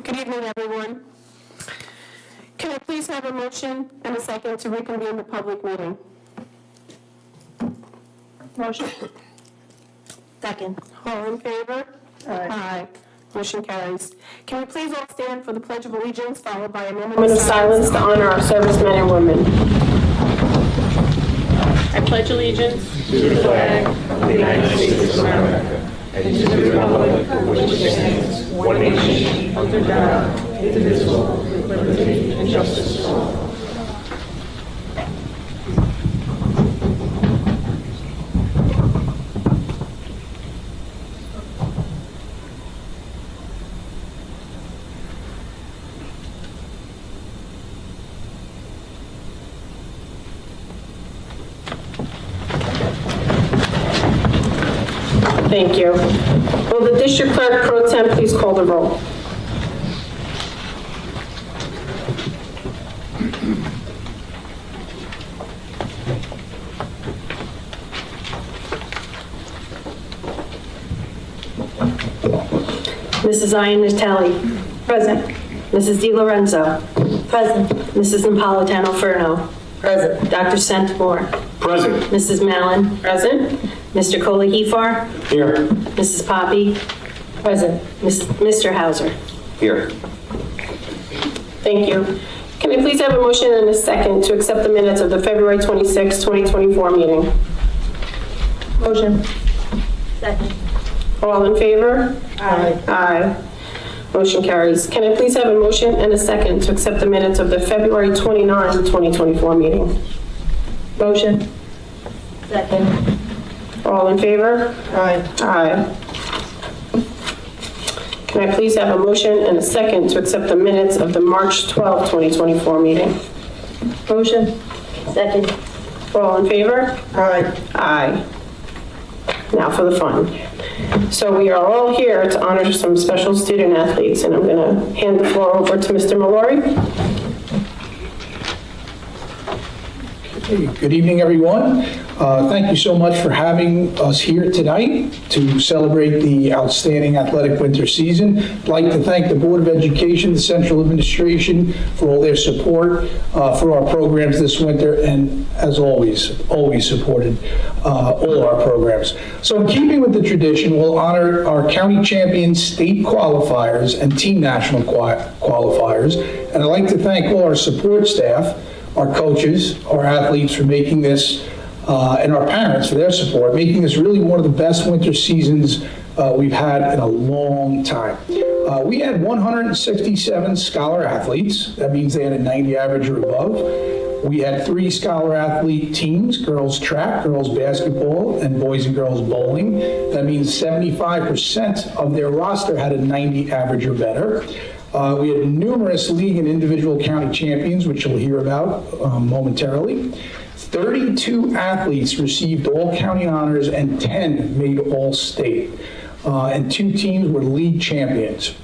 Good evening, everyone. Can I please have a motion and a second to reconvene the public meeting? Motion. Second. All in favor? Aye. Motion carries. Can we please all stand for the Pledge of Allegiance, followed by a moment of silence to honor our servicemen and women? I pledge allegiance to the flag of the United States of America and to the republic for which it stands, one nation, under God, indivisible, with liberty and justice for all. Thank you. Will the district clerk pro tem please call the roll? Mrs. Ian Natali. Present. Mrs. Di Lorenzo. Present. Mrs. Napolitano Furno. Present. Dr. Centmore. Present. Mrs. Mallon. Present. Mr. Kohler-Hefar. Here. Mrs. Poppy. Present. Mr. Hauser. Here. Thank you. Can I please have a motion and a second to accept the minutes of the February 26, 2024 meeting? Motion. Second. All in favor? Aye. Aye. Motion carries. Can I please have a motion and a second to accept the minutes of the February 29, 2024 meeting? Motion. Second. All in favor? Aye. Aye. Can I please have a motion and a second to accept the minutes of the March 12, 2024 meeting? Motion. Second. All in favor? Aye. Aye. Now for the fun. So we are all here to honor some special student athletes, and I'm going to hand the floor over to Mr. Mallory. Good evening, everyone. Thank you so much for having us here tonight to celebrate the outstanding athletic winter season. I'd like to thank the Board of Education, the Central Administration for all their support for our programs this winter, and as always supported all our programs. So in keeping with the tradition, we'll honor our county champions, state qualifiers, and team national qualifiers. And I'd like to thank all our support staff, our coaches, our athletes for making this, and our parents for their support, making this really one of the best winter seasons we've had in a long time. We had 167 scholar athletes. That means they had a 90 average or above. We had 3 scholar athlete teams, girls track, girls basketball, and boys and girls bowling. That means 75% of their roster had a 90 average or better. We had numerous league and individual county champions, which you'll hear about momentarily. 32 athletes received all county honors and 10 made all state. And 2 teams were league champions.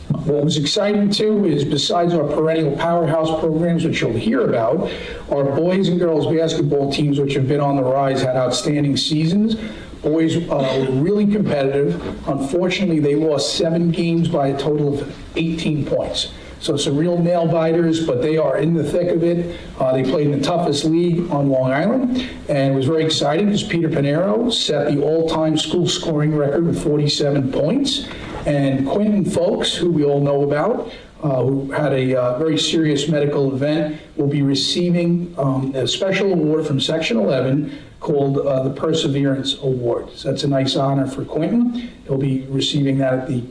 What was exciting too is besides our perennial powerhouse programs, which you'll hear about, our boys and girls basketball teams, which have been on the rise, had outstanding seasons. Boys were really competitive. Unfortunately, they lost 7 games by a total of 18 points. So some real nail biters, but they are in the thick of it. They played in the toughest league on Long Island, and it was very exciting because Peter Panero set the all-time school scoring record with 47 points. And Quentin Folks, who we all know about, who had a very serious medical event, will be receiving a special award from Section 11 called the Perseverance Award. So that's a nice honor for Quentin. He'll be receiving that at the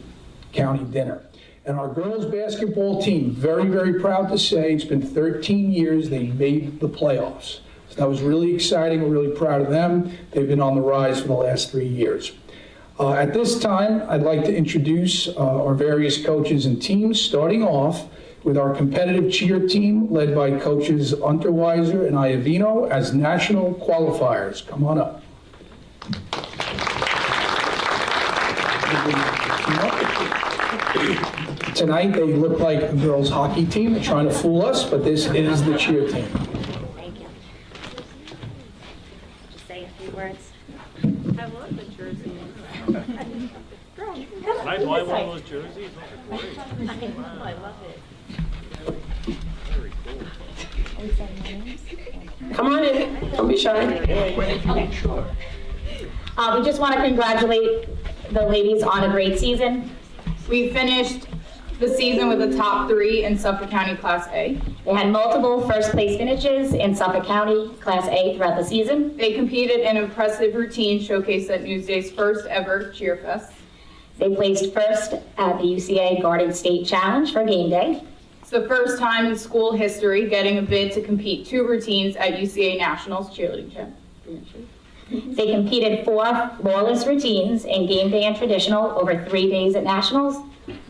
county dinner. And our girls basketball team, very, very proud to say, it's been 13 years they made the playoffs. So that was really exciting. We're really proud of them. They've been on the rise for the last 3 years. At this time, I'd like to introduce our various coaches and teams, starting off with our competitive cheer team led by coaches Unterweiser and Iavino as national qualifiers. Come on up. Tonight, they look like a girls' hockey team. They're trying to fool us, but this is the cheer team. Thank you. Just say a few words. I love the jersey. Can I buy one of those jerseys? I love it. Come on in, don't be shy. We just want to congratulate the ladies on a great season. We finished the season with a top 3 in Suffolk County Class A. They had multiple first place finishes in Suffolk County Class A throughout the season. They competed in an impressive routine showcased at Newsday's first ever Cheer Fest. They placed first at the UCA Garden State Challenge for game day. It's the first time in school history getting a bid to compete 2 routines at UCA Nationals cheerleading championship. They competed 4 flawless routines in game day and traditional over 3 days at Nationals.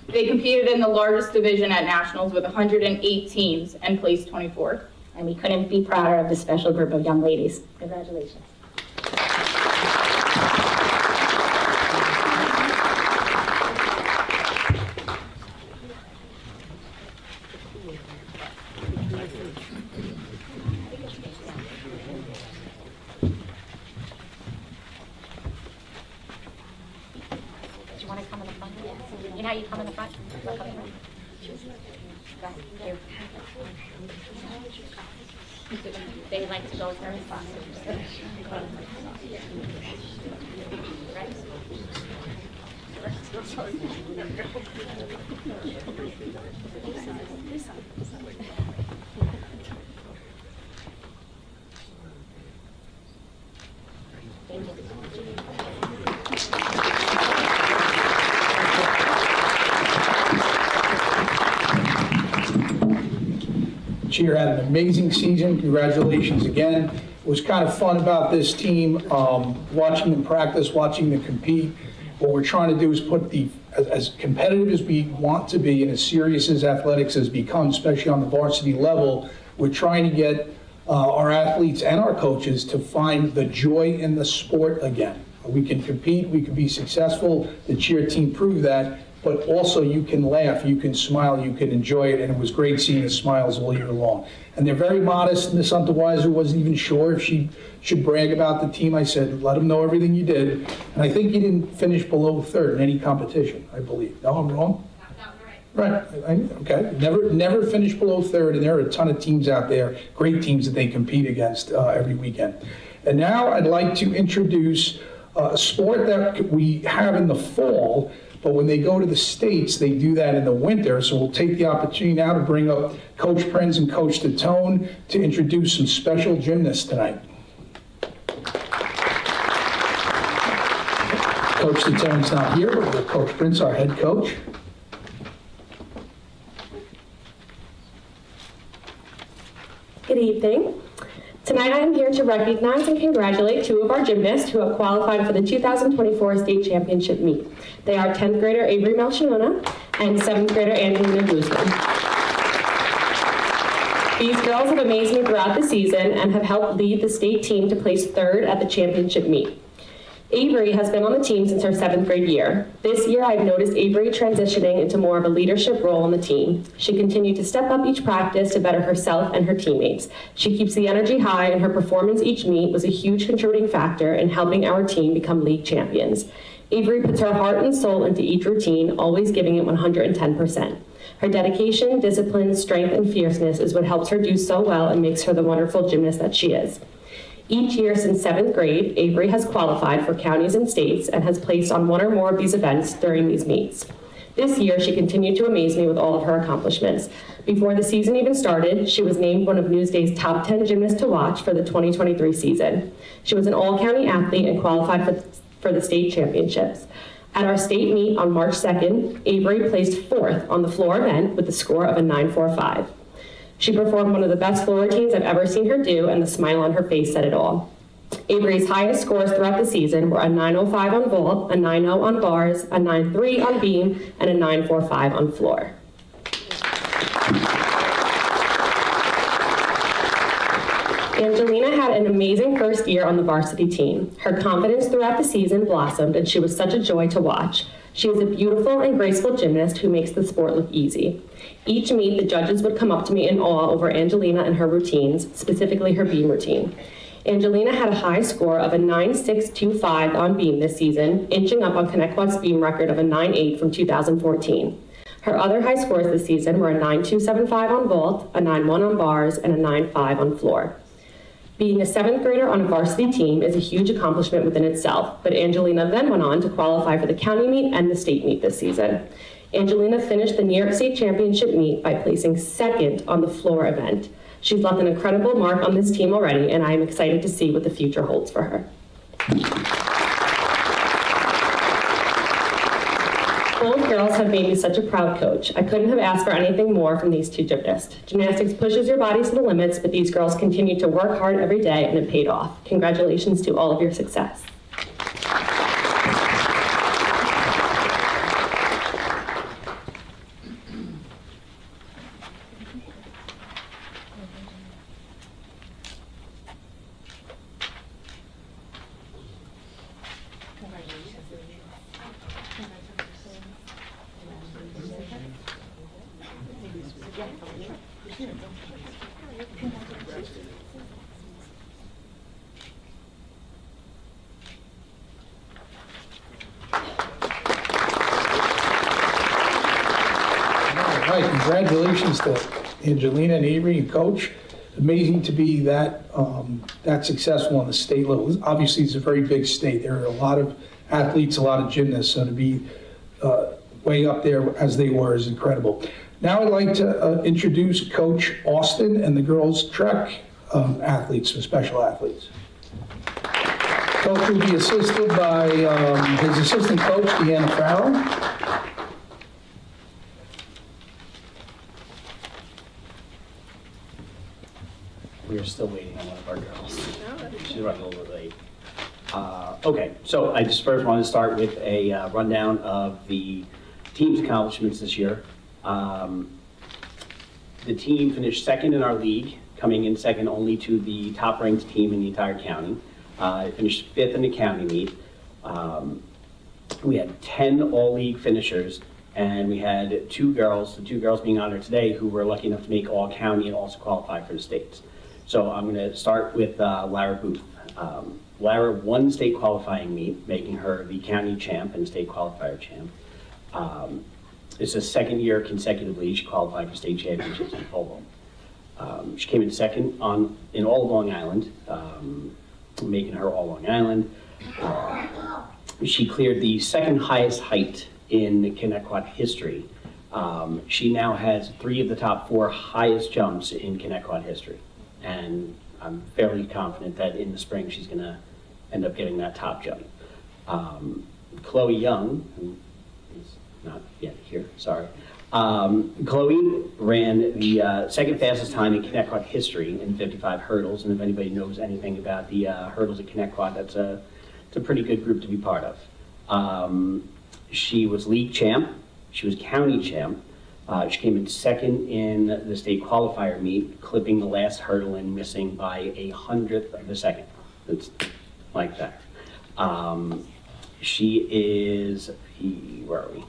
They competed in the largest division at Nationals with 108 teams and placed 24th. And we couldn't be prouder of this special group of young ladies. Congratulations. Do you want to come in the front? You know how you come in the front? You want to come in the front? Go ahead. They like to go very fast. Cheer had an amazing season. Congratulations again. It was kind of fun about this team, watching them practice, watching them compete. What we're trying to do is put as competitive as we want to be and as serious as athletics has become, especially on the varsity level, we're trying to get our athletes and our coaches to find the joy in the sport again. We can compete, we can be successful. The cheer team proved that. But also you can laugh, you can smile, you can enjoy it, and it was great seeing the smiles all year long. And they're very modest. Miss Unterweiser wasn't even sure if she should brag about the team. I said, let them know everything you did. And I think you didn't finish below third in any competition, I believe. No, I'm wrong? Right, okay. Never finished below third, and there are a ton of teams out there, great teams that they compete against every weekend. And now I'd like to introduce a sport that we have in the fall, but when they go to the States, they do that in the winter. So we'll take the opportunity now to bring up Coach Prince and Coach Tatone to introduce some special gymnasts tonight. Coach Tatone's not here, but we have Coach Prince, our head coach. Good evening. Tonight I am here to recognize and congratulate 2 of our gymnasts who have qualified for the 2024 state championship meet. They are 10th grader Avery Melchiona and 7th grader Angelina Guzman. These girls have amazed me throughout the season and have helped lead the state team to place 3rd at the championship meet. Avery has been on the team since her 7th grade year. This year, I've noticed Avery transitioning into more of a leadership role on the team. She continued to step up each practice to better herself and her teammates. She keeps the energy high, and her performance each meet was a huge contributing factor in helping our team become league champions. Avery puts her heart and soul into each routine, always giving it 110%. Her dedication, discipline, strength, and fierceness is what helps her do so well and makes her the wonderful gymnast that she is. Each year since 7th grade, Avery has qualified for counties and states and has placed on one or more of these events during these meets. This year, she continued to amaze me with all of her accomplishments. Before the season even started, she was named one of Newsday's top 10 gymnasts to watch for the 2023 season. She was an all-county athlete and qualified for the state championships. At our state meet on March 2nd, Avery placed 4th on the floor event with a score of a 9.45. She performed one of the best floor routines I've ever seen her do, and the smile on her face said it all. Avery's highest scores throughout the season were a 9.05 on vault, a 9.0 on bars, a 9.3 on beam, and a 9.45 on floor. Angelina had an amazing first year on the varsity team. Her confidence throughout the season blossomed, and she was such a joy to watch. She is a beautiful and graceful gymnast who makes the sport look easy. Each meet, the judges would come up to me in awe over Angelina and her routines, specifically her beam routine. Angelina had a high score of a 9.625 on beam this season, inching up on Connecticut's beam record of a 9.8 from 2014. Her other high scores this season were a 9.275 on vault, a 9.1 on bars, and a 9.5 on floor. Being a 7th grader on a varsity team is a huge accomplishment within itself, but Angelina then went on to qualify for the county meet and the state meet this season. Angelina finished the New York State Championship meet by placing 2nd on the floor event. She's left an incredible mark on this team already, and I am excited to see what the future holds for her. Both girls have made me such a proud coach. I couldn't have asked for anything more from these two gymnasts. Gymnastics pushes your bodies to the limits, but these girls continue to work hard every day, and it paid off. Congratulations to all of your success. All right, congratulations to Angelina and Avery and Coach. Amazing to be that successful on the state level. Obviously, it's a very big state. There are a lot of athletes, a lot of gymnasts, so to be way up there as they were is incredible. Now I'd like to introduce Coach Austin and the girls' track athletes, special athletes. Coach will be assisted by his assistant coach, Deanna Farrell. We are still waiting on one of our girls. She's running a little bit late. Okay, so I just first want to start with a rundown of the team's accomplishments this year. The team finished 2nd in our league, coming in 2nd only to the top-ranked team in the entire county. It finished 5th in the county meet. We had 10 all-league finishers, and we had 2 girls, the 2 girls being honored today, who were lucky enough to make all-county and also qualify for the states. So I'm going to start with Lara Booth. Lara won the state qualifying meet, making her the county champ and state qualifier champ. It's the 2nd year consecutively she qualified for state championships in pole vault. She came in 2nd in all of Long Island, making her all Long Island. She cleared the 2nd highest height in Connecticut history. She now has 3 of the top 4 highest jumps in Connecticut history. And I'm fairly confident that in the spring she's going to end up getting that top jump. Chloe Young, who is not yet here, sorry. Chloe ran the 2nd fastest time in Connecticut history in 55 hurdles. And if anybody knows anything about the hurdles at Connecticut, it's a pretty good group to be part of. She was league champ. She was county champ. She came in 2nd in the state qualifier meet, clipping the last hurdle and missing by 1/100th of a second. It's like that. She is, where are we?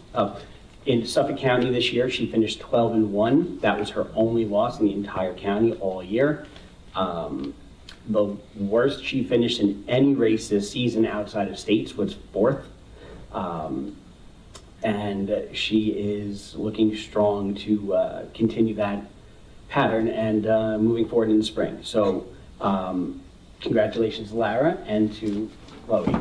In Suffolk County this year, she finished 12-1. That was her only loss in the entire county all year. The worst she finished in any race this season outside of states was 4th. and she is looking strong to continue that pattern and moving forward in the spring. So congratulations, Lara, and to Chloe.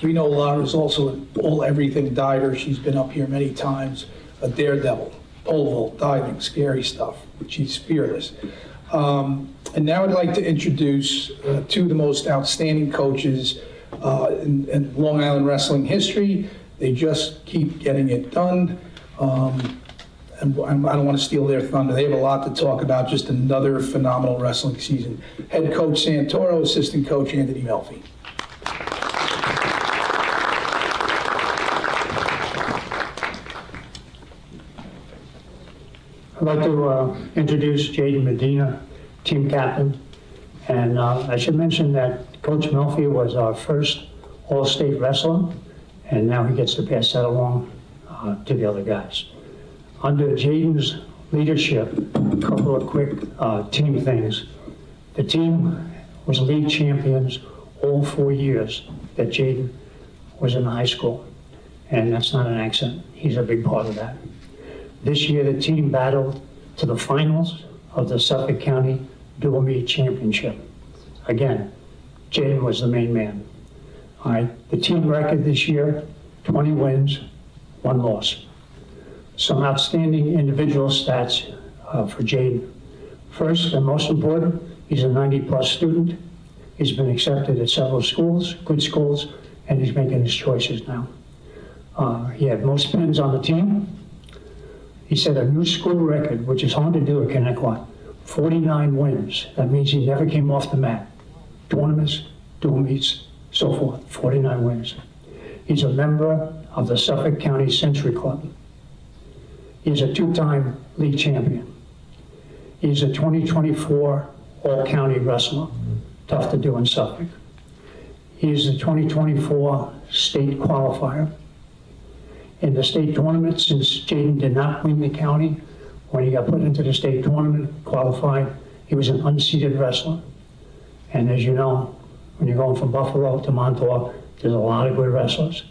We know Laura's also an all-everything diver. She's been up here many times, a daredevil, pole vault, diving, scary stuff. She's fearless. And now I'd like to introduce two of the most outstanding coaches in Long Island wrestling history. They just keep getting it done. And I don't want to steal their thunder. They have a lot to talk about. Just another phenomenal wrestling season. Head coach Santoro, assistant coach Anthony Melfi. I'd like to introduce Jaden Medina, team captain. And I should mention that Coach Melfi was our first all-state wrestler, and now he gets to pass that along to the other guys. Under Jaden's leadership, a couple of quick team things. The team was league champions all 4 years that Jaden was in high school, and that's not an accident. He's a big part of that. This year, the team battled to the finals of the Suffolk County Dual Meet Championship. Again, Jaden was the main man. All right, the team record this year, 20 wins, 1 loss. Some outstanding individual stats for Jaden. First and most important, he's a 90-plus student. He's been accepted at several schools, good schools, and he's making his choices now. He had most pins on the team. He set a new school record, which is hard to do at Connecticut, 49 wins. That means he never came off the mat. Tournaments, dual meets, so forth, 49 wins. He's a member of the Suffolk County Century Club. He's a 2-time league champion. He's a 2024 All-County wrestler. Tough to do in Suffolk. He's the 2024 state qualifier. In the state tournament, since Jaden did not win the county, when he got put into the state tournament, qualified, he was an unseeded wrestler. And as you know, when you're going from Buffalo to Montauk, there's a lot of good wrestlers.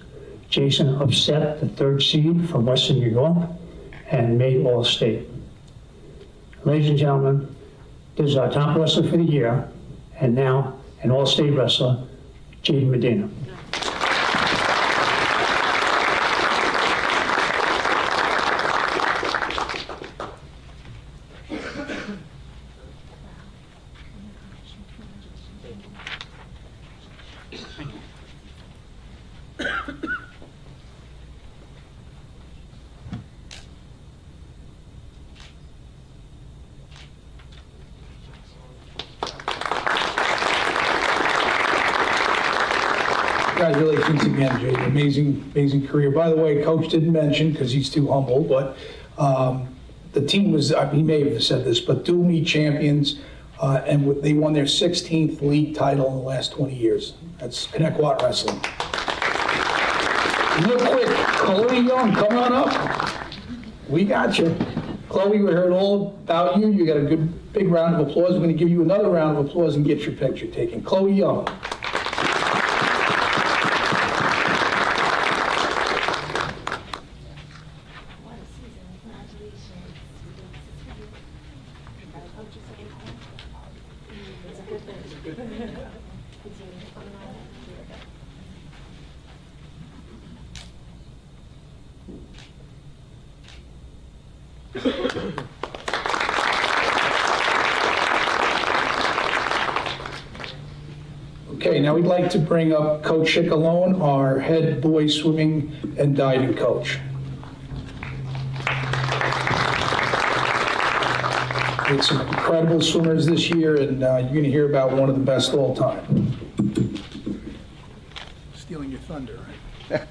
Jason upset the 3rd seed from Western New York and made All-State. Ladies and gentlemen, this is our top wrestler for the year, and now an All-State wrestler, Jaden Medina. Congratulations again, Jay. Amazing career. By the way, Coach didn't mention, because he's too humble, but the team was, he may have said this, but dual meet champions, and they won their 16th league title in the last 20 years. That's Connecticut Wrestling. Real quick, Chloe Young, come on up. We got you. Chloe, we heard all about you. You got a good big round of applause. We're going to give you another round of applause and get your picture taken. Chloe Young. Okay, now we'd like to bring up Coach Chicalone, our head boys swimming and diving coach. We had some incredible swimmers this year, and you're going to hear about one of the best all time. Stealing your thunder, right?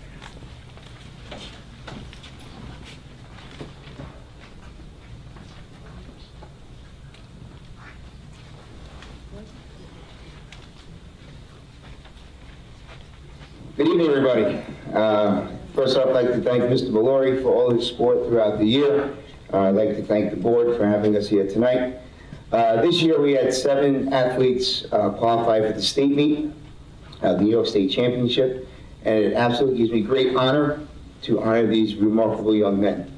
First off, I'd like to thank Mr. Valori for all his support throughout the year. I'd like to thank the board for having us here tonight. This year, we had 7 athletes qualify for the state meet, the New York State Championship, and it absolutely gives me great honor to honor these remarkable young men.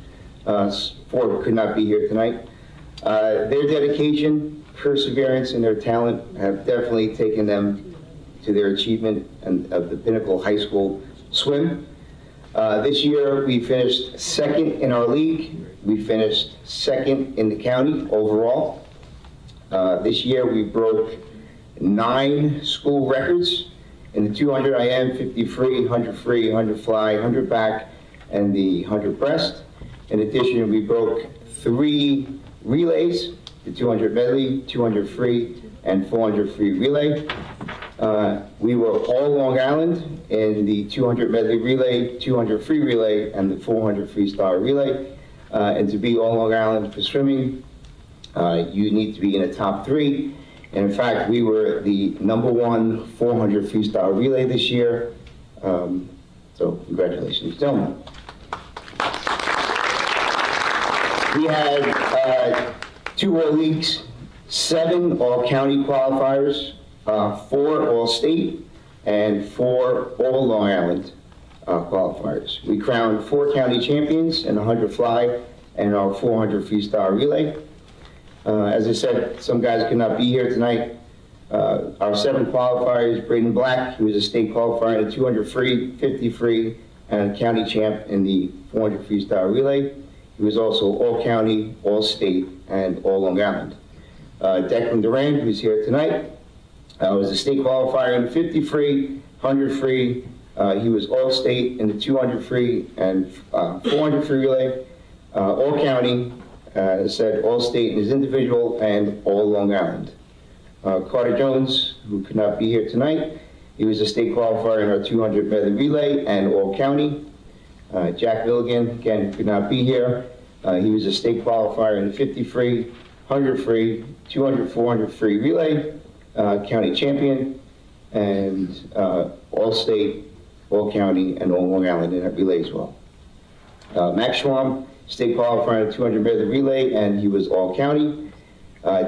4 could not be here tonight. Their dedication, perseverance, and their talent have definitely taken them to their achievement of the pinnacle high school swim. This year, we finished 2nd in our league. We finished 2nd in the county overall. This year, we broke 9 school records in the 200 IM, 50 free, 100 free, 100 fly, 100 back, and the 100 breast. In addition, we broke 3 relays, the 200 medley, 200 free, and 400 free relay. We were all Long Island in the 200 medley relay, 200 free relay, and the 400 freestyle relay. And to be all Long Island for swimming, you need to be in the top 3. And in fact, we were the #1 400 freestyle relay this year. So congratulations, gentlemen. We had 2 all leagues, 7 all county qualifiers, 4 all state, and 4 all Long Island qualifiers. We crowned 4 county champions in 100 fly and our 400 freestyle relay. As I said, some guys could not be here tonight. Our 7 qualifiers, Braden Black, who was a state qualifier in the 200 free, 50 free, and a county champ in the 400 freestyle relay. He was also all county, all state, and all Long Island. Declan Duran, who's here tonight, was a state qualifier in the 50 free, 100 free. He was all state in the 200 free and 400 free relay, all county, as I said, all state in his individual, and all Long Island. Carter Jones, who could not be here tonight, he was a state qualifier in our 200 medley relay and all county. Jack Milligan, again, could not be here. He was a state qualifier in the 50 free, 100 free, 200, 400 free relay, county champion, and all state, all county, and all Long Island in that relay as well. Max Schwam, state qualifier in the 200 medley relay, and he was all county.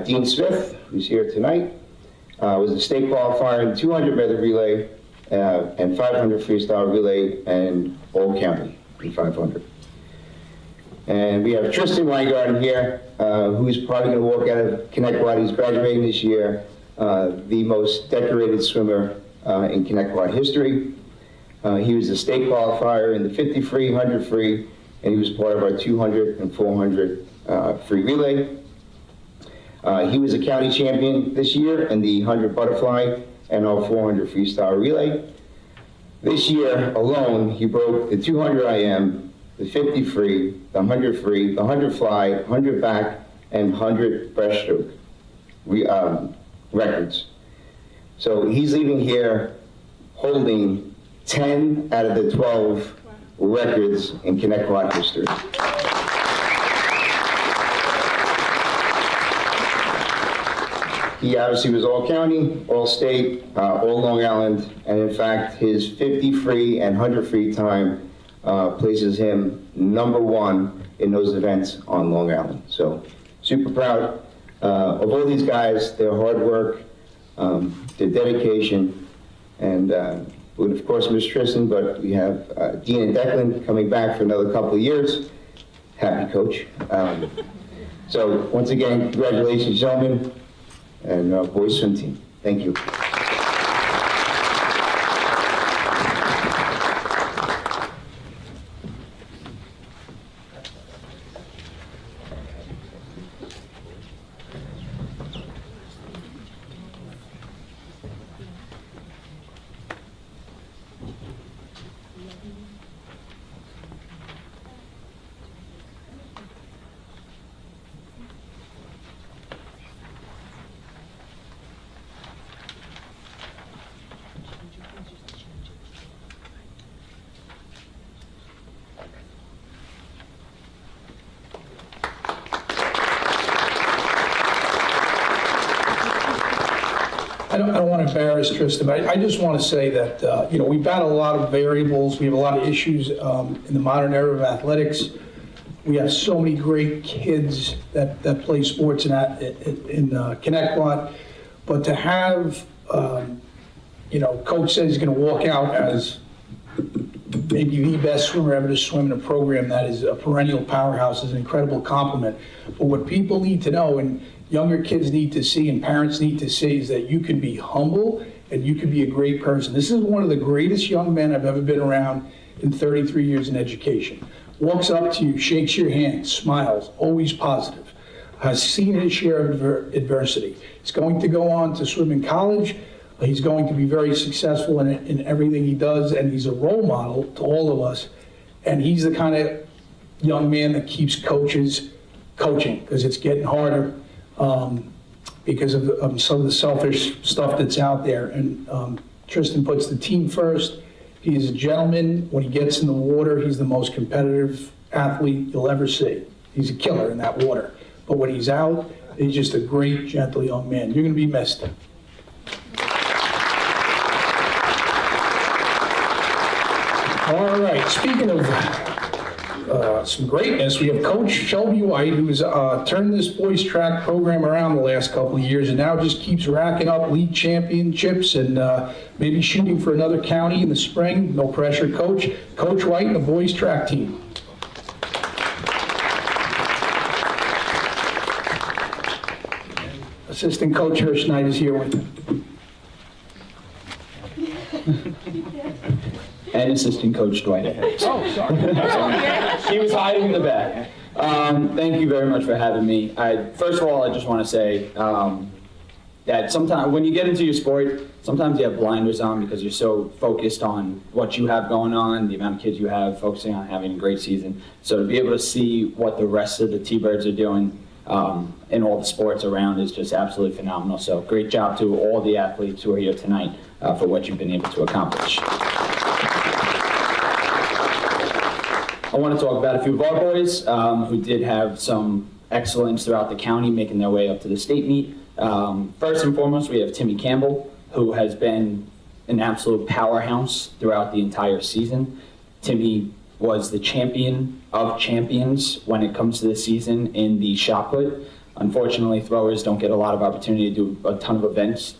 Dean Smith, who's here tonight, was a state qualifier in 200 medley relay and 500 freestyle relay, and all county in 500. And we have Tristan Weingarten here, who's probably going to walk out of Connecticut. He's graduating this year, the most decorated swimmer in Connecticut history. He was a state qualifier in the 50 free, 100 free, and he was part of our 200 and 400 free relay. He was a county champion this year in the 100 butterfly and our 400 freestyle relay. This year alone, he broke the 200 IM, the 50 free, the 100 free, the 100 fly, 100 back, and 100 breaststroke records. So he's leaving here holding 10 out of the 12 records in Connecticut history. He obviously was all county, all state, all Long Island, and in fact, his 50 free and 100 free time places him #1 in those events on Long Island. So super proud of all these guys, their hard work, their dedication, and would of course miss Tristan, but we have Dean and Declan coming back for another couple of years. Happy coach. So once again, congratulations, gentlemen, and boys swim team. Thank you. I don't want to embarrass Tristan, but I just want to say that, we've got a lot of variables. We have a lot of issues in the modern era of athletics. We have so many great kids that play sports in Connecticut. But to have, coach says he's going to walk out as maybe the best swimmer ever to swim in a program that is a perennial powerhouse is an incredible compliment. But what people need to know, and younger kids need to see and parents need to see, is that you can be humble and you can be a great person. This is one of the greatest young men I've ever been around in 33 years in education. Walks up to you, shakes your hand, smiles, always positive, has seen his share of adversity. He's going to go on to swim in college. He's going to be very successful in everything he does, and he's a role model to all of us. And he's the kind of young man that keeps coaches coaching, because it's getting harder because of some of the selfish stuff that's out there. And Tristan puts the team first. He is a gentleman. When he gets in the water, he's the most competitive athlete you'll ever see. He's a killer in that water. But when he's out, he's just a great, gentle young man. You're going to be missed. All right, speaking of some greatness, we have Coach Shelby White, who's turned this boys track program around the last couple of years and now just keeps racking up league championships and maybe shooting for another county in the spring. No pressure, Coach. Coach White and the boys track team. Assistant Coach Hirsch Knight is here with him. And Assistant Coach Dwight. Oh, sorry. He was hiding in the back. Thank you very much for having me. First of all, I just want to say that sometimes when you get into your sport, sometimes you have blinders on because you're so focused on what you have going on, the amount of kids you have, focusing on having a great season. So to be able to see what the rest of the T-Birds are doing in all the sports around is just absolutely phenomenal. So great job to all the athletes who are here tonight for what you've been able to accomplish. I want to talk about a few of our boys who did have some excellence throughout the county, making their way up to the state meet. First and foremost, we have Timmy Campbell, who has been an absolute powerhouse throughout the entire season. Timmy was the champion of champions when it comes to the season in the shot put. Unfortunately, throwers don't get a lot of opportunity to do a ton of events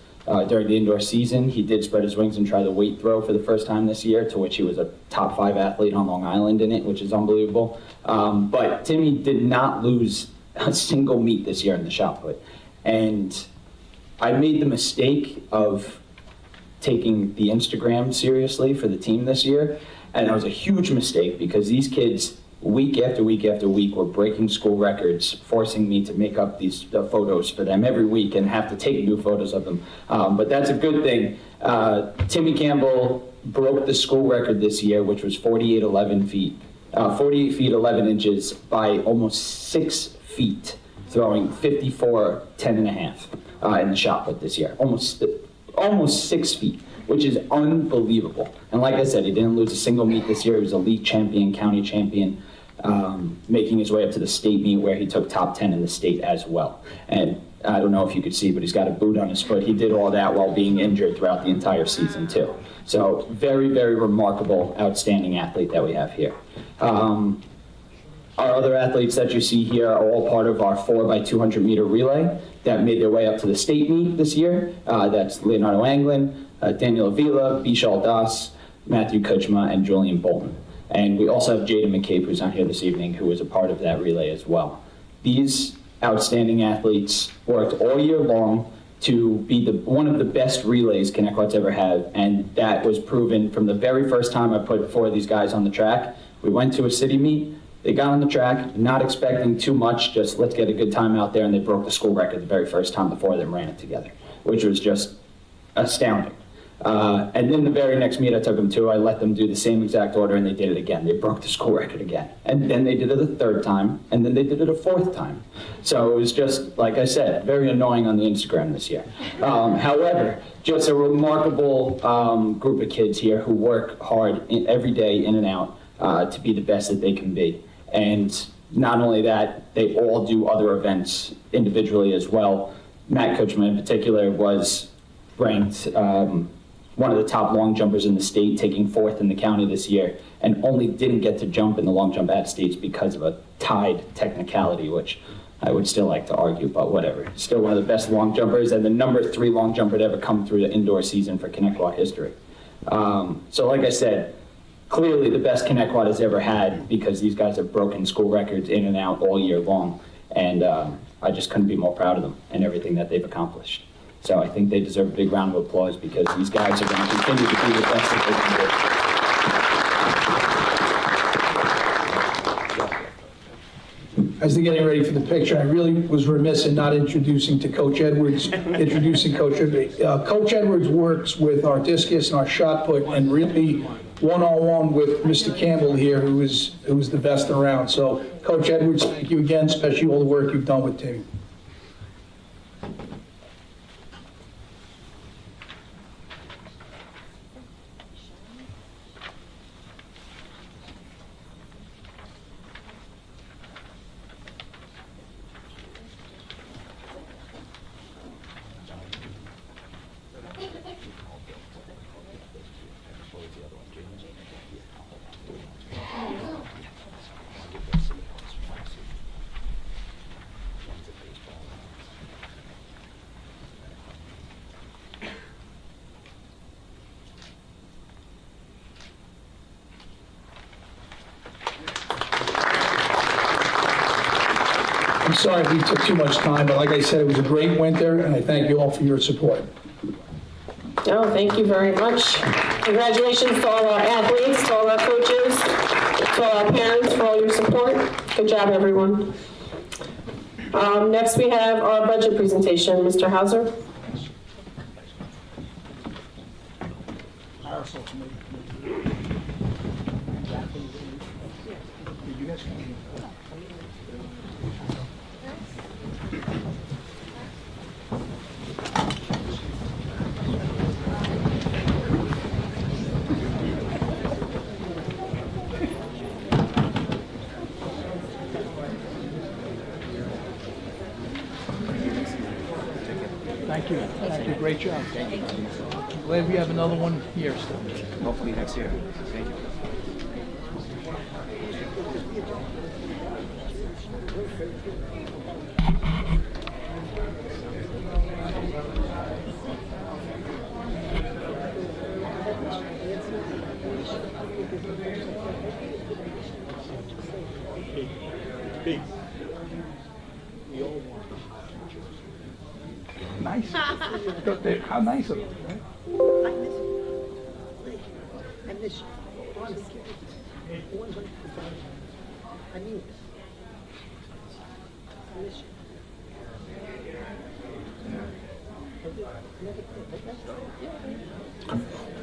during the indoor season. He did spread his wings and try the weight throw for the first time this year, to which he was a top 5 athlete on Long Island in it, which is unbelievable. But Timmy did not lose a single meet this year in the shot put. And I made the mistake of taking the Instagram seriously for the team this year. And that was a huge mistake because these kids, week after week after week, were breaking school records, forcing me to make up these photos for them every week and have to take new photos of them. But that's a good thing. Timmy Campbell broke the school record this year, which was 48 feet 11 inches by almost 6 feet, throwing 54 10.5 in the shot put this year. Almost 6 feet, which is unbelievable. And like I said, he didn't lose a single meet this year. He was a league champion, county champion, making his way up to the state meet where he took top 10 in the state as well. And I don't know if you could see, but he's got a boot on his foot. He did all that while being injured throughout the entire season too. So very, very remarkable, outstanding athlete that we have here. Our other athletes that you see here are all part of our 4x200 meter relay that made their way up to the state meet this year. That's Leonardo Anglin, Daniel Avila, Bishal Das, Matthew Kuchma, and Julian Bolton. And we also have Jaden McCabe, who's not here this evening, who was a part of that relay as well. These outstanding athletes worked all year long to be one of the best relays Connecticut's ever had, and that was proven from the very first time I put 4 of these guys on the track. We went to a city meet. They got on the track, not expecting too much, just let's get a good time out there, and they broke the school record the very first time the 4 of them ran it together, which was just astounding. And then the very next meet I took them to, I let them do the same exact order, and they did it again. They broke the school record again. And then they did it a 3rd time, and then they did it a 4th time. So it was just, like I said, very annoying on the Instagram this year. However, just a remarkable group of kids here who work hard every day in and out to be the best that they can be. And not only that, they all do other events individually as well. Matt Kuchma in particular was ranked one of the top long jumpers in the state, taking 4th in the county this year, and only didn't get to jump in the long jump at states because of a tied technicality, which I would still like to argue, but whatever. Still one of the best long jumpers and the number 3 long jumper to ever come through the indoor season for Connecticut history. So like I said, clearly the best Connecticut has ever had, because these guys have broken school records in and out all year long. And I just couldn't be more proud of them and everything that they've accomplished. So I think they deserve a big round of applause, because these guys are going to continue to be the best that they can do. As they're getting ready for the picture, I really was remiss in not introducing Coach Edwards. Coach Edwards works with our discus and our shot put, and really one-on-one with Mr. Campbell here, who is the best around. So, Coach Edwards, thank you again, especially all the work you've done with Timmy. I'm sorry if we took too much time, but like I said, it was a great winter, and I thank you all for your support. No, thank you very much. Congratulations to all our athletes, to all our coaches, to all our parents for all your support. Good job, everyone. Next, we have our budget presentation. Mr. Hauser. Thank you. Thank you. Great job. Thank you. Glad we have another one here still. Hopefully next year. Thank you. Big. Nice. How nice of them, right? I miss you. Honestly. 100%. I mean it. I miss you.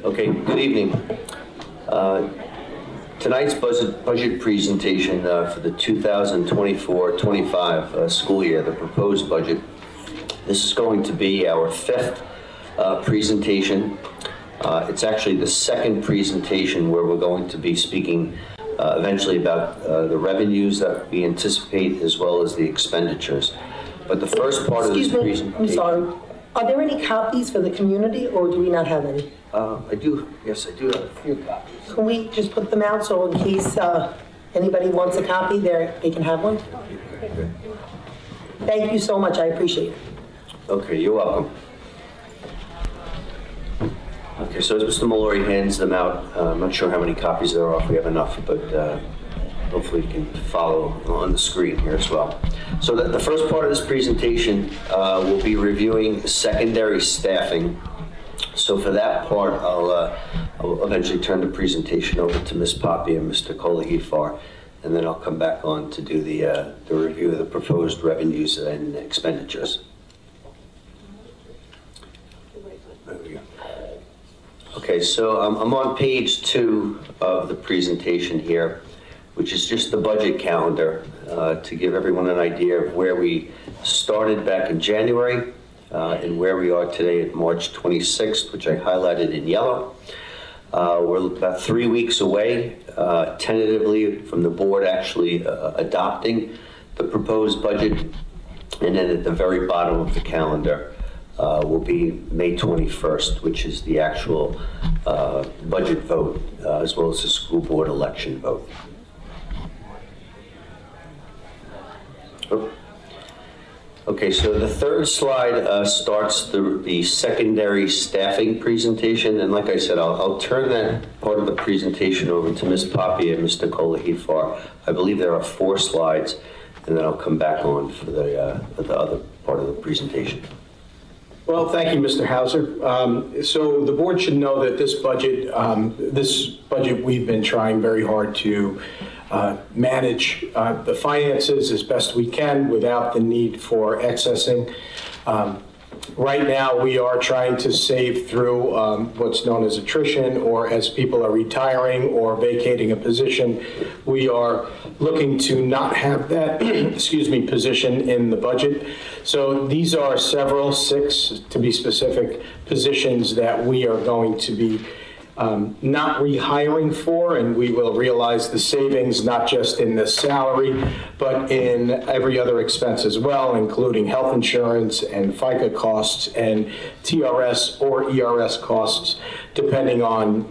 Okay, good evening. Tonight's budget presentation for the 2024-25 school year, the proposed budget. This is going to be our 5th presentation. It's actually the 2nd presentation where we're going to be speaking eventually about the revenues that we anticipate as well as the expenditures. But the first part of this presentation... I'm sorry. Are there any copies for the community, or do we not have any? Yes, I do have a few copies. Can we just put them out so in case anybody wants a copy, they can have one? Thank you so much. I appreciate it. Okay, you're welcome. Okay, so as Mr. Mallory hands them out, I'm not sure how many copies there are, if we have enough, but hopefully you can follow on the screen here as well. So the first part of this presentation will be reviewing secondary staffing. So for that part, I'll eventually turn the presentation over to Ms. Poppy and Mr. Kolahifar, and then I'll come back on to do the review of the proposed revenues and expenditures. There we go. Okay, so I'm on page 2 of the presentation here, which is just the budget calendar to give everyone an idea of where we started back in January and where we are today at March 26th, which I highlighted in yellow. We're about 3 weeks away, tentatively, from the board actually adopting the proposed budget. And then at the very bottom of the calendar, will be May 21st, which is the actual budget vote, as well as the school board election vote. Okay, so the third slide starts the secondary staffing presentation, and like I said, I'll turn that part of the presentation over to Ms. Poppy and Mr. Kolahifar. I believe there are 4 slides, and then I'll come back on for the other part of the presentation. Well, thank you, Mr. Hauser. So the board should know that this budget we've been trying very hard to manage the finances as best we can without the need for excessing. Right now, we are trying to save through what's known as attrition, or as people are retiring or vacating a position. We are looking to not have that, position in the budget. So these are several, 6 to be specific, positions that we are going to be not rehiring for, and we will realize the savings not just in the salary, but in every other expense as well, including health insurance and FICA costs and TRS or ERS costs, depending on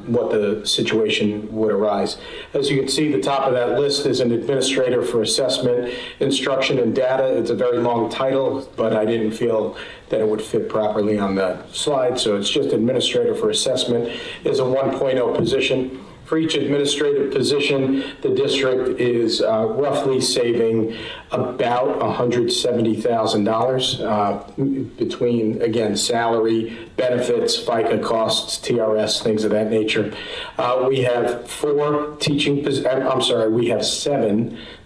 what the situation would arise. As you can see, the top of that list is an administrator for assessment, instruction, and data. It's a very long title, but I didn't feel that it would fit properly on the slide, so it's just administrator for assessment is a 1.0 position. For each administrative position, the district is roughly saving about $170,000 between, again, salary, benefits, FICA costs, TRS, things of that nature. We have 7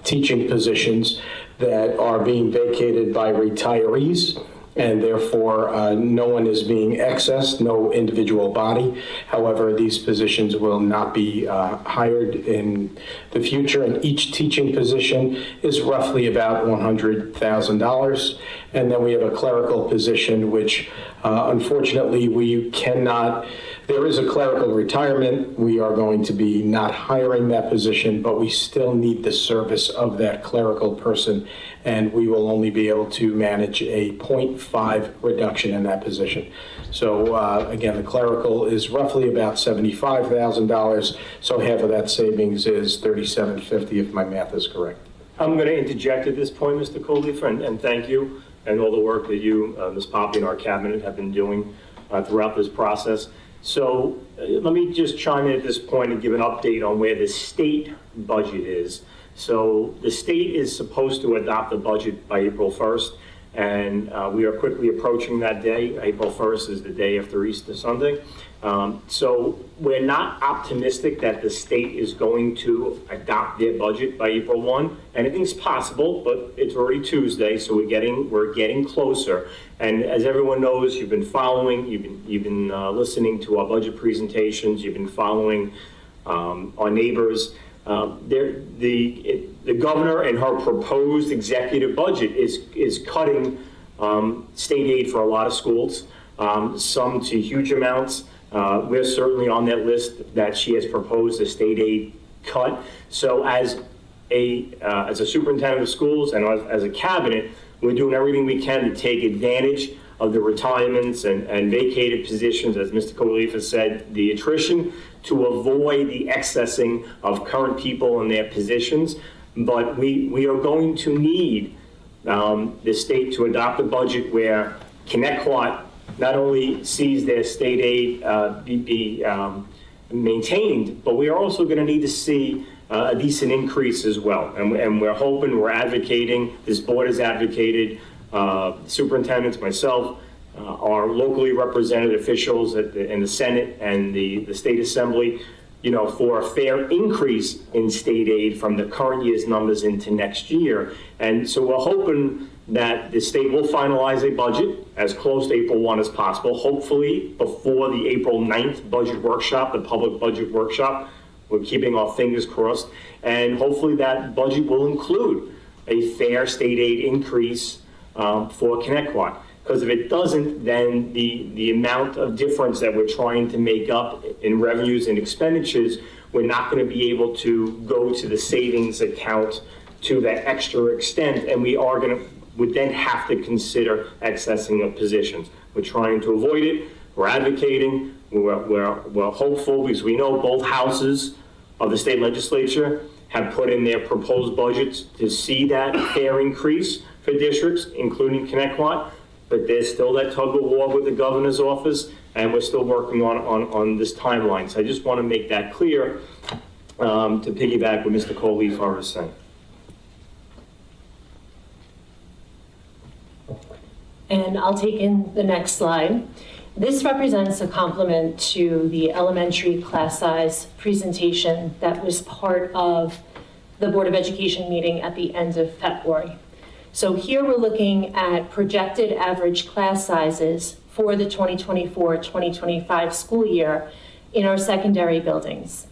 teaching positions that are being vacated by retirees, and therefore no one is being accessed, no individual body. However, these positions will not be hired in the future, and each teaching position is roughly about $100,000. And then we have a clerical position, which unfortunately we cannot, there is a clerical retirement. We are going to be not hiring that position, but we still need the service of that clerical person, and we will only be able to manage a 0.5 reduction in that position. So again, the clerical is roughly about $75,000, so half of that savings is $3,750 if my math is correct. I'm going to interject at this point, Mr. Kolahifar, and thank you and all the work that you, Ms. Poppy, and our cabinet have been doing throughout this process. So let me just chime in at this point and give an update on where the state budget is. So the state is supposed to adopt the budget by April 1st, and we are quickly approaching that day. April 1st is the day after Easter Sunday. So we're not optimistic that the state is going to adopt their budget by April 1. Anything's possible, but it's already Tuesday, so we're getting closer. And as everyone knows, you've been following, you've been listening to our budget presentations, you've been following our neighbors. The governor and her proposed executive budget is cutting state aid for a lot of schools, some to huge amounts. We're certainly on that list that she has proposed a state aid cut. So as a superintendent of schools and as a cabinet, we're doing everything we can to take advantage of the retirements and vacated positions, as Mr. Kolahifar said, the attrition, to avoid the accessing of current people in their positions. But we are going to need the state to adopt a budget where Connecticut not only sees their state aid be maintained, but we are also going to need to see a decent increase as well. And we're hoping, we're advocating, this board has advocated, superintendents, myself, our locally represented officials in the Senate and the State Assembly, for a fair increase in state aid from the current year's numbers into next year. And so we're hoping that the state will finalize a budget as close to April 1 as possible, hopefully before the April 9th budget workshop, the public budget workshop. We're keeping our fingers crossed. And hopefully that budget will include a fair state aid increase for Connecticut. Because if it doesn't, then the amount of difference that we're trying to make up in revenues and expenditures, we're not going to be able to go to the savings account to that extra extent, and we are going to would then have to consider accessing of positions. We're trying to avoid it. We're advocating. We're hopeful because we know both houses of the state legislature have put in their proposed budgets to see that fair increase for districts, including Connecticut. But there's still that tug of war with the governor's office, and we're still working on this timeline. So I just want to make that clear to piggyback what Mr. Coley-Farr was saying. And I'll take in the next slide. This represents a complement to the elementary class size presentation that was part of the Board of Education meeting at the end of February. So here we're looking at projected average class sizes for the 2024-2025 school year in our secondary buildings.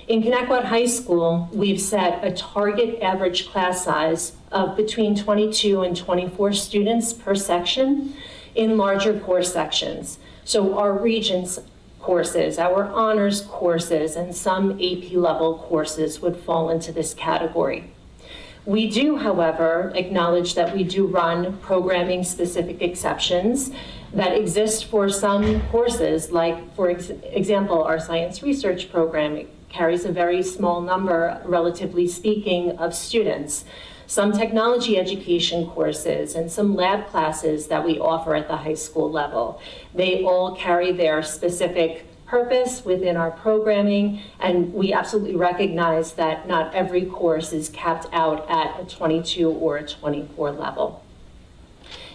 In Connecticut High School, we've set a target average class size of between 22 and 24 students per section in larger course sections. So our Regents courses, our honors courses, and some AP level courses would fall into this category. We do, however, acknowledge that we do run programming specific exceptions that exist for some courses, like, for example, our science research program carries a very small number, relatively speaking, of students. Some technology education courses and some lab classes that we offer at the high school level, they all carry their specific purpose within our programming, and we absolutely recognize that not every course is capped out at a 22 or a 24 level.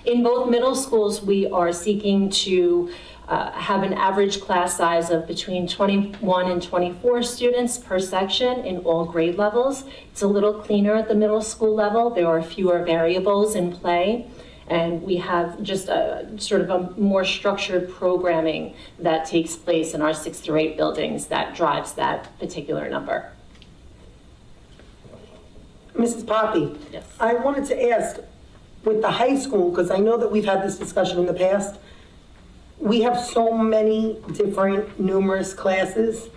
In both middle schools, we are seeking to have an average class size of between 21 and 24 students per section in all grade levels. It's a little cleaner at the middle school level. There are fewer variables in play, and we have just a sort of a more structured programming that takes place in our 6 through 8 buildings that drives that particular number. Mrs. Poppy? Yes. I wanted to ask, with the high school, because I know that we've had this discussion in the past, we have so many different numerous classes.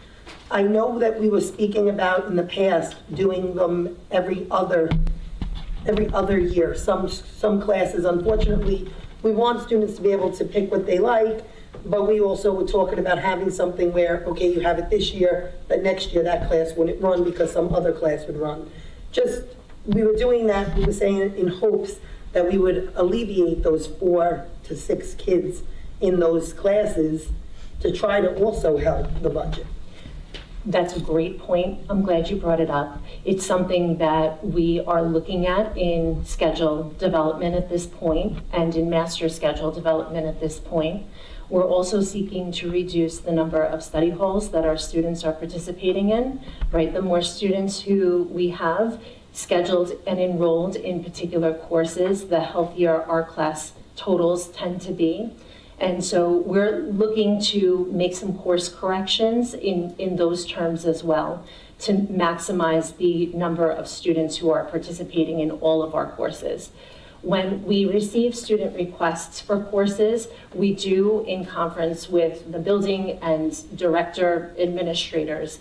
I know that we were speaking about in the past doing them every other year. Some classes, unfortunately, we want students to be able to pick what they like, but we also were talking about having something where, okay, you have it this year, but next year that class wouldn't run because some other class would run. We were doing that, we were saying it in hopes that we would alleviate those 4 to 6 kids in those classes to try to also help the budget. That's a great point. I'm glad you brought it up. It's something that we are looking at in schedule development at this point and in master schedule development at this point. We're also seeking to reduce the number of study halls that our students are participating in, right? The more students who we have scheduled and enrolled in particular courses, the healthier our class totals tend to be. And so we're looking to make some course corrections in those terms as well to maximize the number of students who are participating in all of our courses. When we receive student requests for courses, we do, in conference with the building and director administrators,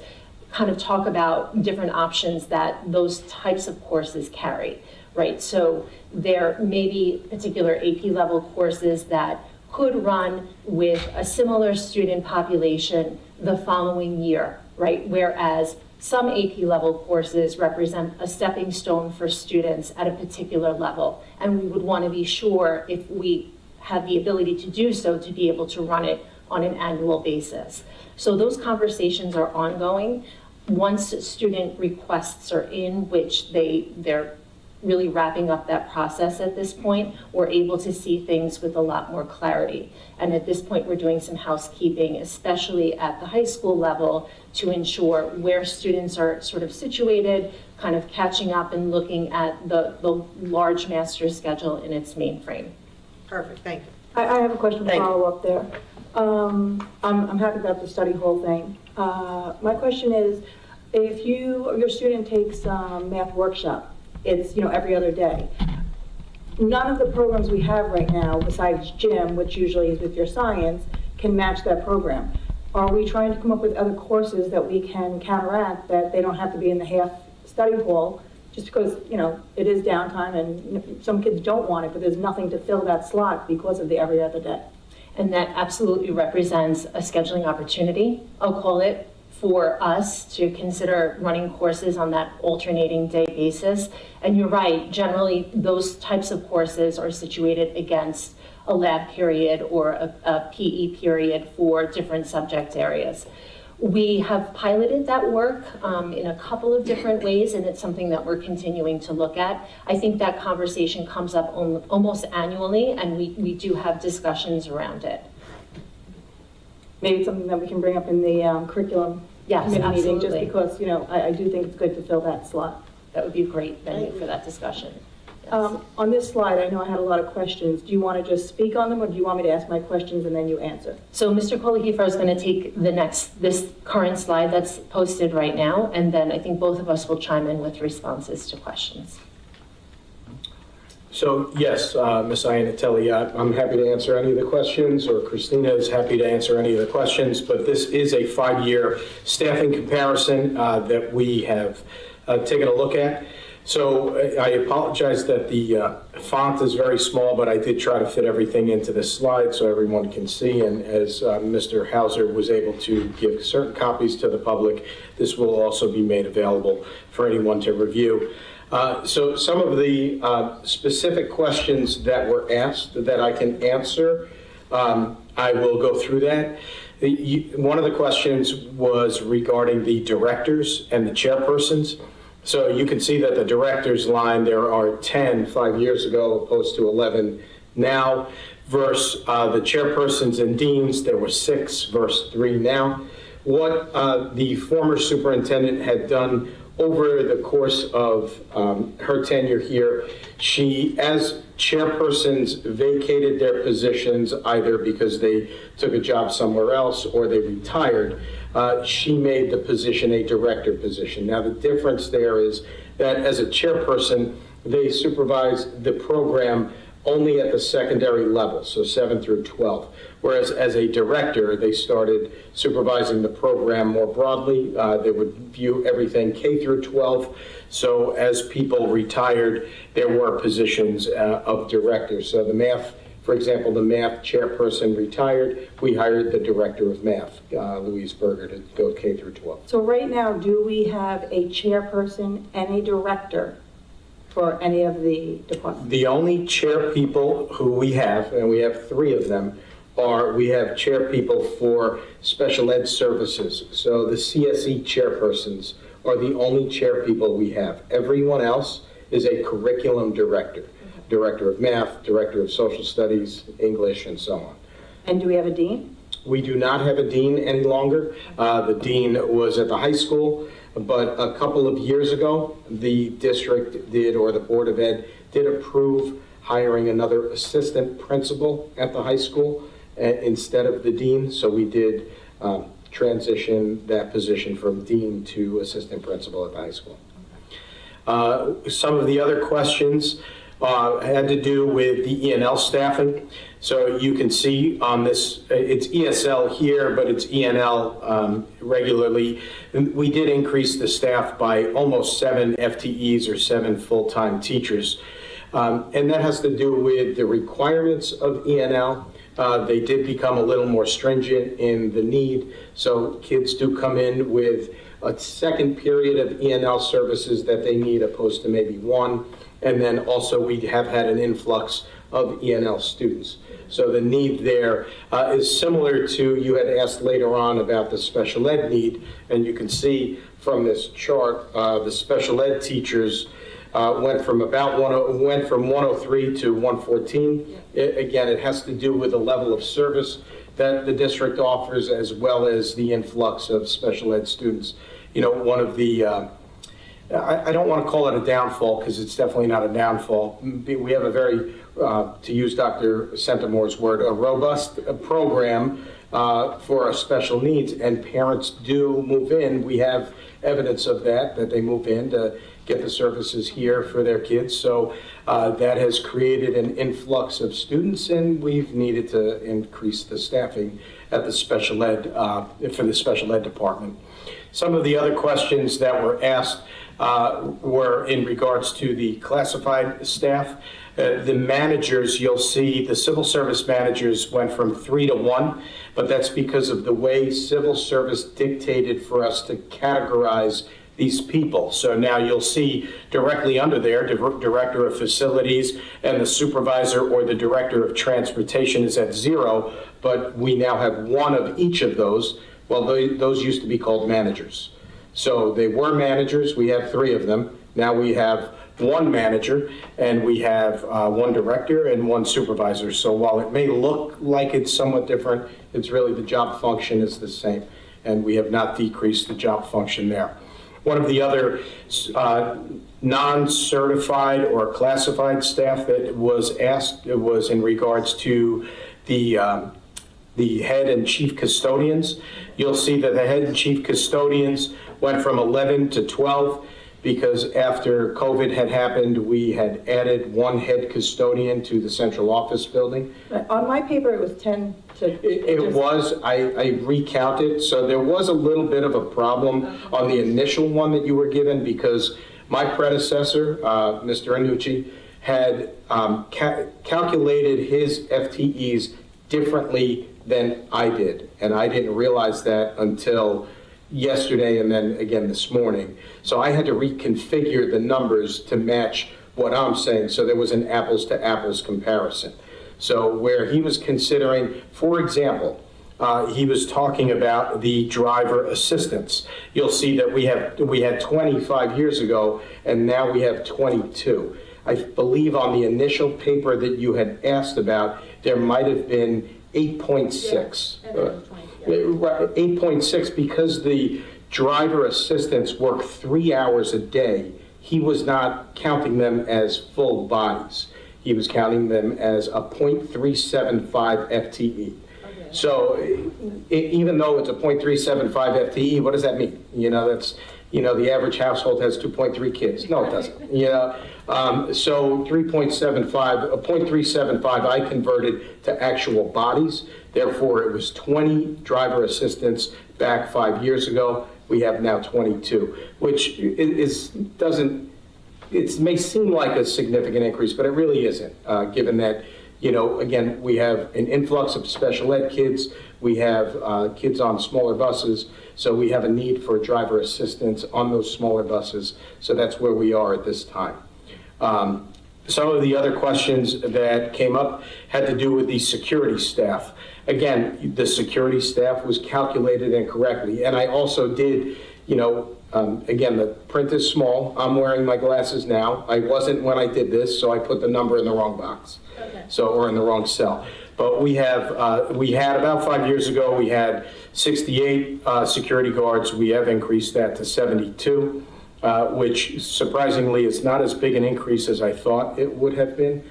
kind of talk about different options that those types of courses carry, right? So there may be particular AP level courses that could run with a similar student population the following year, right? Whereas some AP level courses represent a stepping stone for students at a particular level. And we would want to be sure, if we have the ability to do so, to be able to run it on an annual basis. So those conversations are ongoing. Once student requests are in, which they're really wrapping up that process at this point, we're able to see things with a lot more clarity. And at this point, we're doing some housekeeping, especially at the high school level, to ensure where students are sort of situated, kind of catching up and looking at the large master schedule in its mainframe. Perfect, thank you. I have a question to Thank you. follow up there. I'm happy about the study hall thing. My question is, if your student takes math workshop, it's every other day. None of the programs we have right now, besides gym, which usually is with your science, can match that program. Are we trying to come up with other courses that we can counteract, that they don't have to be in the half study hall just because, it is downtime and some kids don't want it, but there's nothing to fill that slot because of the every other day. And that absolutely represents a scheduling opportunity, I'll call it, for us to consider running courses on that alternating day basis. And you're right, generally, those types of courses are situated against a lab period or a PE period for different subject areas. We have piloted that work in a couple of different ways, and it's something that we're continuing to look at. I think that conversation comes up almost annually, and we do have discussions around it. Maybe it's something that we can bring up in the curriculum Yes, committee meeting, just absolutely. because, I do think it's good to fill that slot. That would be a great venue for that discussion. On this slide, I know I had a lot of questions. Do you want to just speak on them, or do you want me to ask my questions and then you answer? So Mr. Kohler-Kiefer is going to take this current slide that's posted right now, and then I think both of us will chime in with responses to questions. So yes, Ms. Iannatelli, I'm happy to answer any of the questions, or Christina is happy to answer any of the questions, but this is a 5-year staffing comparison that we have taken a look at. So I apologize that the font is very small, but I did try to fit everything into this slide so everyone can see. And as Mr. Hauser was able to give certain copies to the public, this will also be made available for anyone to review. So some of the specific questions that were asked that I can answer, I will go through that. One of the questions was regarding the directors and the chairpersons. So you can see that the directors line, there are 10 5 years ago opposed to 11 now, versus the chairpersons and deans, there were 6 versus 3 now. What the former superintendent had done over the course of her tenure here, she, as chairpersons, vacated their positions either because they took a job somewhere else or they retired. She made the position a director position. Now, the difference there is that as a chairperson, they supervise the program only at the secondary level, so 7 through 12. Whereas as a director, they started supervising the program more broadly. They would view everything K through 12. So as people retired, there were positions of directors. So the math, for example, the math chairperson retired. We hired the director of math, Louise Berger, to go K through 12. So right now, do we have a chairperson and a director for any of the departments? The only chair people who we have, and we have 3 of them, we have chair people for special ed services. So the CSE chairpersons are the only chair people we have. Everyone else is a curriculum director. Director of math, director of social studies, English, and so on. And do we have a dean? We do not have a dean any longer. The dean was at the high school, but a couple of years ago, the district did, or the Board of Ed did approve hiring another assistant principal at the high school instead of the dean. So we did transition that position from dean to assistant principal at the high school. Some of the other questions had to do with the ENL staffing. So you can see on this, it's ESL here, but it's ENL regularly. We did increase the staff by almost 7 FTEs, or 7 full-time teachers. And that has to do with the requirements of ENL. They did become a little more stringent in the need. So kids do come in with a second period of ENL services that they need, opposed to maybe 1. And then also we have had an influx of ENL students. So the need there is similar to, you had asked later on about the special ed need, and you can see from this chart, the special ed teachers went from 103 to 114. Again, it has to do with the level of service that the district offers, as well as the influx of special ed students. You know, one of the I don't want to call it a downfall, because it's definitely not a downfall. We have a very, to use Dr. Centimore's word, a robust program for our special needs, and parents do move in. We have evidence of that they move in to get the services here for their kids. So that has created an influx of students, and we've needed to increase the staffing at the special ed, for the special ed department. Some of the other questions that were asked were in regards to the classified staff. The managers, you'll see the civil service managers went from 3 to 1, but that's because of the way civil service dictated for us to categorize these people. So now you'll see directly under there, Director of Facilities and the Supervisor or the Director of Transportation is at 0, but we now have 1 of each of those. Well, those used to be called managers. So they were managers, we have 3 of them. Now we have 1 manager, and we have 1 director and 1 supervisor. So while it may look like it's somewhat different, it's really the job function is the same, and we have not decreased the job function there. One of the other non-certified or classified staff that was asked was in regards to the head and chief custodians. You'll see that the head and chief custodians went from 11 to 12 because after COVID had happened, we had added 1 head custodian to the central office building. On my paper, it was 10 to... It was, I recounted, so there was a little bit of a problem on the initial one that you were given because my predecessor, Mr. Annucci, had calculated his FTEs differently than I did, and I didn't realize that until yesterday and then again this morning. So I had to reconfigure the numbers to match what I'm saying, so there was an apples to apples comparison. So where he was considering, for example, he was talking about the driver assistance. You'll see that we had 25 years ago, and now we have 22. I believe on the initial paper that you had asked about, there might have been 8.6. 8.6 because the driver assistants work 3 hours a day. He was not counting them as full bodies. He was counting them as a 0.375 FTE. So even though it's a 0.375 FTE, what does that mean? That's, the average household has 2.3 kids. No, it doesn't. So 0.375 I converted to actual bodies. Therefore, it was 20 driver assistants back 5 years ago. We have now 22, which it may seem like a significant increase, but it really isn't, given that, again, we have an influx of special ed kids. We have kids on smaller buses, so we have a need for driver assistance on those smaller buses. So that's where we are at this time. Some of the other questions that came up had to do with the security staff. Again, the security staff was calculated incorrectly. And I also did, again, the print is small. I'm wearing my glasses now. I wasn't when I did this, so I put the number in the wrong box. Okay. Or in the wrong cell. But we had about 5 years ago, we had 68 security guards. We have increased that to 72. Which surprisingly is not as big an increase as I thought it would have been,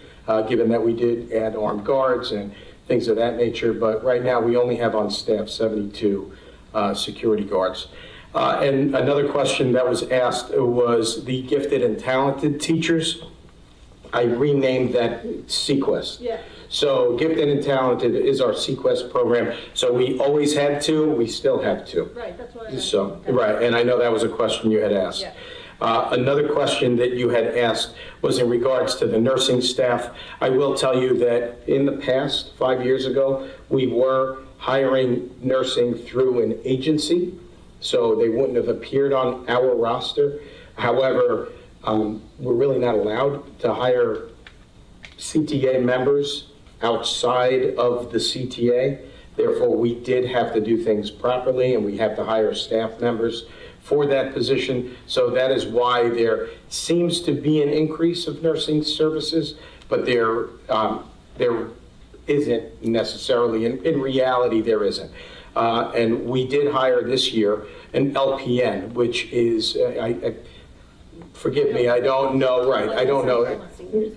given that we did add armed guards and things of that nature. But right now, we only have on staff 72 security guards. And another question that was asked was the gifted and talented teachers. I renamed that Sequest. Yeah. So gifted and talented is our Sequest program. So we always had 2, we still have 2. Right, that's what I Right, and I know that was a question you had asked. Yeah. Another question that you had asked was in regards to the nursing staff. I will tell you that in the past, 5 years ago, we were hiring nursing through an agency, so they wouldn't have appeared on our roster. However, we're really not allowed to hire CTA members outside of the CTA. Therefore, we did have to do things properly, and we have to hire staff members for that position. So that is why there seems to be an increase of nursing services, but there isn't necessarily. In reality, there isn't. And we did hire this year an LPN, which is, forgive me, I don't know, right, I don't know.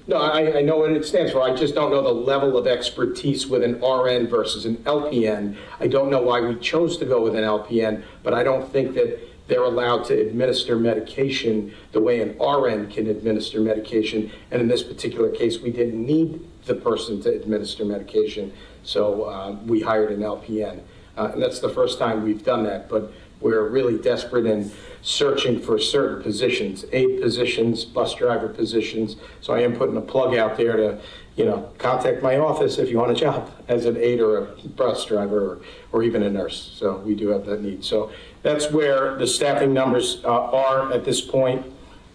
No, I know what it stands for. I just don't know the level of expertise with an RN versus an LPN. I don't know why we chose to go with an LPN, but I don't think that they're allowed to administer medication the way an RN can administer medication. And in this particular case, we didn't need the person to administer medication, so we hired an LPN. And that's the first time we've done that, but we're really desperate and searching for certain positions, aide positions, bus driver positions. So I am putting a plug out there to, contact my office if you want a job as an aide or a bus driver or even a nurse. So we do have that need. So that's where the staffing numbers are at this point.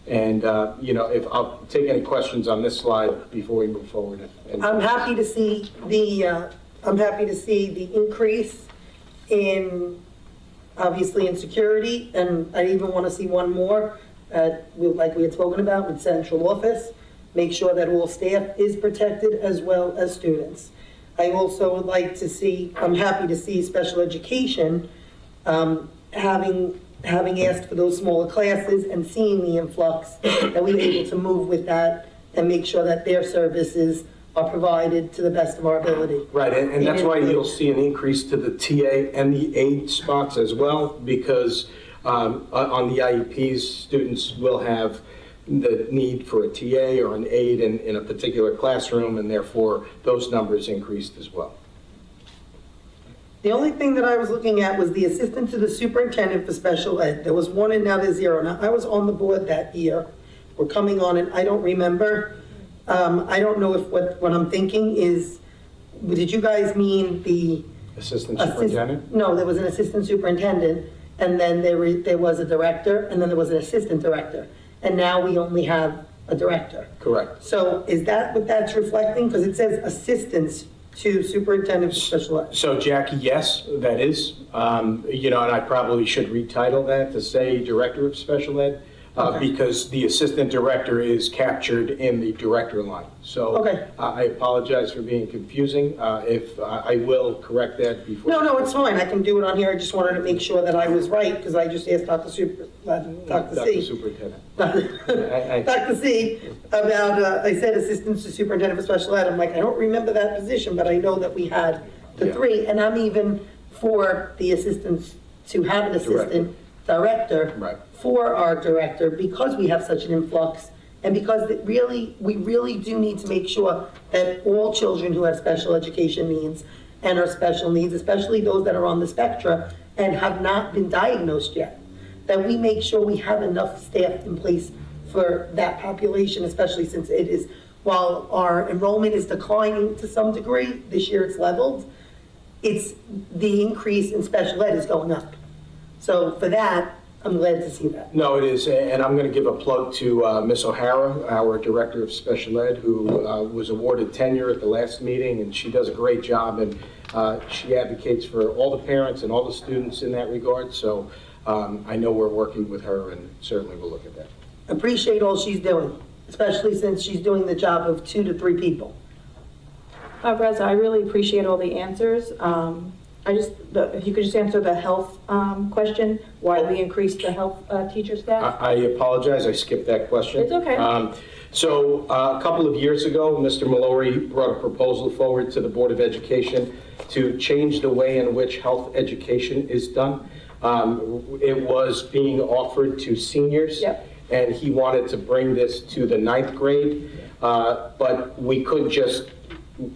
And, if I'll take any questions on this slide before we move forward. I'm happy to see the increase in, obviously in security, and I even want to see one more, like we had spoken about with central office, make sure that all staff is protected as well as students. I also would like to see, I'm happy to see special education having asked for those smaller classes and seeing the influx, that we were able to move with that and make sure that their services are provided to the best of our ability. Right, and that's why you'll see an increase to the TA and the aide spots as well, because on the IEPs, students will have the need for a TA or an aide in a particular classroom, and therefore those numbers increased as well. The only thing that I was looking at was the assistant to the superintendent for special ed. There was one and now there's zero. Now, I was on the board that year. We're coming on and I don't remember. I don't know if what I'm thinking is, did you guys mean the Assistant superintendent? No, there was an assistant superintendent, and then there was a director, and then there was an assistant director. And now we only have a director. Correct. So is that what that's reflecting? Because it says assistants to superintendent for special ed. So Jackie, yes, that is. And I probably should retitle that to say director of special ed, because the assistant director is captured in the director line. So I apologize for being confusing. If I will correct that before. No, it's fine. I can do it on here. I just wanted to make sure that I was right, because I just asked Dr. Superintendent. Dr. C about, I said assistant to superintendent for special ed. I'm like, I don't remember that position, but I know that we had the three, and I'm even for the assistants to have an assistant director for our director, because we have such an influx, and because we really do need to make sure that all children who have special education needs and are special needs, especially those that are on the spectrum and have not been diagnosed yet, that we make sure we have enough staff in place for that population, especially since it is, while our enrollment is declining to some degree, this year it's leveled, it's the increase in special ed is going up. So for that, I'm glad to see that. No, it is, and I'm going to give a plug to Ms. O'Hara, our Director of Special Ed, who was awarded tenure at the last meeting, and she does a great job, and she advocates for all the parents and all the students in that regard, so I know we're working with her, and certainly we'll look at that. Appreciate all she's doing, especially since she's doing the job of 2 to 3 people. Reza, I really appreciate all the answers. If you could just answer the health question, why we increased the health teacher staff? I apologize, I skipped that question. It's okay. So a couple of years ago, Mr. Mallory brought a proposal forward to the Board of Education to change the way in which health education is done. It was being offered to seniors, and he wanted to bring this to the 9th grade, but we couldn't just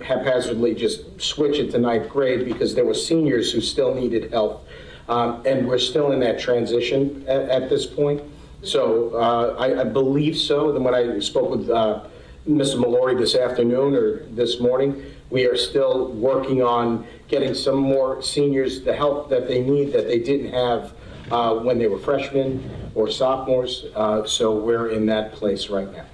haphazardly just switch it to 9th grade because there were seniors who still needed help. And we're still in that transition at this point. So I believe so. Then when I spoke with Mr. Mallory this afternoon or this morning, we are still working on getting some more seniors the help that they need that they didn't have when they were freshmen or sophomores. So we're in that place right now.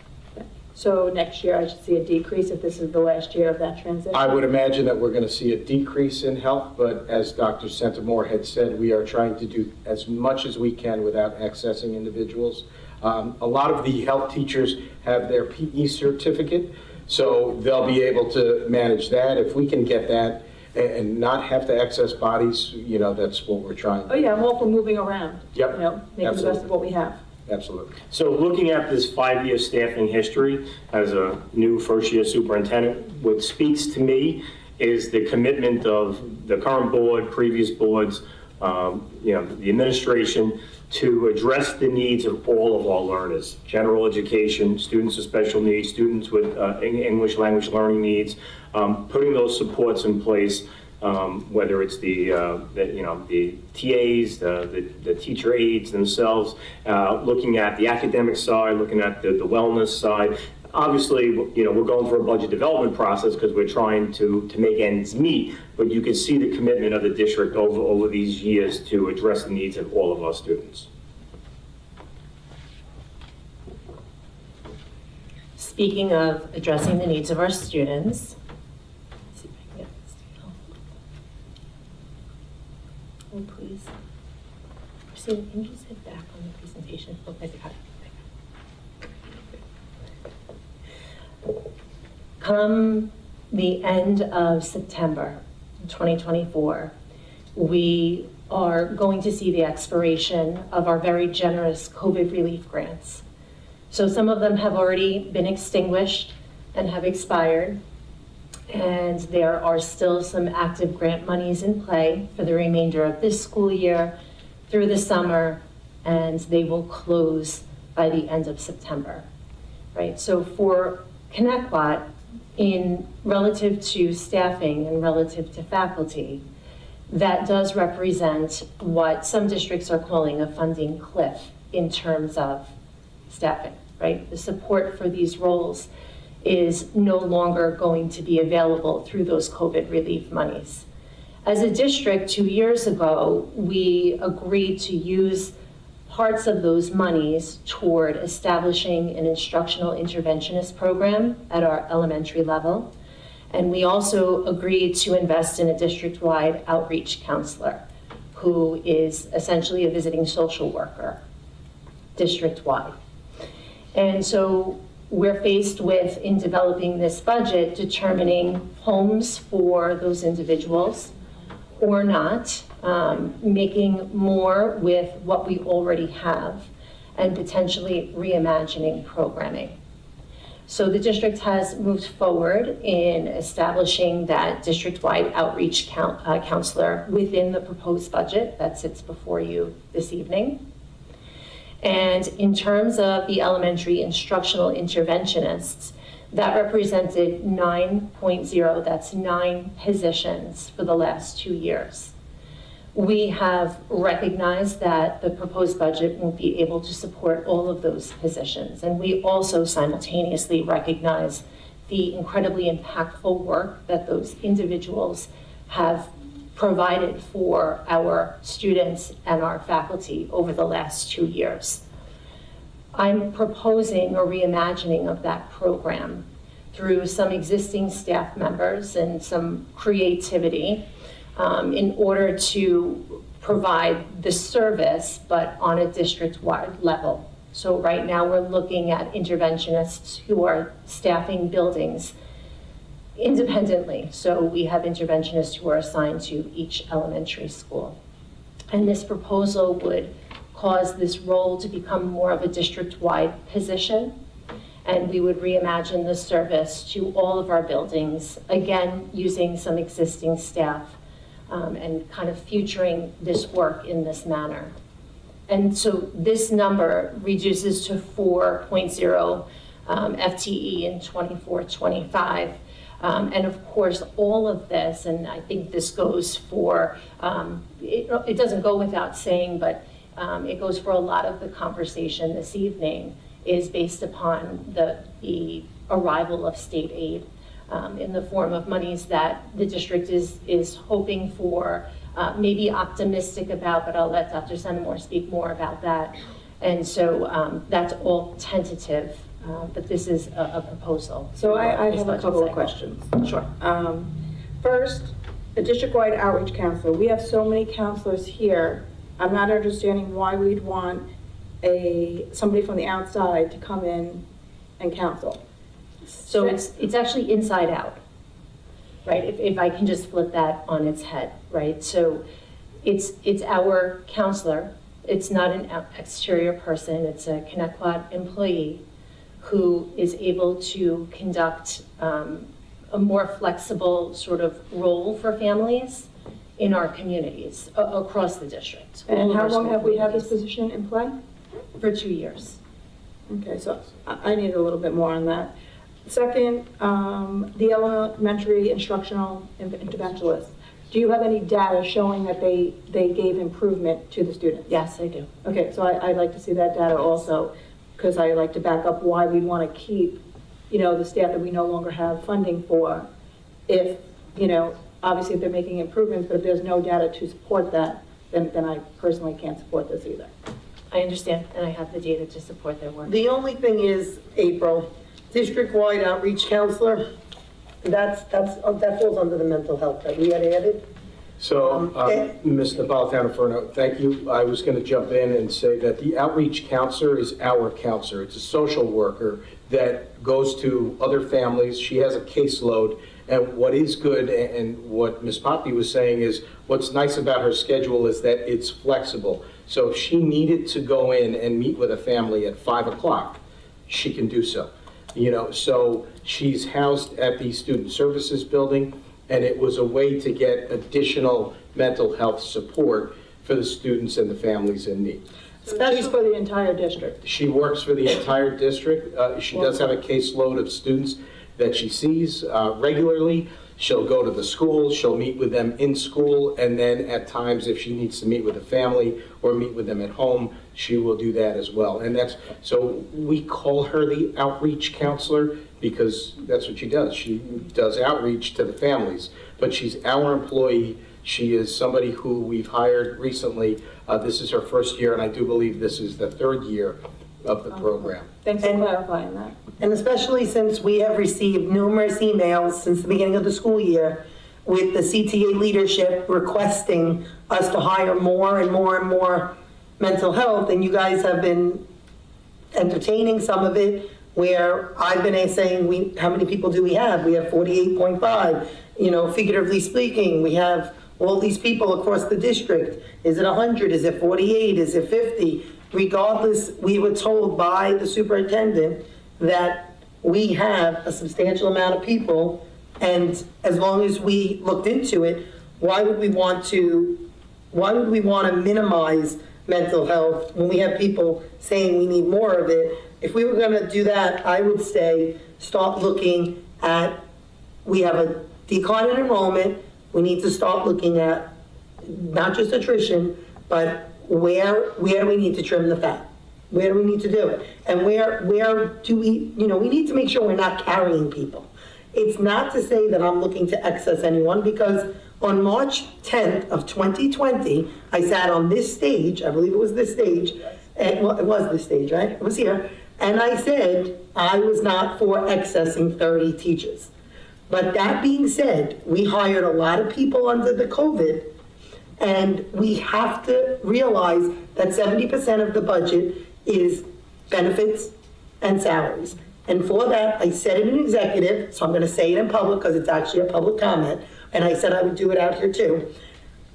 So next year I should see a decrease if this is the last year of that transition? I would imagine that we're going to see a decrease in health, but as Dr. Centimore had said, we are trying to do as much as we can without accessing individuals. A lot of the health teachers have their PE certificate, so they'll be able to manage that. If we can get that and not have to access bodies, that's what we're trying. Oh yeah, I'm all for moving around. Yep. Making the best of what we have. Absolutely. So looking at this 5-year staffing history as a new first-year superintendent, what speaks to me is the commitment of the current board, previous boards, the administration, to address the needs of all of our learners, general education, students with special needs, students with English language learning needs, putting those supports in place whether it's the TAs, the teacher aides themselves, looking at the academic side, looking at the wellness side. Obviously, we're going through a budget development process because we're trying to make ends meet, but you can see the commitment of the district over these years to address the needs of all of our students. Speaking of addressing the needs of our students, let's see if I can get this to go. Oh, please. Christina, can you just hit back on the presentation? Oh, I got it. Come the end of September 2024, we are going to see the expiration of our very generous COVID relief grants. So some of them have already been extinguished and have expired, and there are still some active grant monies in play for the remainder of this school year through the summer, and they will close by the end of September, right? So for Connecticut, in relative to staffing and relative to faculty, that does represent what some districts are calling a funding cliff in terms of staffing, right? The support for these roles is no longer going to be available through those COVID relief monies. As a district 2 years ago, we agreed to use parts of those monies toward establishing an instructional interventionist program at our elementary level. And we also agreed to invest in a district-wide outreach counselor who is essentially a visiting social worker, district-wide. And so we're faced with, in developing this budget, determining homes for those individuals or not, making more with what we already have, and potentially reimagining programming. So the district has moved forward in establishing that district-wide outreach counselor within the proposed budget that sits before you this evening. And in terms of the elementary instructional interventionists, that represented 9.0, that's 9 positions for the last 2 years. We have recognized that the proposed budget won't be able to support all of those positions. And we also simultaneously recognize the incredibly impactful work that those individuals have provided for our students and our faculty over the last 2 years. I'm proposing a reimagining of that program through some existing staff members and some creativity in order to provide the service, but on a district-wide level. So right now we're looking at interventionists who are staffing buildings independently. So we have interventionists who are assigned to each elementary school. And this proposal would cause this role to become more of a district-wide position. And we would reimagine the service to all of our buildings, again, using some existing staff and kind of futuring this work in this manner. And so this number reduces to 4.0 FTE in 24-25. And of course, all of this, and I think this goes for, it doesn't go without saying, but it goes for a lot of the conversation this evening, is based upon the arrival of state aid in the form of monies that the district is hoping for, maybe optimistic about, but I'll let Dr. Senimore speak more about that. And so that's all tentative, but this is a proposal. So I have a couple of questions. Sure. First, the district-wide outreach counselor. We have so many counselors here. I'm not understanding why we'd want somebody from the outside to come in and counsel. So it's actually inside out, right? If I can just flip that on its head, right? So it's our counselor. It's not an exterior person. It's a Connecticut employee who is able to conduct a more flexible sort of role for families in our communities across the district. And how long have we had this position in play? For 2 years. Okay, so I need a little bit more on that. Second, the elementary instructional interventionist. Do you have any data showing that they gave improvement to the students? Yes, I do. Okay, so I'd like to see that data also, because I like to back up why we'd want to keep, the staff that we no longer have funding for. If, obviously if they're making improvements, but if there's no data to support that, then I personally can't support this either. I understand, and I have the data to support their work. The only thing is, April, district-wide outreach counselor, that falls under the mental health that we had added. So, Ms. Napolitano-Ferno, thank you. I was going to jump in and say that the outreach counselor is our counselor. It's a social worker that goes to other families. She has a caseload. And what is good, and what Ms. Poppy was saying is, what's nice about her schedule is that it's flexible. So if she needed to go in and meet with a family at 5 o'clock, she can do so. So she's housed at the Student Services Building, and it was a way to get additional mental health support for the students and the families in need. She's for the entire district. She works for the entire district. She does have a caseload of students that she sees regularly. She'll go to the school, she'll meet with them in school, and then at times if she needs to meet with a family or meet with them at home, she will do that as well. And so we call her the outreach counselor because that's what she does. She does outreach to the families, but she's our employee. She is somebody who we've hired recently. This is her first year, and I do believe this is the third year of the program. Thanks for clarifying that. And especially since we have received numerous emails since the beginning of the school year with the CTA leadership requesting us to hire more and more and more mental health, and you guys have been entertaining some of it, where I've been saying, how many people do we have? We have 48.5, figuratively speaking, we have all these people across the district. Is it 100? Is it 48? Is it 50? Regardless, we were told by the superintendent that we have a substantial amount of people, and as long as we looked into it, why would we want to minimize mental health when we have people saying we need more of it? If we were going to do that, I would say start looking at, we have a decline in enrollment, we need to start looking at not just attrition, but where do we need to trim the fat? Where do we need to do it? And where do we need to make sure we're not carrying people. It's not to say that I'm looking to excess anyone, because on March 10th of 2020, I sat on this stage, I believe it was this stage, it was this stage, right? It was here. And I said I was not for accessing 30 teachers. But that being said, we hired a lot of people under the COVID, and we have to realize that 70% of the budget is benefits and salaries. And for that, I said it in executive, so I'm going to say it in public because it's actually a public comment, and I said I would do it out here too.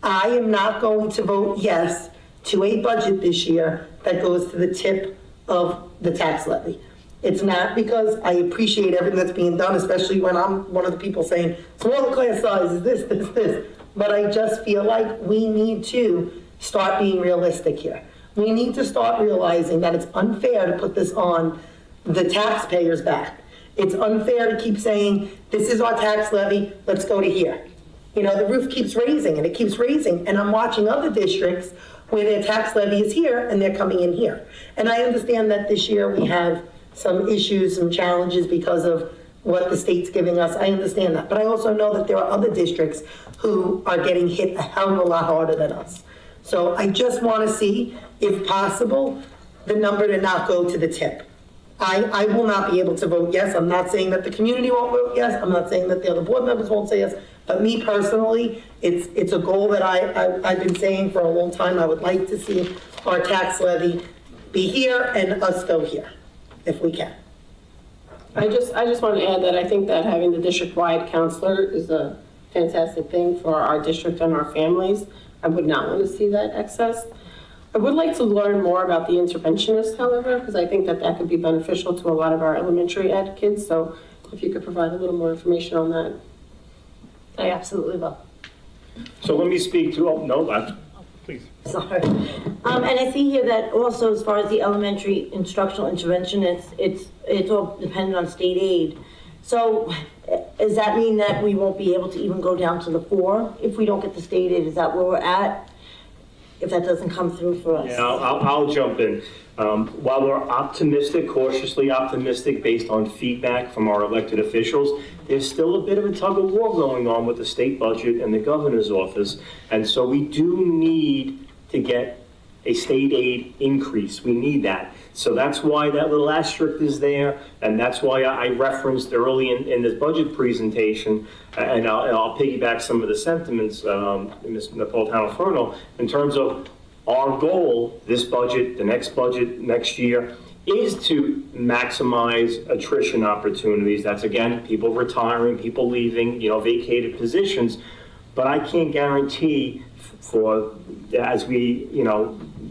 I am not going to vote yes to a budget this year that goes to the tip of the tax levy. It's not because I appreciate everything that's being done, especially when I'm one of the people saying, smaller class sizes, this. But I just feel like we need to start being realistic here. We need to start realizing that it's unfair to put this on the taxpayers' back. It's unfair to keep saying, this is our tax levy, let's go to here. The roof keeps raising and it keeps raising, and I'm watching other districts where their tax levy is here and they're coming in here. And I understand that this year we have some issues, some challenges because of what the state's giving us. I understand that. But I also know that there are other districts who are getting hit a hell of a lot harder than us. So I just want to see, if possible, the number to not go to the tip. I will not be able to vote yes. I'm not saying that the community won't vote yes. I'm not saying that the other board members won't say yes. But me personally, it's a goal that I've been saying for a long time. I would like to see our tax levy be here and us go here, if we can. I just want to add that I think that having the district-wide counselor is a fantastic thing for our district and our families. I would not want to see that excess. I would like to learn more about the interventionist, however, because I think that that could be beneficial to a lot of our elementary ed kids. So if you could provide a little more information on that. I absolutely will. So let me speak to, please. Sorry. And I see here that also, as far as the elementary instructional intervention, it's all dependent on state aid. So Does that mean that we won't be able to even go down to the 4 if we don't get the state aid? Is that where we're at? If that doesn't come through for us? Yeah, I'll jump in. While we're optimistic, cautiously optimistic, based on feedback from our elected officials, there's still a bit of a tug of war going on with the state budget and the governor's office. And so we do need to get a state aid increase. We need that. So that's why that little asterisk is there, and that's why I referenced early in this budget presentation, and I'll piggyback some of the sentiments, Ms. Napolitano-Ferno, in terms of our goal, this budget, the next budget, next year, is to maximize attrition opportunities. That's, again, people retiring, people leaving, vacated positions. But I can't guarantee for, as we,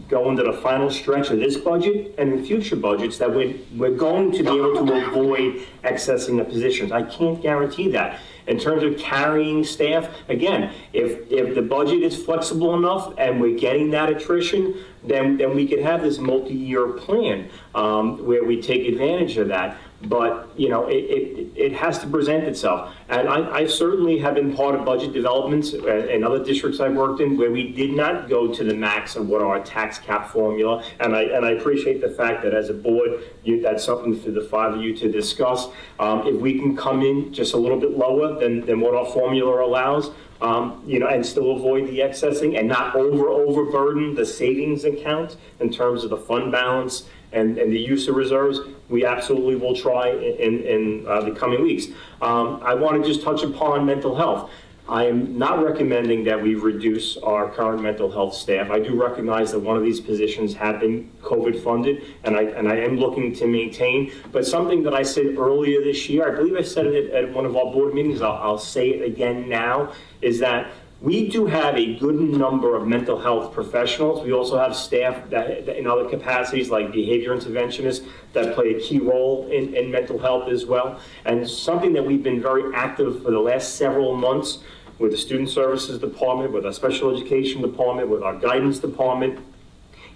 go into the final stretch of this budget and in future budgets, that we're going to be able to avoid accessing the positions. I can't guarantee that. In terms of carrying staff, again, if the budget is flexible enough and we're getting that attrition, then we could have this multi-year plan where we take advantage of that. But, it has to present itself. And I certainly have been part of budget developments in other districts I've worked in where we did not go to the max of what our tax cap formula. And I appreciate the fact that as a board, that's something for the 5 of you to discuss. If we can come in just a little bit lower than what our formula allows, and still avoid the excessing and not overburden the savings account in terms of the fund balance and the use of reserves, we absolutely will try in the coming weeks. I want to just touch upon mental health. I am not recommending that we reduce our current mental health staff. I do recognize that one of these positions have been COVID funded, and I am looking to maintain. But something that I said earlier this year, I believe I said it at one of our board meetings, I'll say it again now, is that we do have a good number of mental health professionals. We also have staff that in other capacities like behavior interventionists that play a key role in mental health as well. And something that we've been very active for the last several months with the Student Services Department, with our Special Education Department, with our Guidance Department,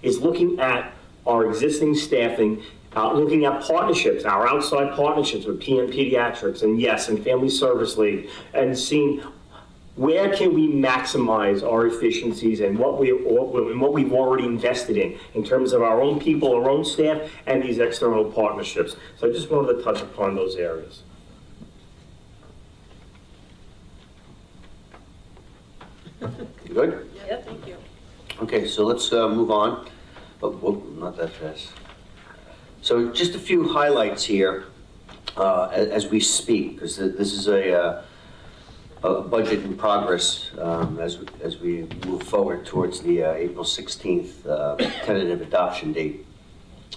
is looking at our existing staffing, looking at partnerships, our outside partnerships with PM Pediatrics and YES and Family Service League, and seeing where can we maximize our efficiencies and what we've already invested in terms of our own people, our own staff, and these external partnerships. So I just wanted to touch upon those areas. Good? Yeah, thank you. Okay, so let's move on. Oh, not that fast. So just a few highlights here as we speak, because this is a budget in progress as we move forward towards the April 16th tentative adoption date.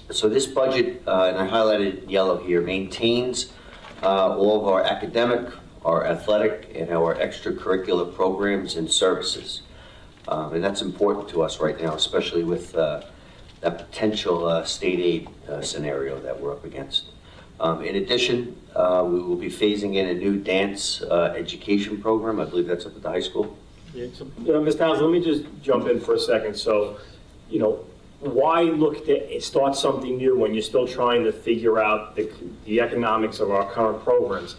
So this budget, and I highlighted in yellow here, maintains all of our academic, our athletic, and our extracurricular programs and services. And that's important to us right now, especially with that potential state aid scenario that we're up against. In addition, we will be phasing in a new dance education program. I believe that's up at the high school. Yeah, so, Ms. Towns, let me just jump in for a second. So, why look to start something new when you're still trying to figure out the economics of our current programs?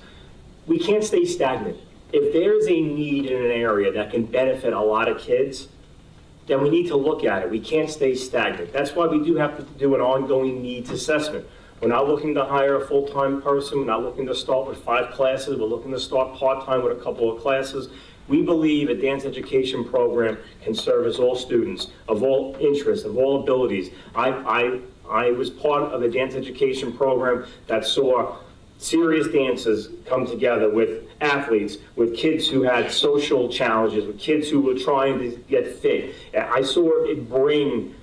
We can't stay stagnant. If there's a need in an area that can benefit a lot of kids, then we need to look at it. We can't stay stagnant. That's why we do have to do an ongoing needs assessment. We're not looking to hire a full-time person. We're not looking to start with 5 classes. We're looking to start part-time with a couple of classes. We believe a dance education program can service all students of all interests, of all abilities. I was part of a dance education program that saw serious dancers come together with athletes, with kids who had social challenges, with kids who were trying to get fit. I saw it bring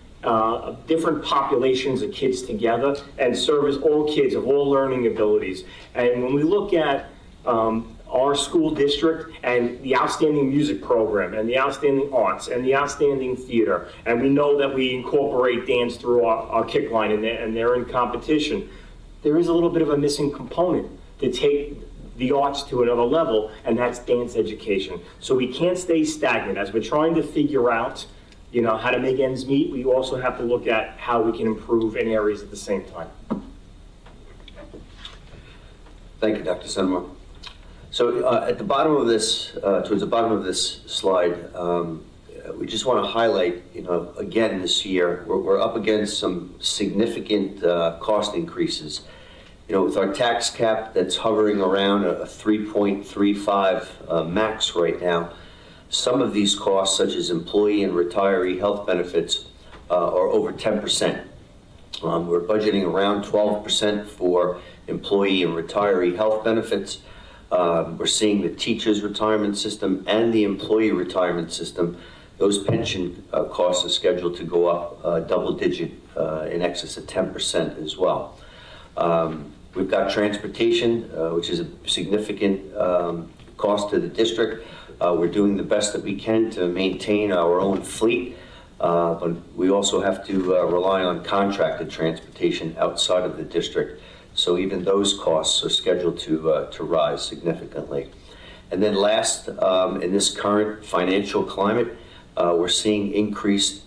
different populations of kids together and service all kids of all learning abilities. And when we look at our school district and the outstanding music program and the outstanding arts and the outstanding theater, and we know that we incorporate dance through our kick line and they're in competition, there is a little bit of a missing component to take the arts to another level, and that's dance education. So we can't stay stagnant. As we're trying to figure out how to make ends meet, we also have to look at how we can improve in areas at the same time. Thank you, Dr. Senmore. So at the bottom of this, towards the bottom of this slide, we just want to highlight, again this year, we're up against some significant cost increases. With our tax cap that's hovering around a 3.35 max right now, some of these costs, such as employee and retiree health benefits, are over 10%. We're budgeting around 12% for employee and retiree health benefits. We're seeing the teachers' retirement system and the employee retirement system, those pension costs are scheduled to go up double digit in excess of 10% as well. We've got transportation, which is a significant cost to the district. We're doing the best that we can to maintain our own fleet, but we also have to rely on contracted transportation outside of the district. So even those costs are scheduled to rise significantly. And then last, in this current financial climate, we're seeing increased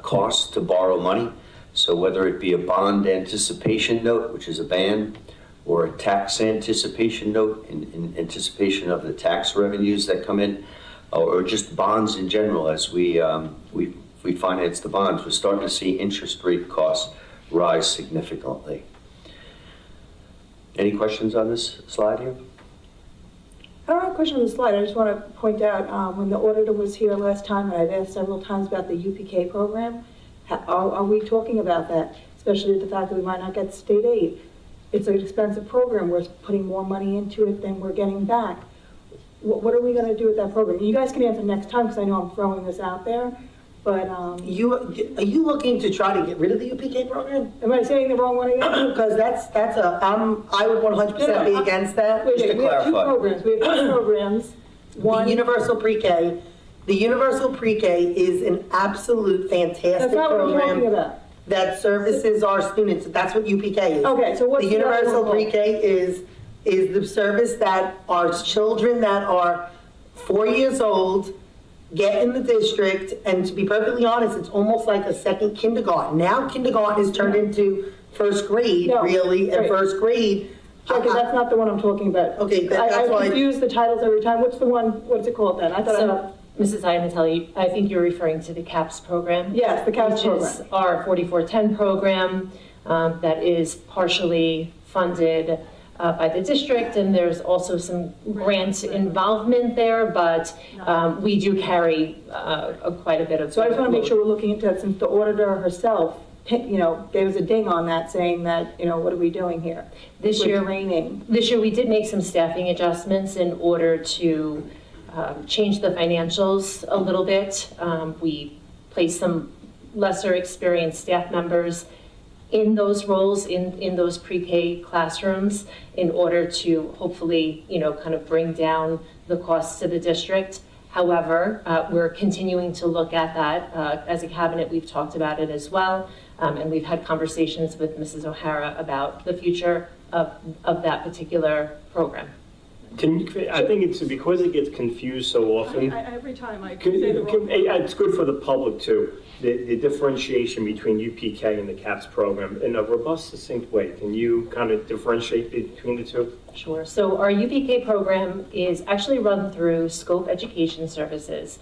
costs to borrow money. So whether it be a bond anticipation note, which is a ban, or a tax anticipation note in anticipation of the tax revenues that come in, or just bonds in general as we finance the bonds, we're starting to see interest rate costs rise significantly. Any questions on this slide here? I don't have a question on the slide. I just want to point out, when the auditor was here last time, and I've asked several times about the UPK program, are we talking about that? Especially the fact that we might not get state aid. It's an expensive program. We're putting more money into it than we're getting back. What are we going to do with that program? You guys can answer next time, because I know I'm throwing this out there. But Are you looking to try to get rid of the UPK program? Am I saying the wrong one again? Because I would 100% be against that. Wait, Just to we have two clarify. programs. We have two programs. One, The universal pre-K. The universal pre-K is an absolute fantastic that's not what I'm talking program about. that services our students. That's what UPK is. Okay, so what's The the other one universal called? pre-K is the service that our children that are 4 years old get in the district, and to be perfectly honest, it's almost like a second kindergarten. Now kindergarten is turned into first grade, No, really, and right. first grade. Okay, that's not the one I'm talking about. Okay, that's I why. confuse the titles every time. What's the one, what's it called then? I thought So, Mrs. Iannatelli, I think you're referring to the CAPS program. Yes, the CAPS Which is our 4410 program that is partially funded by the district, and there's also some grant involvement there, but we do carry quite a bit of. So I just want to make sure we're looking into that, since the auditor herself, gave us a ding on that, saying that, what are we doing here? This With year, training. This year, we did make some staffing adjustments in order to change the financials a little bit. We placed some lesser experienced staff members in those roles, in those pre-K classrooms, in order to hopefully, kind of bring down the costs to the district. However, we're continuing to look at that. As a cabinet, we've talked about it as well, and we've had conversations with Mrs. O'Hara about the future of that particular program. I think it's because it gets confused so often. Every time I It's good for the public too, the differentiation between UPK and the CAPS program in a robust, succinct way. Can you kind of differentiate between the two? Sure. So our UPK program is actually run through Scope Education Services.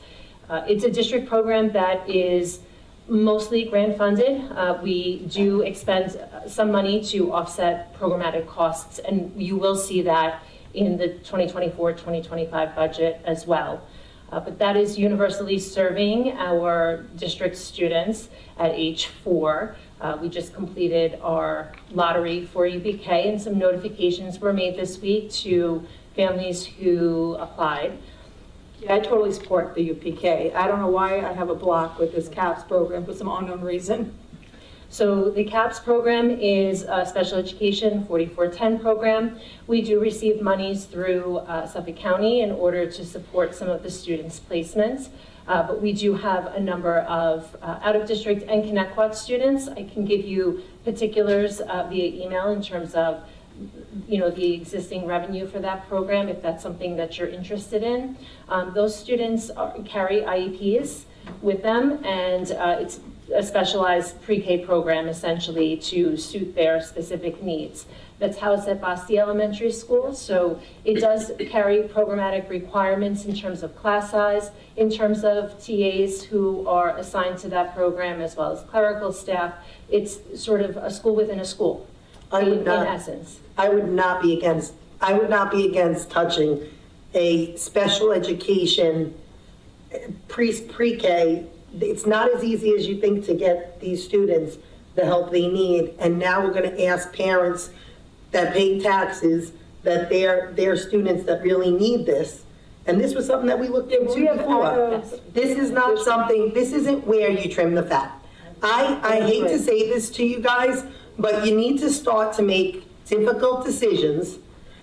It's a district program that is mostly grant funded. We do expend some money to offset programmatic costs, and you will see that in the 2024-2025 budget as well. But that is universally serving our district students at age 4. We just completed our lottery for UPK, and some notifications were made this week to families who applied. Yeah, I totally support the UPK. I don't know why I have a block with this CAPS program for some unknown reason. So the CAPS program is a special education 4410 program. We do receive monies through Suffolk County in order to support some of the students' placements. But we do have a number of out-of-district and Connecticut students. I can give you particulars via email in terms of the existing revenue for that program, if that's something that you're interested in. Those students carry IEPs with them, and it's a specialized pre-K program essentially to suit their specific needs. That's housed at Basti Elementary School, so it does carry programmatic requirements in terms of class size, in terms of TAs who are assigned to that program, as well as clerical staff. It's sort of a school within a school, in essence. I would not be against touching a special education pre-K. It's not as easy as you think to get these students the help they need. And now we're going to ask parents that pay taxes that their students that really need this. And this was something that we looked into before. This is not something, this isn't where you trim the fat. I hate to say this to you guys, but you need to start to make difficult decisions,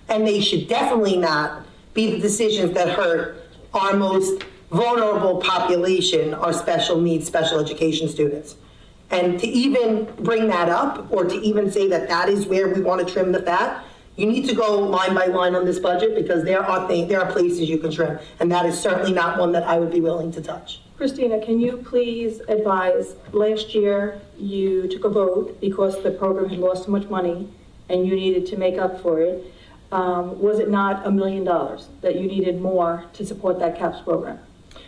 and they should definitely not be the decisions that hurt our most vulnerable population, our special needs, special education students. And to even bring that up, or to even say that that is where we want to trim the fat, you need to go line by line on this budget, because there are places you can trim, and that is certainly not one that I would be willing to touch. Christina, can you please advise, last year you took a vote because the program had lost so much money and you needed to make up for it. Was it not $1 million that you needed more to support that CAPS program?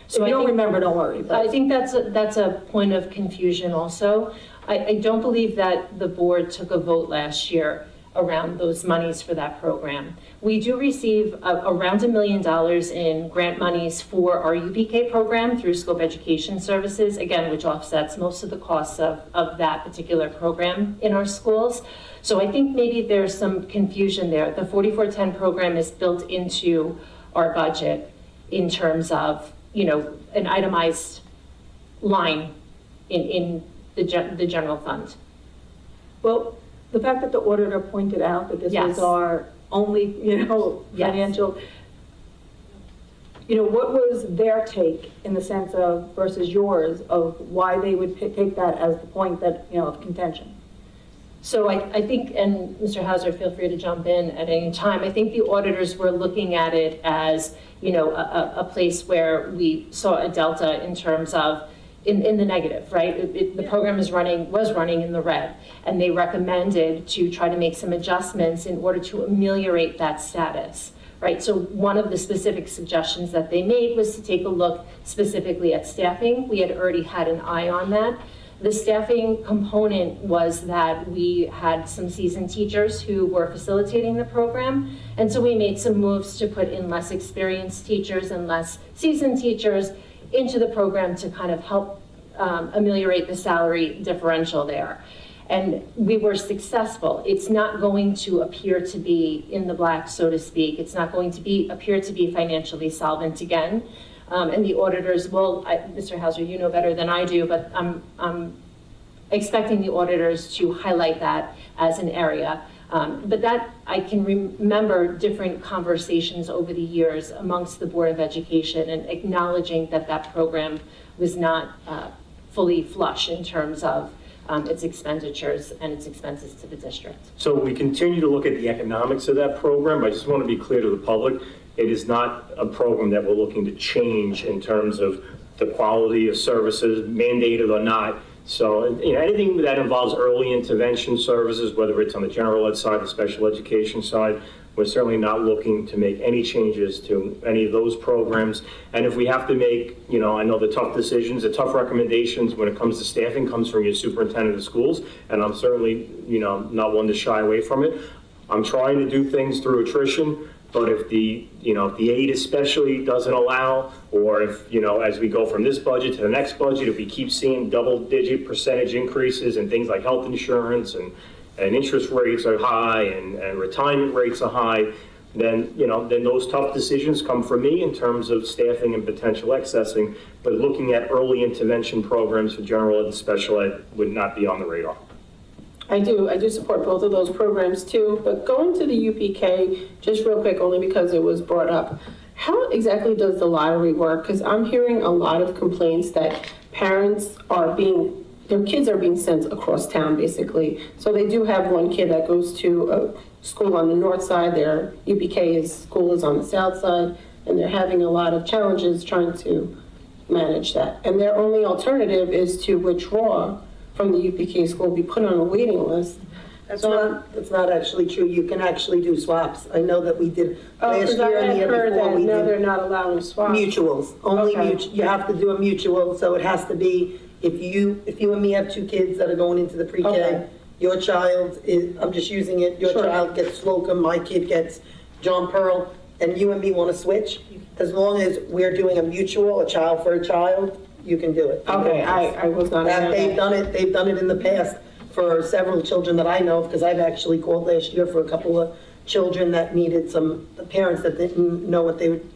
So if you don't remember, don't worry. But I think that's a point of confusion also. I don't believe that the board took a vote last year around those monies for that program. We do receive around $1 million in grant monies for our UPK program through Scope Education Services, again, which offsets most of the costs of that particular program in our schools. So I think maybe there's some confusion there. The 4410 program is built into our budget in terms of, an itemized line in the general fund. Well, the fact that the auditor pointed out that this was our only, financial, what was their take in the sense of versus yours of why they would take that as the point that, of contention? So I think, and Mr. Hauser, feel free to jump in at any time, I think the auditors were looking at it as, a place where we saw a delta in terms of in the negative, right? The program was running in the red, and they recommended to try to make some adjustments in order to ameliorate that status, right? So one of the specific suggestions that they made was to take a look specifically at staffing. We had already had an eye on that. The staffing component was that we had some seasoned teachers who were facilitating the program, and so we made some moves to put in less experienced teachers and less seasoned teachers into the program to kind of help ameliorate the salary differential there. And we were successful. It's not going to appear to be in the black, so to speak. It's not going to appear to be financially solvent again. And the auditors will, Mr. Hauser, you know better than I do, but I'm expecting the auditors to highlight that as an area. But that, I can remember different conversations over the years amongst the Board of Education and acknowledging that that program was not fully flush in terms of its expenditures and its expenses to the district. So we continue to look at the economics of that program. I just want to be clear to the public. It is not a program that we're looking to change in terms of the quality of services, mandated or not. So anything that involves early intervention services, whether it's on the general ed side, the special education side, we're certainly not looking to make any changes to any of those programs. And if we have to make, I know the tough decisions, the tough recommendations when it comes to staffing comes from your superintendent of schools, and I'm certainly, not one to shy away from it. I'm trying to do things through attrition. But if the aid especially doesn't allow, or if, as we go from this budget to the next budget, if we keep seeing double-digit percentage increases in things like health insurance and interest rates are high and retirement rates are high, then those tough decisions come from me in terms of staffing and potential excessing. But looking at early intervention programs for general ed and special ed would not be on the radar. I do support both of those programs too, but going to the UPK, just real quick, only because it was brought up, how exactly does the lottery work? Because I'm hearing a lot of complaints that parents their kids are being sent across town basically. So they do have one kid that goes to a school on the north side, their UPK school is on the south side, and they're having a lot of challenges trying to manage that. And their only alternative is to withdraw from the UPK school, be put on a waiting list. That's not actually true. You can actually do swaps. I know that we did last year and the year before. We No, did they're not allowing swaps. mutuals, only Okay. you have to do a mutual, so it has to be, if you and me have two kids that are going into the pre-K, Okay. your child is, I'm just using it, your Sure. child gets Slocum, my kid gets John Pearl, and you and me want to switch, as long as we're doing a mutual, a child for a child, you can do it. Okay, I was not aware of They've done it in the past for several children that I know, because I've actually called last year for a couple of children that needed some, parents that didn't know what they would,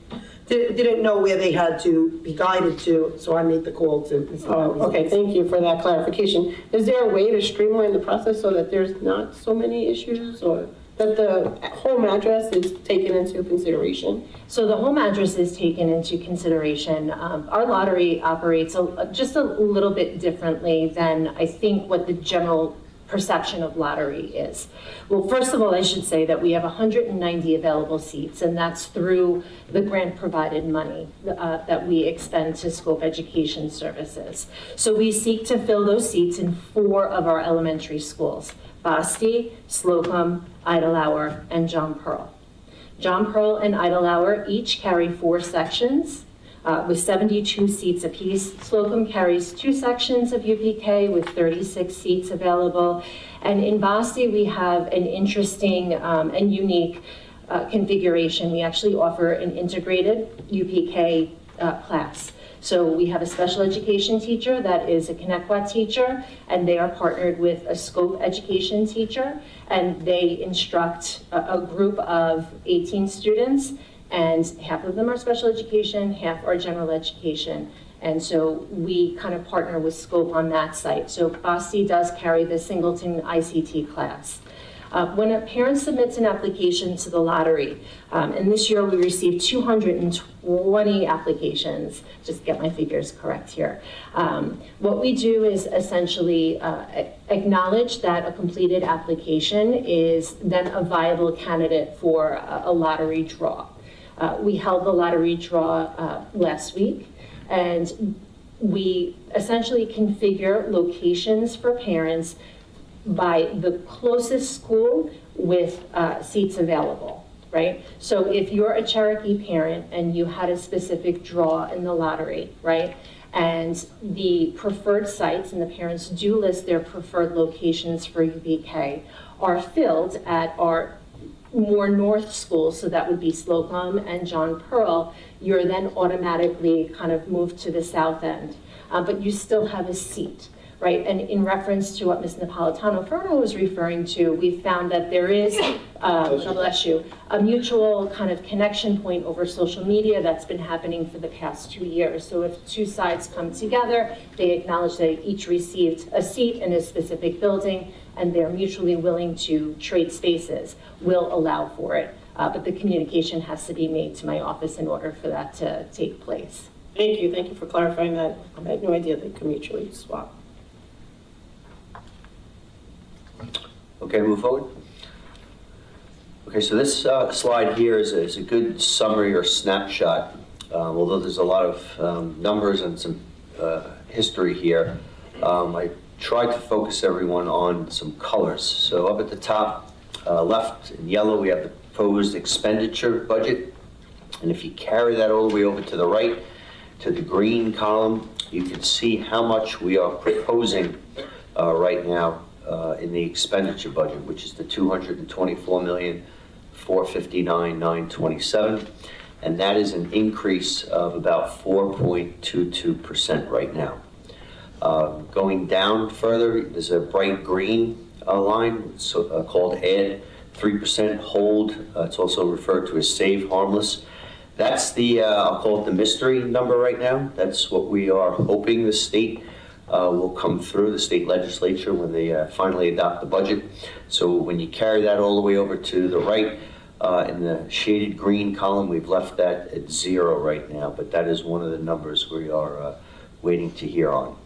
didn't know where they had to be guided to, so I made the call to. Okay, thank you for that clarification. Is there a way to streamline the process so that there's not so many issues, or that the home address is taken into consideration? So the home address is taken into consideration. Our lottery operates just a little bit differently than I think what the general perception of lottery is. Well, first of all, I should say that we have 190 available seats, and that's through the grant-provided money that we expend to Scope Education Services. So we seek to fill those seats in 4 of our elementary schools: Basti, Slocum, Idlehour, and John Pearl. John Pearl and Idlehour each carry 4 sections with 72 seats apiece. Slocum carries 2 sections of UPK with 36 seats available. And in Basti, we have an interesting and unique configuration. We actually offer an integrated UPK class. So we have a special education teacher that is a Connecticut teacher, and they are partnered with a Scope education teacher, and they instruct a group of 18 students, and half of them are special education, half are general education. And so we kind of partner with Scope on that site. So Basti does carry the Singleton ICT class. When a parent submits an application to the lottery, and this year we received 220 applications, just get my figures correct here. What we do is essentially acknowledge that a completed application is then a viable candidate for a lottery draw. We held the lottery draw last week, and we essentially configure locations for parents by the closest school with seats available, right? So if you're a Cherokee parent and you had a specific draw in the lottery, right? And the preferred sites, and the parents do list their preferred locations for UPK, are filled at our more north schools, so that would be Slocum and John Pearl, you're then automatically kind of moved to the south end, but you still have a seat. Right, and in reference to what Ms. Napolitano-Ferno was referring to, we found that there is, God bless you, a mutual kind of connection point over social media that's been happening for the past 2 years. So if 2 sides come together, they acknowledge they each received a seat in a specific building, and they're mutually willing to trade spaces, we'll allow for it. But the communication has to be made to my office in order for that to take place. Thank you for clarifying that. I had no idea they could mutually swap. Okay, move forward. Okay, so this slide here is a good summary or snapshot, although there's a lot of numbers and some history here. I tried to focus everyone on some colors. So up at the top left in yellow, we have the proposed expenditure budget. And if you carry that all the way over to the right, to the green column, you can see how much we are proposing right now in the expenditure budget, which is the $224,459,927, and that is an increase of about 4.22% right now. Going down further, there's a bright green line called Add 3%, Hold. It's also referred to as Save Harmless. That's the, I'll call it the mystery number right now. That's what we are hoping the state will come through, the state legislature, when they finally adopt the budget. So when you carry that all the way over to the right, in the shaded green column, we've left that at 0 right now, but that is one of the numbers we are waiting to hear on.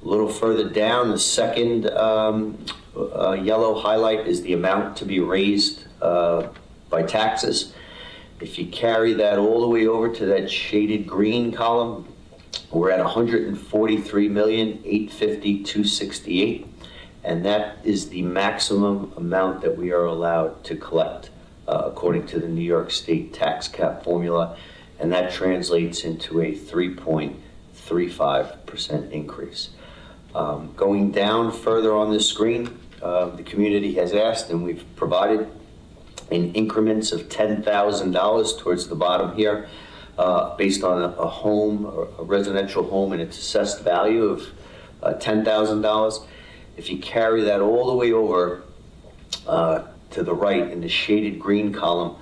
A little further down, the second yellow highlight is the amount to be raised by taxes. If you carry that all the way over to that shaded green column, We're at $143,850,268, and that is the maximum amount that we are allowed to collect according to the New York State tax cap formula, and that translates into a 3.35% increase. Going down further on this screen, the community has asked, and we've provided in increments of $10,000 towards the bottom here, based on a home, a residential home, and its assessed value of $10,000. If you carry that all the way over to the right in the shaded green column,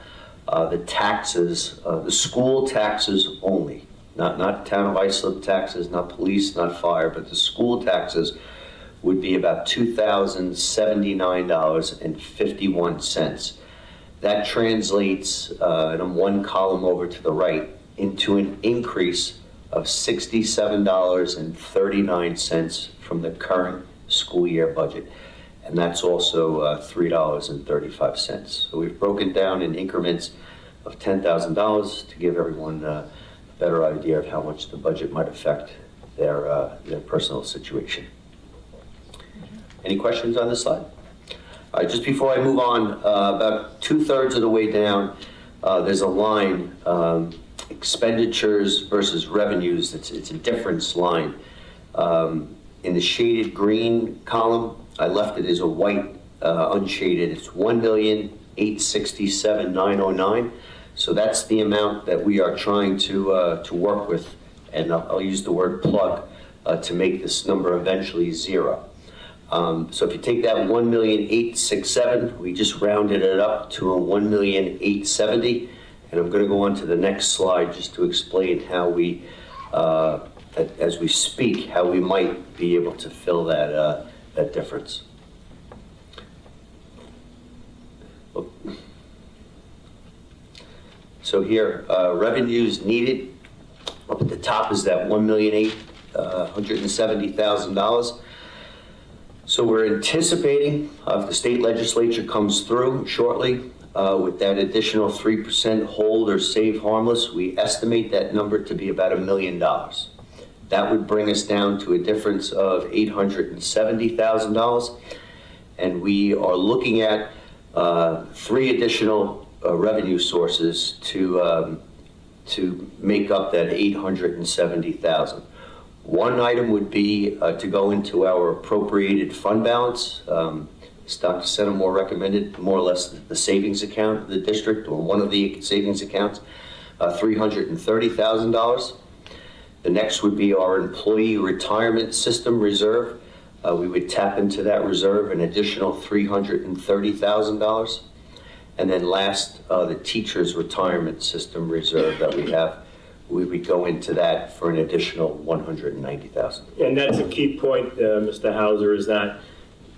the taxes, the school taxes only, not town of Islip taxes, not police, not fire, but the school taxes would be about $2,079.51. That translates, and I'm one column over to the right, into an increase of $67.39 from the current school year budget. And that's also $3.35. So we've broken down in increments of $10,000 to give everyone a better idea of how much the budget might affect their personal situation. Any questions on this slide? All right, just before I move on, about 2/3 of the way down, there's a line, expenditures versus revenues. It's a difference line. In the shaded green column, I left it as a white unshaded. It's $1,867,909. So that's the amount that we are trying to work with, and I'll use the word plug to make this number eventually zero. So if you take that $1,867,000, we just rounded it up to a $1,870,000, and I'm going to go on to the next slide just to explain how we, as we speak, how we might be able to fill that difference. So here, revenues needed, up at the top is that $1,870,000. So we're anticipating, if the state legislature comes through shortly, with that additional 3% hold or save harmless, we estimate that number to be about $1 million. That would bring us down to a difference of $870,000. And we are looking at 3 additional revenue sources to make up that $870,000. One item would be to go into our appropriated fund balance. As Dr. Centimore recommended, more or less the savings account of the district, or one of the savings accounts, $330,000. The next would be our employee retirement system reserve. We would tap into that reserve an additional $330,000. And then last, the teachers retirement system reserve that we have, we would go into that for an additional $190,000. And that's a key point, Mr. Hauser, is that,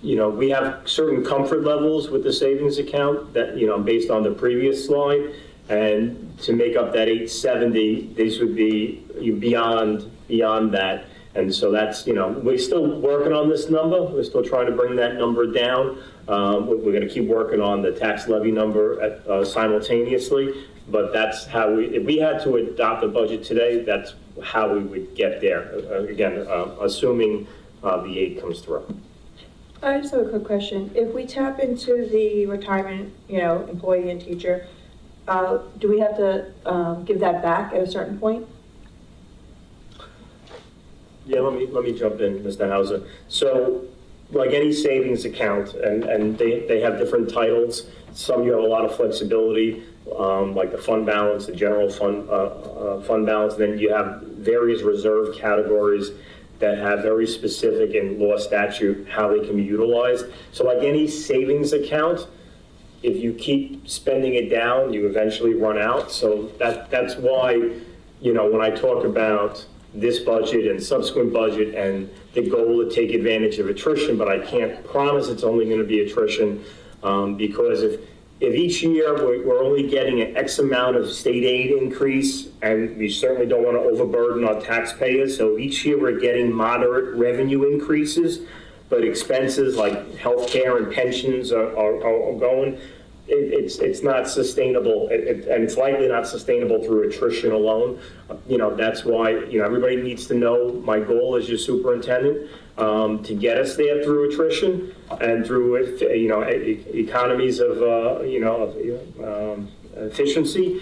we have certain comfort levels with the savings account that, based on the previous slide, and to make up that 870, this would be beyond that. And so that's, we're still working on this number. We're still trying to bring that number down. We're going to keep working on the tax levy number simultaneously. But that's how if we had to adopt a budget today, that's how we would get there. Again, assuming the 8 comes through. I just have a quick question. If we tap into the retirement, employee and teacher, do we have to give that back at a certain point? Yeah, let me jump in, Mr. Hauser. So, like any savings account, and they have different titles. Some you have a lot of flexibility, like the fund balance, the general fund balance. Then you have various reserve categories that have very specific in law statute how they can be utilized. So like any savings account, if you keep spending it down, you eventually run out. So that's why, when I talk about this budget and subsequent budget and the goal to take advantage of attrition, but I can't promise it's only going to be attrition, because if each year we're only getting an X amount of state aid increase, and we certainly don't want to overburden our taxpayers, so each year we're getting moderate revenue increases, but expenses like healthcare and pensions are going, it's not sustainable, and it's likely not sustainable through attrition alone. That's why, everybody needs to know my goal as your superintendent, to get us there through attrition and through, economies of, efficiency,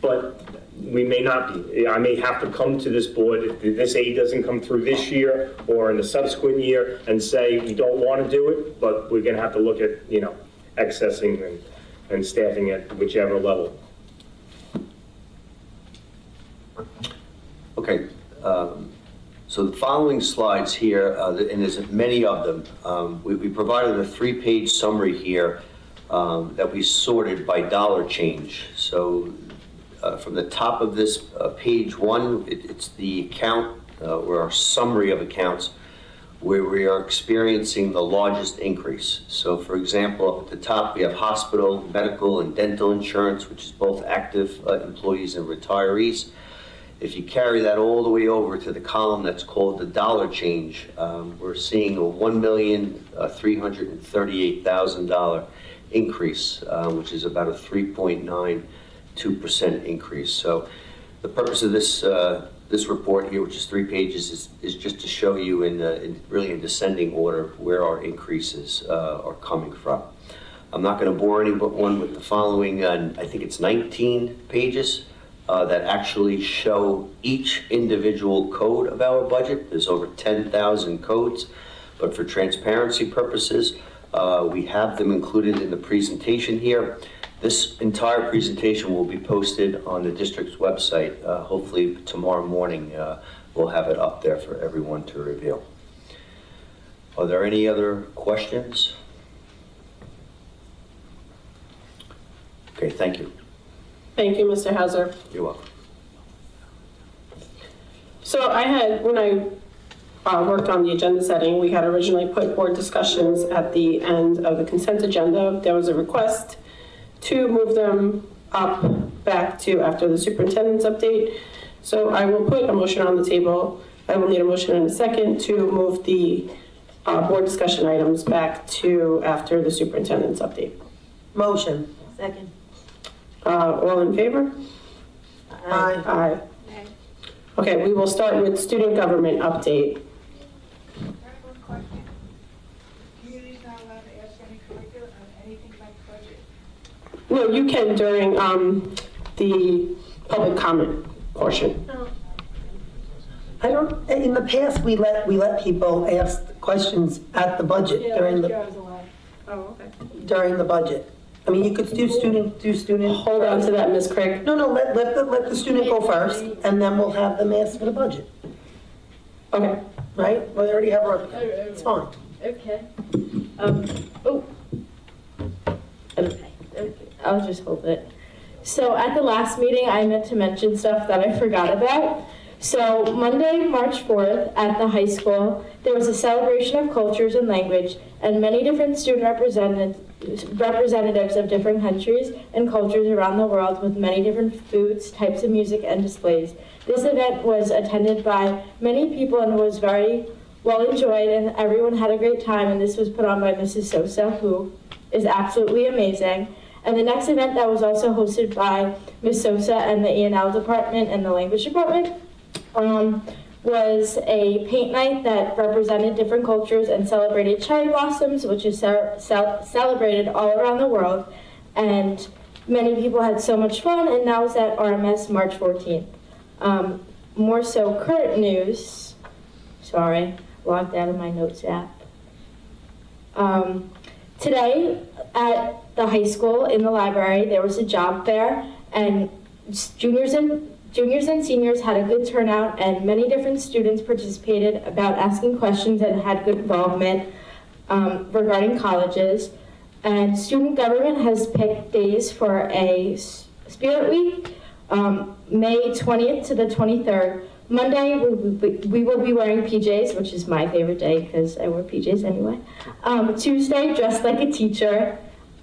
but we may not be. I may have to come to this board if this aid doesn't come through this year or in the subsequent year and say we don't want to do it, but we're going to have to look at, accessing and staffing at whichever level. Okay, so the following slides here, and there's many of them, we provided a 3-page summary here that we sorted by dollar change. So from the top of this page 1, it's the account or our summary of accounts where we are experiencing the largest increase. So for example, up at the top, we have hospital, medical, and dental insurance, which is both active employees and retirees. If you carry that all the way over to the column that's called the dollar change, we're seeing a $1,338,000 increase, which is about a 3.92% increase. So the purpose of this this report here, which is 3 pages, is just to show you really in descending order where our increases are coming from. I'm not going to bore anyone with the following, I think it's 19 pages that actually show each individual code of our budget. There's over 10,000 codes, but for transparency purposes, we have them included in the presentation here. This entire presentation will be posted on the district's website. Hopefully tomorrow morning we'll have it up there for everyone to review. Are there any other questions? Okay, thank you. Thank you, Mr. Hauser. You're welcome. So when I worked on the agenda setting, we had originally put board discussions at the end of the consent agenda. There was a request to move them up back to after the superintendent's update. So I will put a motion on the table. I will need a motion in a second to move the board discussion items back to after the superintendent's update. Motion. Second. All in favor? Aye. Aye. Okay, we will start with student government update. No, you can during the public comment portion. In the past, we let people ask questions at the budget during the budget. I mean, you could do student. Hold on to that, Ms. Craig. No, let the student go first, and then we'll have them ask for the budget. Okay. Right? We already have our, it's fine. Okay. Okay, I'll just hold it. So at the last meeting, I meant to mention stuff that I forgot about. So Monday, March 4th, at the high school, there was a celebration of cultures and language, and many different student representatives of different countries and cultures around the world with many different foods, types of music, and displays. This event was attended by many people and was very well enjoyed, and everyone had a great time, and this was put on by Mrs. Sosa, who is absolutely amazing. And the next event that was also hosted by Ms. Sosa and the E&L department and the language department was a paint night that represented different cultures and celebrated cherry blossoms, which is celebrated all around the world. And many people had so much fun, and that was at RMS March 14th. More so current news, sorry, logged out of my notes app. Today at the high school in the library, there was a job fair, and juniors and seniors had a good turnout, and many different students participated about asking questions and had good involvement regarding colleges. And student government has picked days for a Spirit Week, May 20th to the 23rd. Monday, we will be wearing PJs, which is my favorite day because I wear PJs anyway. Tuesday, dressed like a teacher.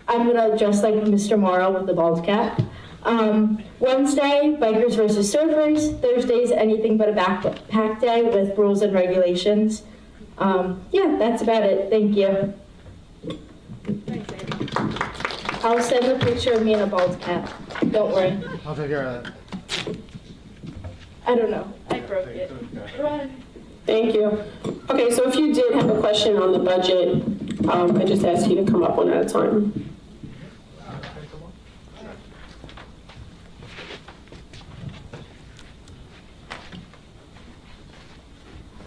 I'm gonna dress like Mr. Morrow with the bald cap. Wednesday, bikers versus surfers. Thursday's anything but a backpack day with rules and regulations. Yeah, that's about it. Thank you. I'll send a picture of me in a bald cap. Don't worry. I'll take care of that. I don't know. I broke it. Run. Thank you. Okay, so if you did have a question on the budget, I just ask you to come up one at a time.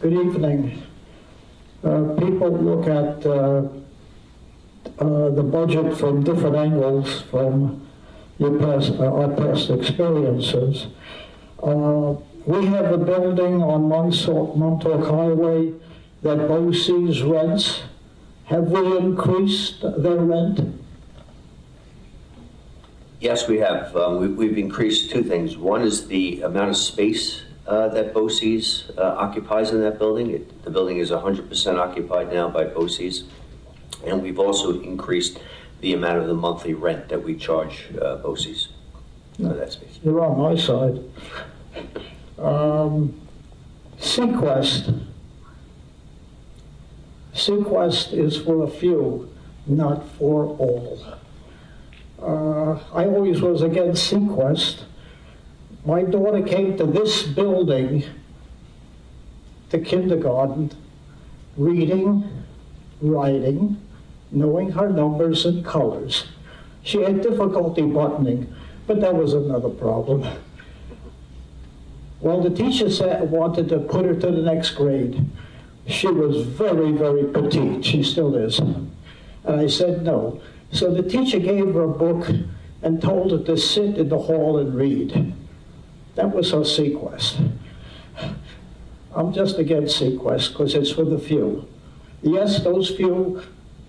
Good evening. People look at the budget from different angles from our past experiences. We have a building on Montauk Highway that BOCES rents. Have we increased their rent? Yes, we have. We've increased two things. One is the amount of space that BOCES occupies in that building. The building is 100% occupied now by BOCES. And we've also increased the amount of the monthly rent that we charge BOCES for that space. You're on my side. Sequest. Sequest is for a few, not for all. I always was against Sequest. My daughter came to this building, to kindergarten, reading, writing, knowing her numbers and colors. She had difficulty buttoning, but that was another problem. Well, the teacher wanted to put her to the next grade. She was very, very petite. She still is. And I said no. So the teacher gave her a book and told her to sit in the hall and read. That was her Sequest. I'm just against Sequest because it's for the few. Yes, those few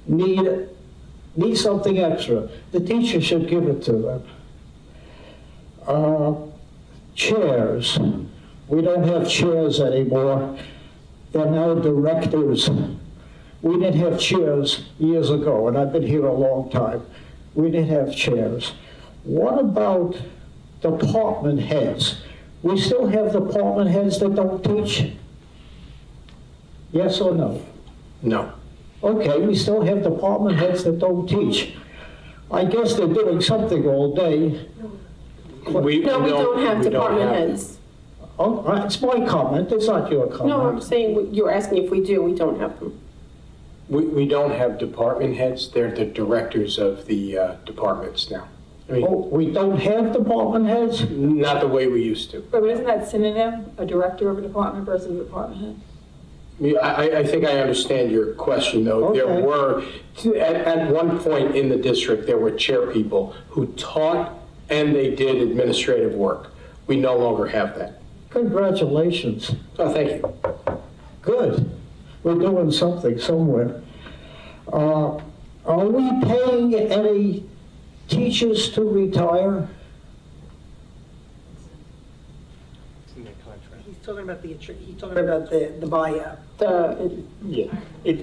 need something extra. The teacher should give it to them. Chairs. We don't have chairs anymore. They're now directors. We didn't have chairs years ago, and I've been here a long time. We didn't have chairs. What about department heads? We still have department heads that don't teach? Yes or no? No. Okay, we still have department heads that don't teach. I guess they're doing something all day. No, we don't have we don't department have- heads. Oh, it's my comment, it's not your comment. No, I'm saying, you're asking if we do, we don't have them. We don't have department heads. They're the directors of the departments now. I mean, Oh, we don't have department heads? not the way we used to. But isn't that synonym, a director of a department versus a department head? I mean, I think I understand your question, though. There Okay. were, at one point in the district, there were chair people who taught and they did administrative work. We no longer have that. Congratulations. Oh, thank you. Good. We're doing something somewhere. Are we paying any teachers to retire? He's talking about the buyout. Yeah. In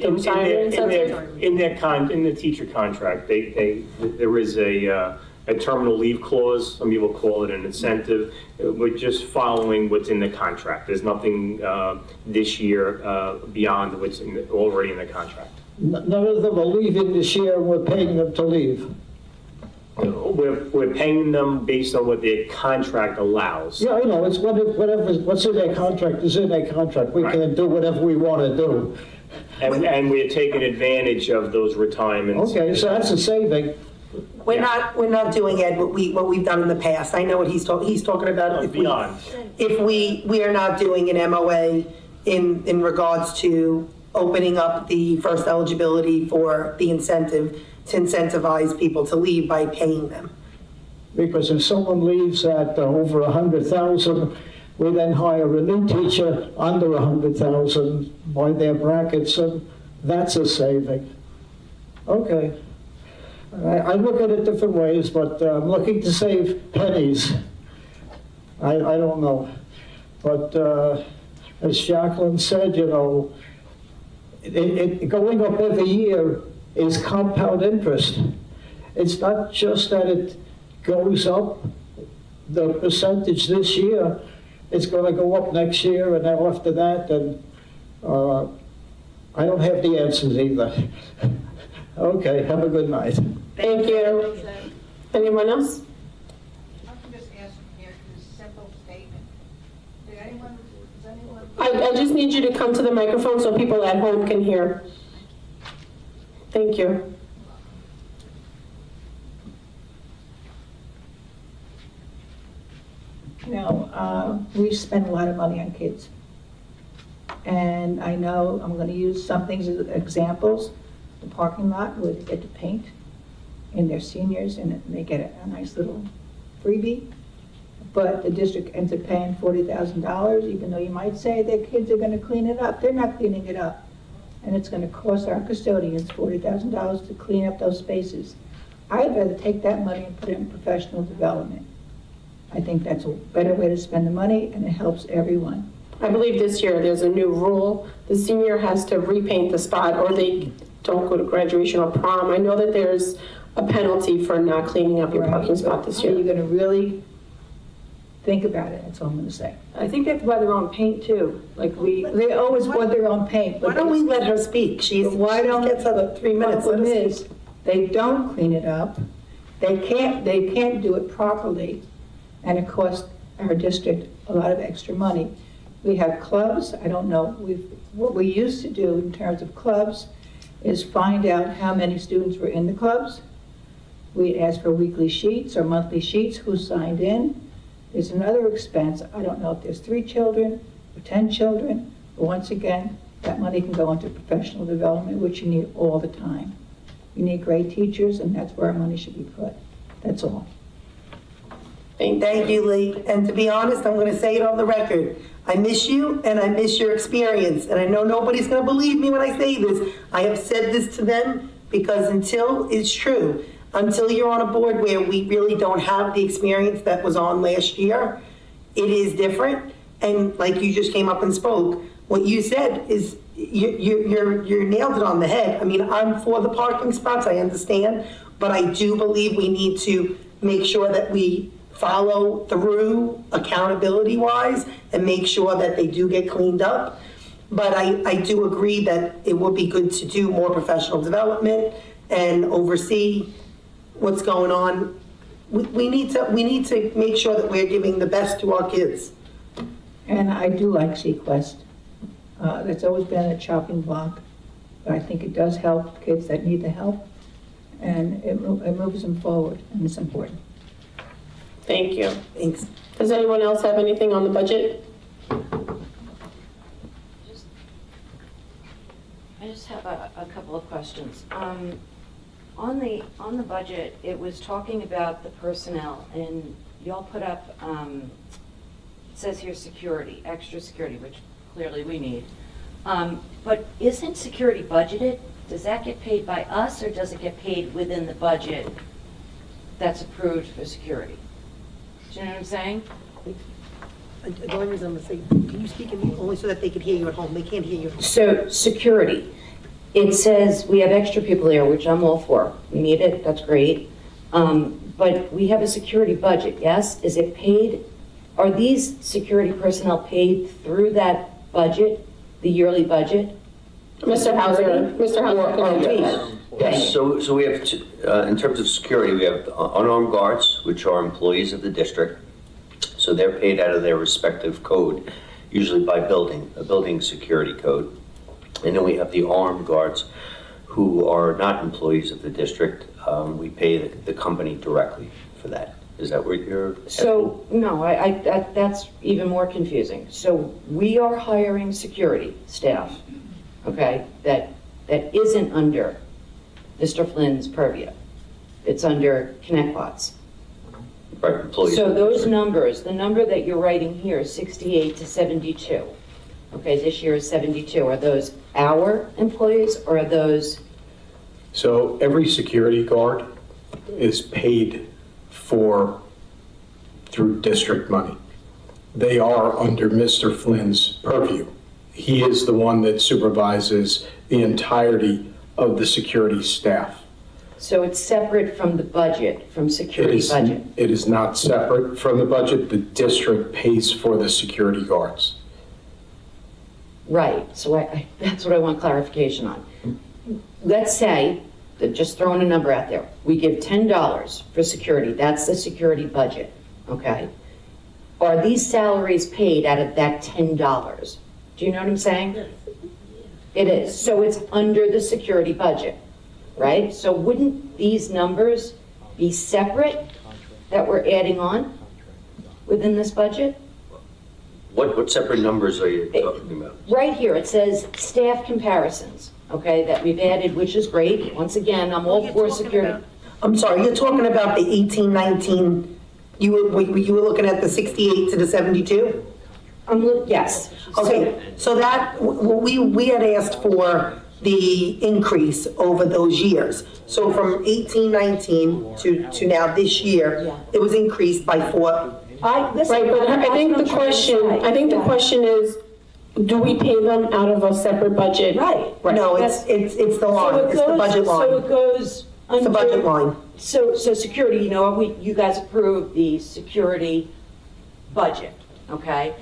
the teacher contract, there is a terminal leave clause. Some people call it an incentive. We're just following what's in the contract. There's nothing this year beyond what's already in the contract. None of them are leaving this year, and we're paying them to leave. We're paying them based on what their contract allows. Yeah, I know, it's what's in their contract is in their contract. We can do whatever we want to do. And we're taking advantage of those retirements. Okay, so that's a saving. We're not doing, Ed, what we've done in the past. I know what he's talking about. If we are not doing an MOA in regards to opening up the first eligibility for the incentive to incentivize people to leave by paying them. Because if someone leaves at over 100,000, we then hire a new teacher under 100,000 by their brackets, and that's a saving. Okay. I look at it different ways, but I'm looking to save pennies. I don't know. But as Jacqueline said, you know, it going up every year is compound interest. It's not just that it goes up the percentage this year, it's going to go up next year and then after that, and I don't have the answers either. Okay, have a good night. Thank you. Anyone else? I can just ask here this simple statement. Does anyone? I just need you to come to the microphone so people at home can hear. Thank you. You know, we spend a lot of money on kids. And I know I'm going to use some things as examples. The parking lot where they get to paint, and they're seniors, and they get a nice little freebie. But the district ends up paying $40,000, even though you might say their kids are going to clean it up. They're not cleaning it up. And it's going to cost our custodians $40,000 to clean up those spaces. I'd rather take that money and put it in professional development. I think that's a better way to spend the money, and it helps everyone. I believe this year there's a new rule. The senior has to repaint the spot or they don't go to graduation or prom. I know that there's a penalty for not cleaning up your parking spot this year. Are you going to really think about it? That's all I'm going to say. I think they have to buy their own paint too, They always want their own paint. Why don't we let her speak? She gets about 3 minutes. The problem is, they don't clean it up. They can't do it properly, and it costs our district a lot of extra money. We have clubs. I don't know. What we used to do in terms of clubs is find out how many students were in the clubs. We'd ask for weekly sheets or monthly sheets, who signed in. There's another expense. I don't know if there's 3 children or 10 children, but once again, that money can go into professional development, which you need all the time. You need great teachers, and that's where our money should be put. That's all. Thank you, Lee. And to be honest, I'm going to say it on the record. I miss you, and I miss your experience. And I know nobody's going to believe me when I say this. I have said this to them because until it's true, until you're on a board where we really don't have the experience that was on last year, it is different. And like you just came up and spoke, what you said is you nailed it on the head. I mean, I'm for the parking spots, I understand, but I do believe we need to make sure that we follow through accountability-wise and make sure that they do get cleaned up. But I do agree that it would be good to do more professional development and oversee what's going on. We need to make sure that we're giving the best to our kids. And I do like Sequest. That's always been a chopping block, but I think it does help kids that need the help, and it moves them forward, and it's important. Thank you. Thanks. Does anyone else have anything on the budget? I just have a couple of questions. On the budget, it was talking about the personnel, and y'all put up, it says here security, extra security, which clearly we need. But isn't security budgeted? Does that get paid by us, or does it get paid within the budget that's approved for security? Do you know what I'm saying? The only reason I'm going to say, can you speak only so that they can hear you at home? They can't hear you at home. So security, it says we have extra people here, which I'm all for. We need it, that's great. But we have a security budget, yes? Is it paid? Are these security personnel paid through that budget, the yearly budget? Mr. Hauser, can you do Yes, so we have, in terms of security, we have unarmed guards, which are employees of the district. So they're paid out of their respective code, usually by a building security code. And then we have the armed guards who are not employees of the district. We pay the company directly for that. Is that what you're asking? So, no, that's even more confusing. So we are hiring security staff, okay, that isn't under Mr. Flynn's purview. It's under ConnectWatts. Right, employees. So those numbers, the number that you're writing here is 68 to 72. Okay, this year is 72. Are those our employees or are those? So every security guard is paid for through district money. They are under Mr. Flynn's purview. He is the one that supervises the entirety of the security staff. So it's separate from the budget, from security budget? It is not separate from the budget. The district pays for the security guards. Right, so that's what I want clarification on. Let's say just throwing a number out there. We give $10 for security. That's the security budget, okay? Are these salaries paid out of that $10? Do you know what I'm saying? It is. So it's under the security budget, right? So wouldn't these numbers be separate that we're adding on within this budget? What separate numbers are you talking about? Right here, it says staff comparisons, okay, that we've added, which is great. Once again, I'm all for security. I'm sorry, you're talking about the 18, 19, you were looking at the 68 to the 72? Yes. Okay, so that, we had asked for the increase over those years. So from 18, 19 to now this year, it was increased by 4. Right, but I think the question is, do we pay them out of a separate budget? Right. No, it's the line, it's the budget line. So it goes under. It's the budget line. So security, you know, you guys approved the security budget, okay?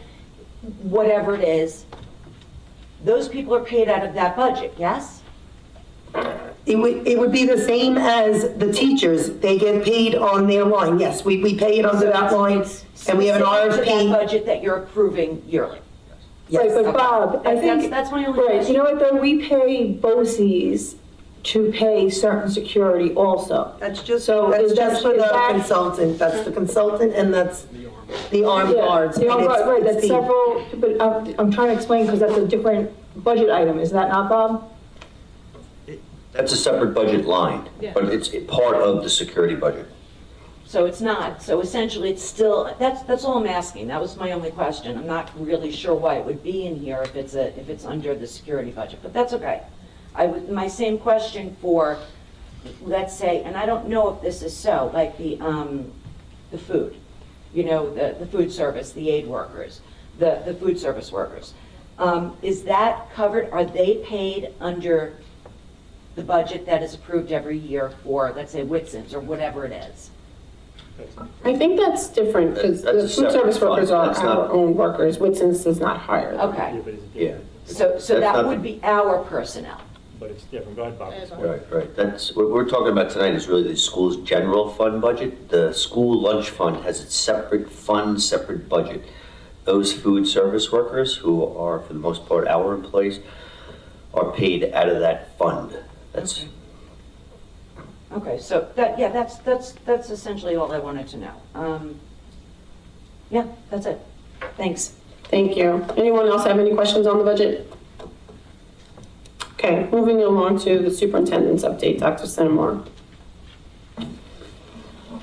Whatever it is, those people are paid out of that budget, yes? It would be the same as the teachers, they get paid on their line, yes, we pay it under that line, and we have an Similar to that RFP. budget that you're approving yearly. Right, but Okay. Bob, I think. That's my only Right, question. you know what, though, we pay BOCES to pay certain security also. That's just, So that's is just for is the that- consultant, that's the consultant, and that's the armed Yeah, guards. the armed and it's- guard, right, it's that's the- several, but I'm trying to explain, because that's a different budget item, is that not, Bob? That's a separate budget line, but it's a part of the security budget. So it's not, so essentially it's still, that's all I'm asking, that was my only question. I'm not really sure why it would be in here if it's under the security budget, but that's okay. My same question for, let's say, and I don't know if this is so, like the food, you know, the food service, the aid workers, the food service workers. Is that covered, are they paid under the budget that is approved every year for, let's say, Whitson's or whatever it is? I think that's different, because That's the a food service separate workers fund. are That's not- our own workers, Whitson's does not hire them. Okay, Yeah. so That's that not- would be our personnel. But it's different, go ahead, Bob. Right. That's, what we're talking about tonight is really the school's general fund budget. The school lunch fund has its separate fund, separate budget. Those food service workers, who are for the most part our employees, are paid out of that fund. That's, Okay, so that's essentially all I wanted to know. Yeah, that's it. Thanks. Thank you. Anyone else have any questions on the budget? Okay, moving along to the superintendent's update, Dr. Centimore.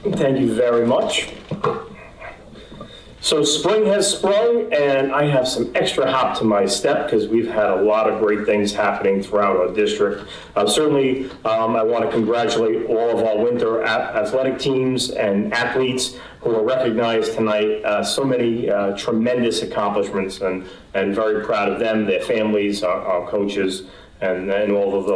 Thank you very much. So spring has sprung, and I have some extra hop to my step because we've had a lot of great things happening throughout our district. Certainly, I want to congratulate all of our winter athletic teams and athletes who are recognized tonight. So many tremendous accomplishments, and very proud of them, their families, our coaches, and all of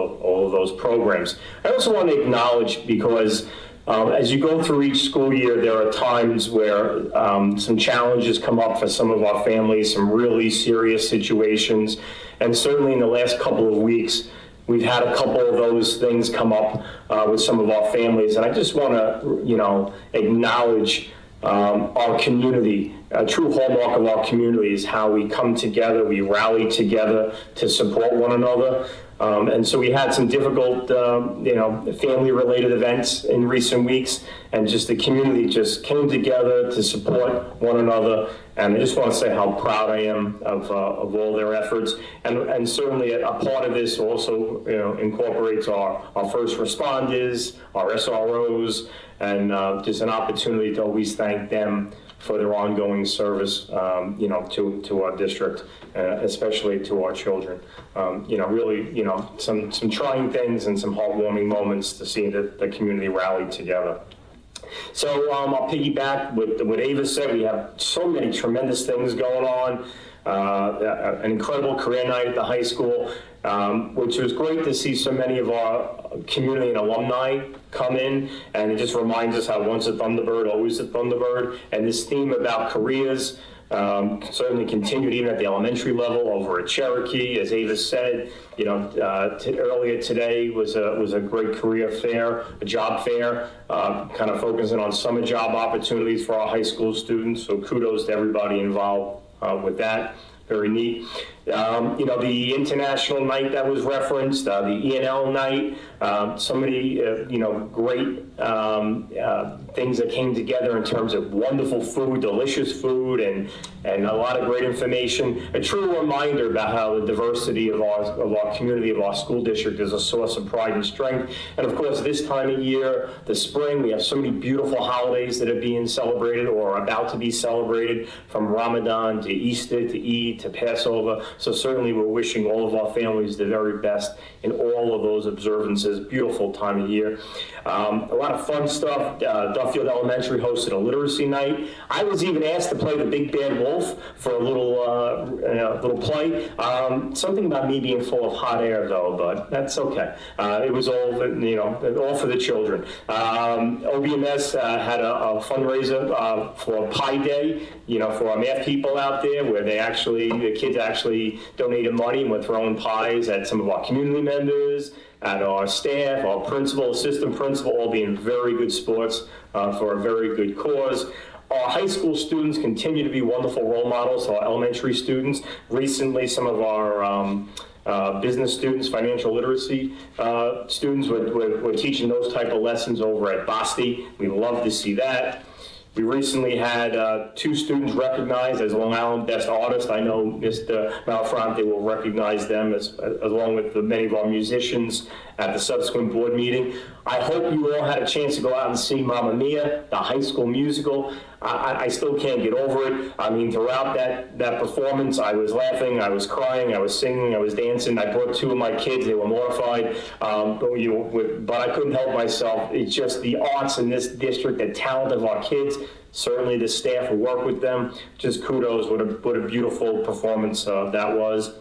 those programs. I also want to acknowledge, because as you go through each school year, there are times where some challenges come up for some of our families, some really serious situations. And certainly in the last couple of weeks, we've had a couple of those things come up with some of our families. And I just want to, acknowledge our community. A true hallmark of our community is how we come together, we rally together to support one another. And so we had some difficult, family-related events in recent weeks, and just the community just came together to support one another. And I just want to say how proud I am of all their efforts. And certainly a part of this also, incorporates our first responders, our SROs, and just an opportunity to always thank them for their ongoing service, to our district, especially to our children. Really, some trying things and some heartwarming moments to see the community rally together. So I'll piggyback with what Ava said. We have so many tremendous things going on. An incredible career night at the high school, which was great to see so many of our community and alumni come in, and it just reminds us how once a Thunderbird, always a Thunderbird, and this theme about careers, Certainly continued even at the elementary level over at Cherokee. As Ava said, earlier today was a great career fair, a job fair, kind of focusing on summer job opportunities for our high school students. So kudos to everybody involved with that. Very neat. The international night that was referenced, the E&L night, so many, great things that came together in terms of wonderful food, delicious food, and a lot of great information. A true reminder about how the diversity of our community, of our school district, is a source of pride and strength. And of course, this time of year, the spring, we have so many beautiful holidays that are being celebrated or are about to be celebrated, from Ramadan to Easter to Eid to Passover. So certainly we're wishing all of our families the very best in all of those observances. Beautiful time of year. A lot of fun stuff. Duffield Elementary hosted a literacy night. I was even asked to play the Big Bad Wolf for a little play. Something about me being full of hot air, though, but that's okay. It was all for the children. OBMS had a fundraiser for Pie Day, for our math people out there, where the kids actually donated money and were throwing pies at some of our community members, at our staff, our principal, assistant principal, all being very good sports for a very good cause. Our high school students continue to be wonderful role models to our elementary students. Recently, some of our business students, financial literacy students, were teaching those type of lessons over at Basti. We love to see that. We recently had 2 students recognized as Long Island Best Artists. I know Mr. Malfronte will recognize them along with many of our musicians at the subsequent board meeting. I hope you all had a chance to go out and see Mamma Mia, the high school musical. I still can't get over it. I mean, throughout that performance, I was laughing, I was crying, I was singing, I was dancing. I brought 2 of my kids. They were mortified, but I couldn't help myself. It's just the arts in this district, the talent of our kids, certainly the staff who work with them. Just kudos. What a beautiful performance that was.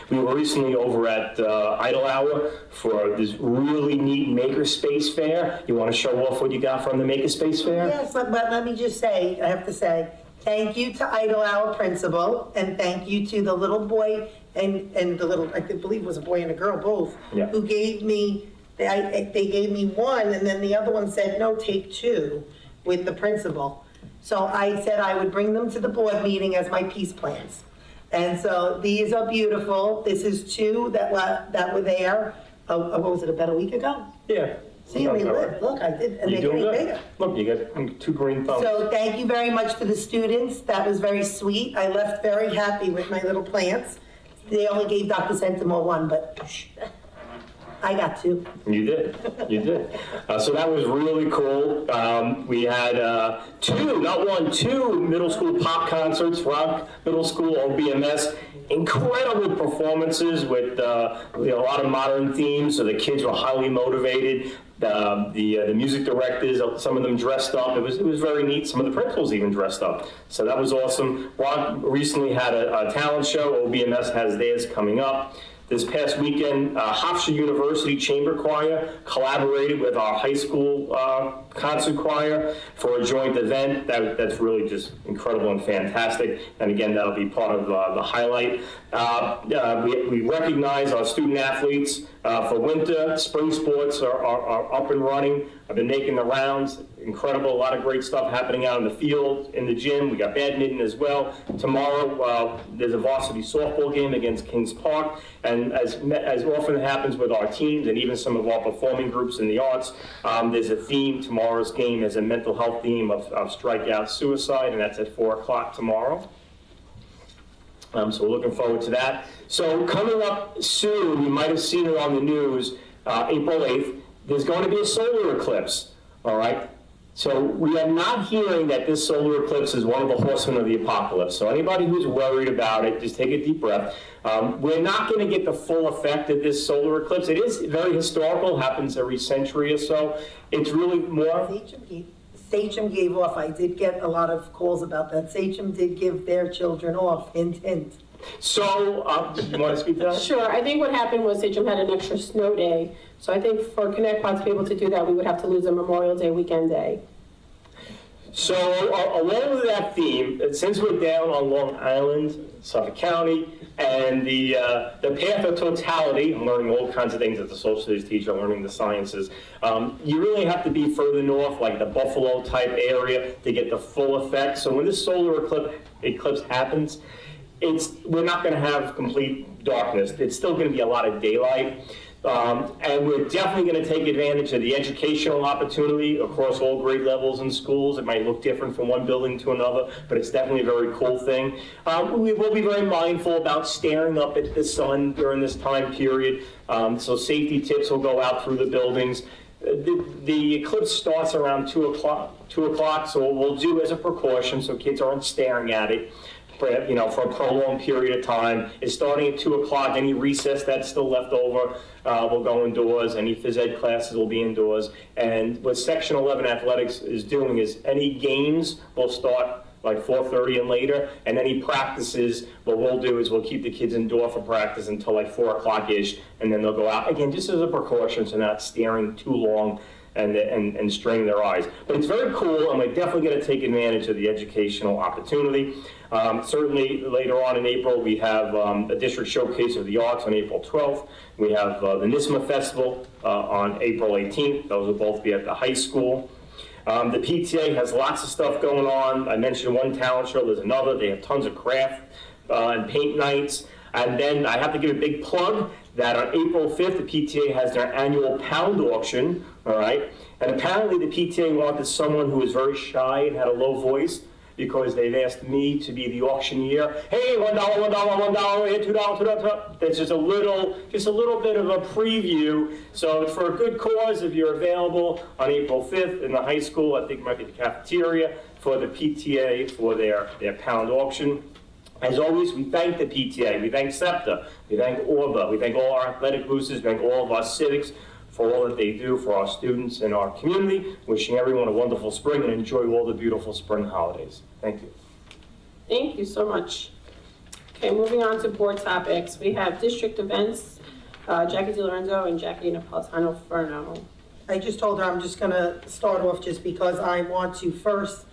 We were recently over at Idle Hour for this really neat Makerspace Fair. You want to show off what you got from the Makerspace Fair? Yes, but let me just say, I have to say, thank you to Idle Hour principal, and thank you to the little boy and the little, I believe it was a boy and a girl, both, who gave me, they gave me 1, and then the other one said, no, take 2 with the principal. So I said I would bring them to the board meeting as my peace plans. And so these are beautiful. This is 2 that were there, what was it, about a week ago? Yeah. See, we live. Look, I did, and they're getting bigger. Look, you got 2 green thumbs. So thank you very much to the students. That was very sweet. I left very happy with my little plants. They only gave Dr. Sentimore 1, but I got 2. You did. So that was really cool. We had 2, not 1, 2 middle school pop concerts, Rock Middle School, OBMS. Incredible performances with a lot of modern themes, so the kids were highly motivated. The music directors, some of them dressed up. It was very neat. Some of the principals even dressed up. So that was awesome. Rock recently had a talent show. OBMS has theirs coming up. This past weekend, Hofstra University Chamber Choir collaborated with our high school concert choir for a joint event. That's really just incredible and fantastic. And again, that'll be part of the highlight. We recognize our student athletes for winter. Spring sports are up and running. I've been making the rounds. Incredible, a lot of great stuff happening out in the field, in the gym. We got badminton as well. Tomorrow, there's a varsity softball game against Kings Park. And as often happens with our teams and even some of our performing groups in the arts, there's a theme. Tomorrow's game is a mental health theme of strikeout suicide, and that's at 4 o'clock tomorrow. So we're looking forward to that. So coming up soon, you might have seen it on the news, April 8th, there's going to be a solar eclipse, all right? So we are not hearing that this solar eclipse is one of the horsemen of the apocalypse. So anybody who's worried about it, just take a deep breath. We're not going to get the full effect of this solar eclipse. It is very historical, happens every century or so. It's really more... Sachem gave off. I did get a lot of calls about that. Sachem did give their children off, hint, hint. So, you want to speak to that? Sure. I think what happened was Sachem had an extra snow day. So I think for Connect Pod to be able to do that, we would have to lose a Memorial Day weekend day. So along with that theme, since we're down on Long Island, Suffolk County, and the path of totality, I'm learning all kinds of things as a social studies teacher, learning the sciences, you really have to be further north, like the Buffalo type area, to get the full effect. So when this solar eclipse happens, we're not going to have complete darkness. It's still going to be a lot of daylight. And we're definitely going to take advantage of the educational opportunity across all grade levels in schools. It might look different from one building to another, but it's definitely a very cool thing. We will be very mindful about staring up at the sun during this time period, so safety tips will go out through the buildings. The eclipse starts around 2 o'clock, so what we'll do as a precaution, so kids aren't staring at it, for a prolonged period of time, is starting at 2 o'clock. Any recess that's still left over will go indoors. Any phys ed classes will be indoors. And what Section 11 Athletics is doing is any games will start like 4:30 and later, and any practices, what we'll do is we'll keep the kids indoor for practice until like 4 o'clock-ish, and then they'll go out. Again, just as a precaution, so not staring too long and straining their eyes. But it's very cool, and we're definitely going to take advantage of the educational opportunity. Certainly later on in April, we have a district showcase of the arts on April 12th. We have the NISMA Festival on April 18th. Those will both be at the high school. The PTA has lots of stuff going on. I mentioned one talent show, there's another. They have tons of craft and paint nights. And then I have to give a big plug that on April 5th, the PTA has their annual pound auction, all right? And apparently the PTA wanted someone who was very shy and had a low voice, because they've asked me to be the auctioneer. Hey, $1, $1, $1, $2, $2. That's just a little bit of a preview. So it's for a good cause. If you're available on April 5th in the high school, I think it might be the cafeteria, for the PTA for their pound auction. As always, we thank the PTA, we thank SEPTA, we thank ORBA, we thank all our athletic boosters, we thank all of our civics for all that they do for our students and our community. Wishing everyone a wonderful spring and enjoy all the beautiful spring holidays. Thank you. Thank you so much. Okay, moving on to board topics. We have district events, Jackie DiLorenzo and Jackie Napolitano-Furno. I just told her I'm just going to start off just because I want to first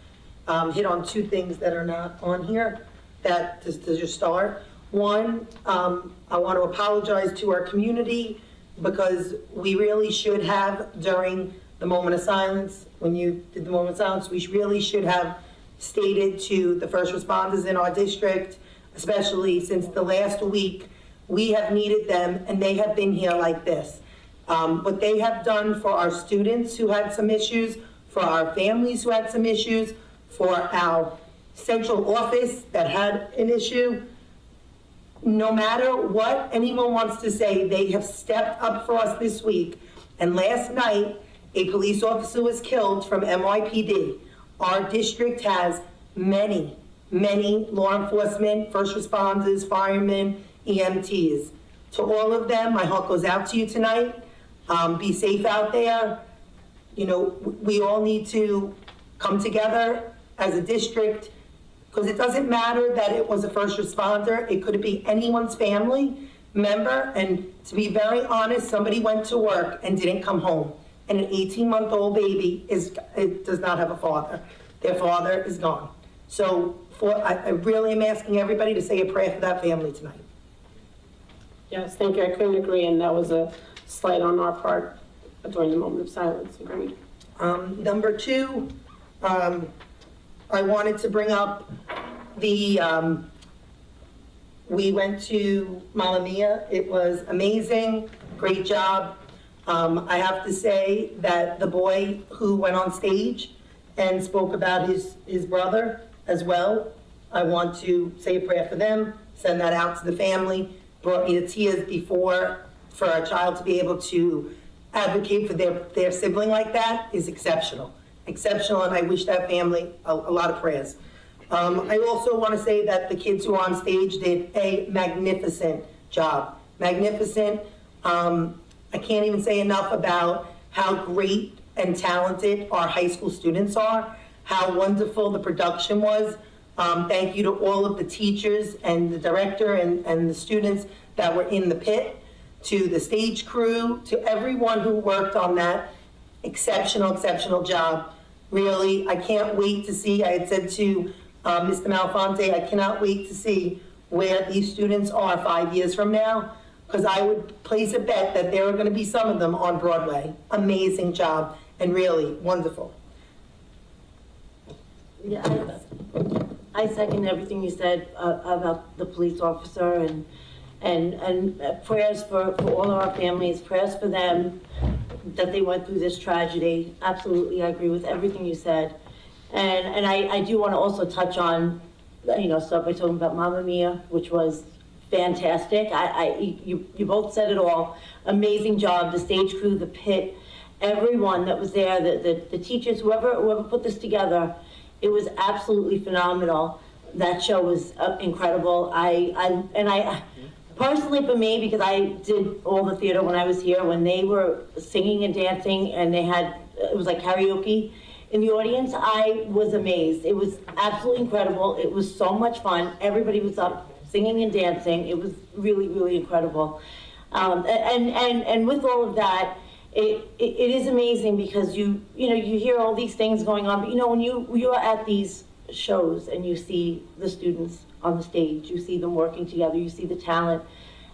hit on two things that are not on here, that to just start. One, I want to apologize to our community because we really should have, during the moment of silence, when you did the moment of silence, we really should have stated to the first responders in our district, especially since the last week, we have needed them and they have been here like this. What they have done for our students who had some issues, for our families who had some issues, for our central office that had an issue, no matter what anyone wants to say, they have stepped up for us this week. And last night, a police officer was killed from NYPD. Our district has many law enforcement, first responders, firemen, EMTs. To all of them, my heart goes out to you tonight. Be safe out there. You know, we all need to come together as a district, because it doesn't matter that it was a first responder. It could be anyone's family member. And to be very honest, somebody went to work and didn't come home. And an 18-month-old baby does not have a father. Their father is gone. So I really am asking everybody to say a prayer for that family tonight. Yes, thank you. I couldn't agree, and that was a slight on our part during the moment of silence. Agreed. Number two, I wanted to bring up we went to Mamma Mia. It was amazing. Great job. I have to say that the boy who went on stage and spoke about his brother as well, I want to say a prayer for them, send that out to the family. Brought me to tears before. For a child to be able to advocate for their sibling like that is exceptional. Exceptional, and I wish that family a lot of prayers. I also want to say that the kids who were on stage did a magnificent job. Magnificent. I can't even say enough about how great and talented our high school students are, how wonderful the production was. Thank you to all of the teachers and the director and the students that were in the pit, to the stage crew, to everyone who worked on that exceptional job. Really, I can't wait to see, I had said to Mr. Malfonte, I cannot wait to see where these students are 5 years from now, because I would place a bet that there are going to be some of them on Broadway. Amazing job, and really wonderful. Yeah, I second everything you said about the police officer and prayers for all of our families, prayers for them that they went through this tragedy. Absolutely, I agree with everything you said. And I do want to also touch on, start by talking about Mamma Mia, which was fantastic. You both said it all. Amazing job, the stage crew, the pit, everyone that was there, the teachers, whoever put this together. It was absolutely phenomenal. That show was incredible. I personally, for me, because I did all the theater when I was here, when they were singing and dancing and it was like karaoke in the audience, I was amazed. It was absolutely incredible. It was so much fun. Everybody was up singing and dancing. It was really, really incredible. And with all of that, it is amazing because you hear all these things going on, but when you are at these shows and you see the students on the stage, you see them working together, you see the talent,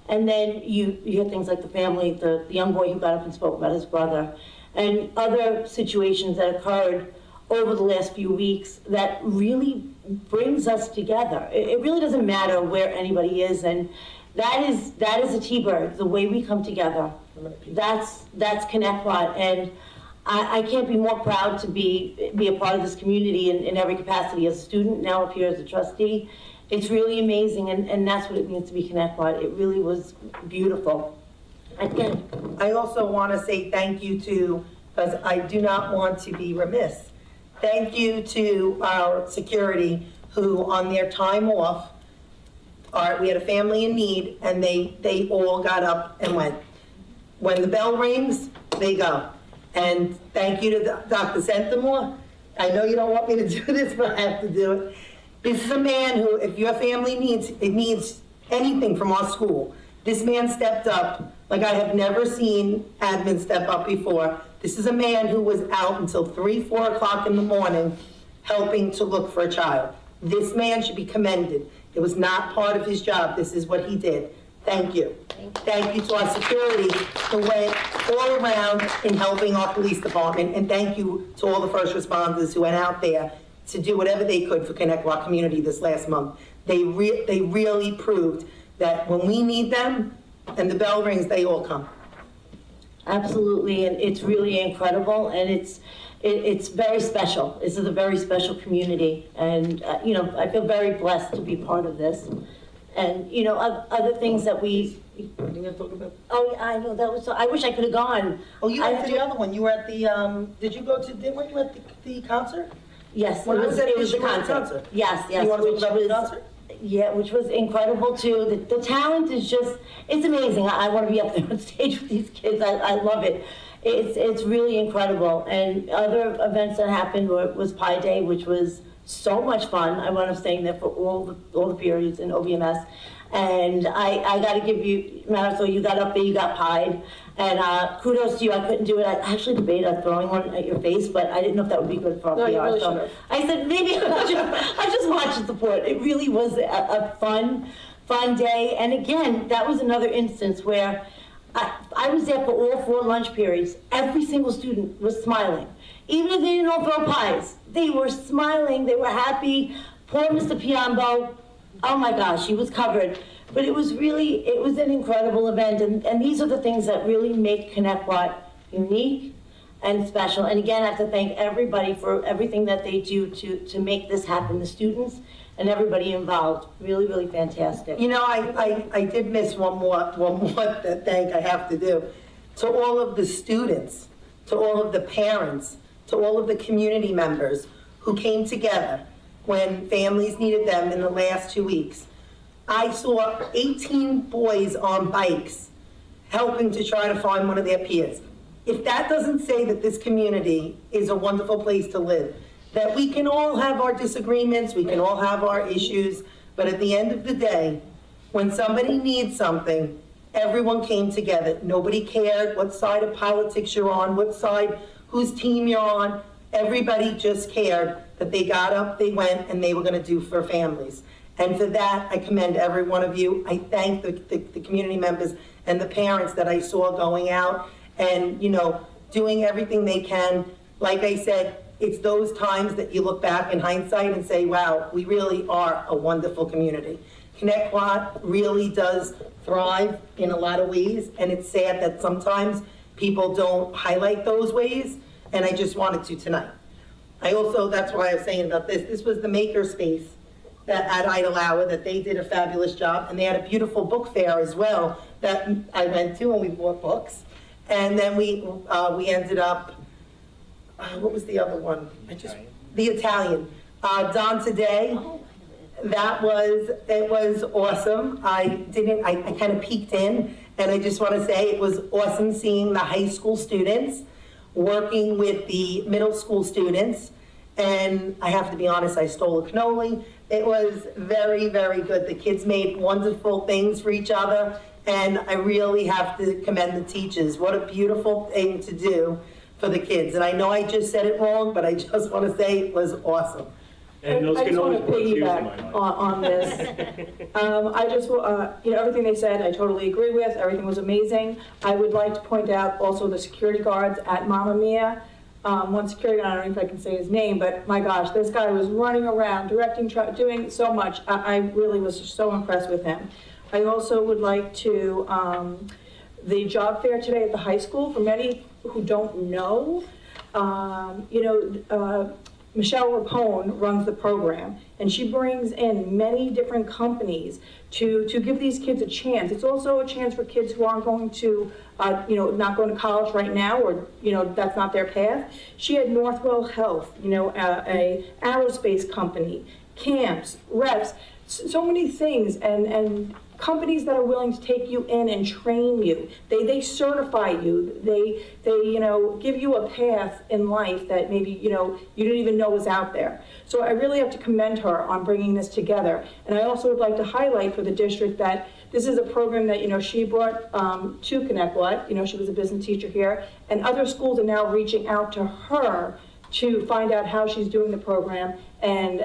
and then you hear things like the family, the young boy who got up and spoke about his brother, and other situations that occurred over the last few weeks that really brings us together. It really doesn't matter where anybody is, and that is a T-Bird, the way we come together. That's ConnectQuad, and I can't be more proud to be a part of this community in every capacity, as a student, now up here as a trustee. It's really amazing, and that's what it means to be ConnectQuad. It really was beautiful. Again, I also want to say thank you to, because I do not want to be remiss, thank you to our security who, on their time off, we had a family in need, and they all got up and went. When the bell rings, they go. And thank you to Dr. Centimore. I know you don't want me to do this, but I have to do it. This is a man who, if your family needs anything from our school, this man stepped up like I have never seen admin step up before. This is a man who was out until 3, 4 o'clock in the morning helping to look for a child. This man should be commended. It was not part of his job. This is what he did. Thank you. Thank you to our security who went all around in helping our police department, and thank you to all the first responders who went out there to do whatever they could for ConnectQuad community this last month. They really proved that when we need them and the bell rings, they all come. absolutely, and it's really incredible, and it's very special. This is a very special community, and I feel very blessed to be part of this. And other things that we. What are you gonna talk about? Oh, yeah, I know, that was. I wish I could have gone. Oh, you went to the other one. You were at the. Weren't you at the concert? Yes, When it was the you were at the concert. Yes, You want to talk which about the was. concert? Yeah, which was incredible too. The talent is just, it's amazing. I want to be up there on stage with these kids. I love it. It's really incredible. And other events that happened was Pi Day, which was so much fun. I wound up staying there for all the periods in OBMS. And I got to give you, Marisol, you got up there, you got pied. And kudos to you, I couldn't do it. I actually debated throwing one at your face, but I didn't know if that would be good for our PR. you really so should've. I said, maybe I just watch and support. It really was a fun day. And again, that was another instance where I was there for all 4 lunch periods. Every single student was smiling. Even if they didn't all throw pies, they were smiling, they were happy. Poor Mr. Piombo, oh my gosh, he was covered. But it was an incredible event, and these are the things that really make ConnectQuad unique and special. And again, I have to thank everybody for everything that they do to make this happen, the students and everybody involved. Really, really fantastic. I did miss one more thank I have to do. To all of the students, to all of the parents, to all of the community members who came together when families needed them in the last 2 weeks. I saw 18 boys on bikes helping to try to find one of their peers. If that doesn't say that this community is a wonderful place to live, that we can all have our disagreements, we can all have our issues, but at the end of the day, when somebody needs something, everyone came together. Nobody cared what side of politics you're on, what side, whose team you're on. Everybody just cared that they got up, they went, and they were gonna do for families. And for that, I commend every one of you. I thank the community members and the parents that I saw going out and, doing everything they can. Like I said, it's those times that you look back in hindsight and say, wow, we really are a wonderful community. Connecticut really does thrive in a lot of ways, and it's sad that sometimes people don't highlight those ways, and I just wanted to tonight. I also, that's why I was saying about this was the maker space that at Idle Hour, that they did a fabulous job, and they had a beautiful book fair as well that I went to, and we bought books. And then we ended up, what was the other one? The Italian. Don Today, it was awesome. I kind of peeked in, and I just want to say it was awesome seeing the high school students working with the middle school students. And I have to be honest, I stole a cannoli. It was very, very good. The kids made wonderful things for each other, and I really have to commend the teachers. What a beautiful thing to do for the kids. And I know I just said it wrong, but I just want to say it was awesome. And those I just want to cannolis were tears in my piggyback mind. on this. I just, everything they said, I totally agree with. Everything was amazing. I would like to point out also the security guards at Mamma Mia. One security guard, I don't know if I can say his name, but my gosh, this guy was running around, directing, doing so much. I really was so impressed with him. I also would like to, the job fair today at the high school, for many who don't know, Michelle Rapone runs the program, and she brings in many different companies to give these kids a chance. It's also a chance for kids who aren't going to, not going to college right now, or, that's not their path. She had Northwell Health, a aerospace company, camps, reps, so many things, and companies that are willing to take you in and train you. They certify you. They give you a path in life that maybe, you didn't even know was out there. So I really have to commend her on bringing this together. And I also would like to highlight for the district that this is a program that, she brought to Connecticut. She was a business teacher here, and other schools are now reaching out to her to find out how she's doing the program, and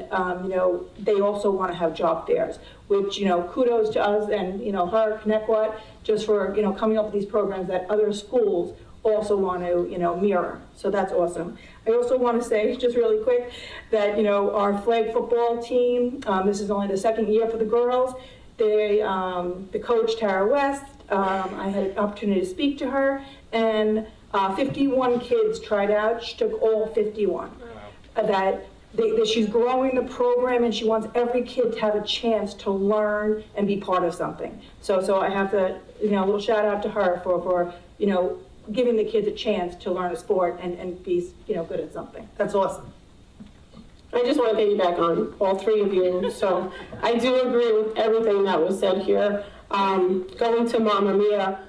they also want to have job fairs, which kudos to us and her, Connecticut, just for coming up with these programs that other schools also want to mirror. So that's awesome. I also want to say just really quick that our flag football team, this is only the second year for the girls. The coach Tara West, I had an opportunity to speak to her, and 51 kids tried out. She took all 51. That she's growing the program, and she wants every kid to have a chance to learn and be part of something. So I have to, a little shout out to her for giving the kids a chance to learn a sport and be, good at something. That's awesome. I just want to piggyback on all three of you. So I do agree with everything that was said here. Going to Mamma Mia,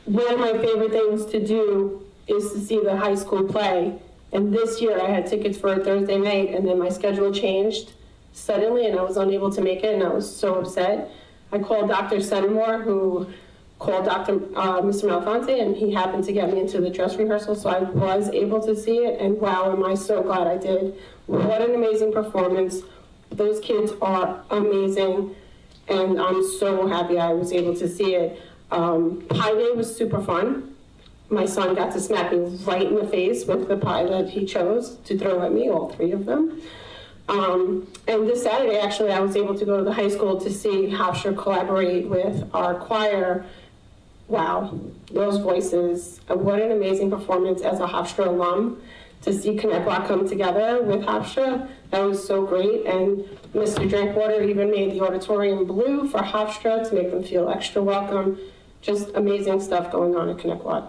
one of my favorite things to do is to see the high school play. And this year I had tickets for a Thursday night, and then my schedule changed suddenly and I was unable to make it, and I was so upset. I called Dr. Senimore, who called Mr. Malfonte, and he happened to get me into the dress rehearsal, so I was able to see it, and wow, am I so glad I did. What an amazing performance. Those kids are amazing, and I'm so happy I was able to see it. Pie Day was super fun. My son got to smack me right in the face with the pie that he chose to throw at me, all three of them. And this Saturday, actually, I was able to go to the high school to see Hofstra collaborate with our choir. Wow, those voices. What an amazing performance as a Hofstra alum to see Connecticut come together with Hofstra. That was so great. And Mr. Drinkwater even made the auditorium blue for Hofstra to make them feel extra welcome. Just amazing stuff going on at Connecticut.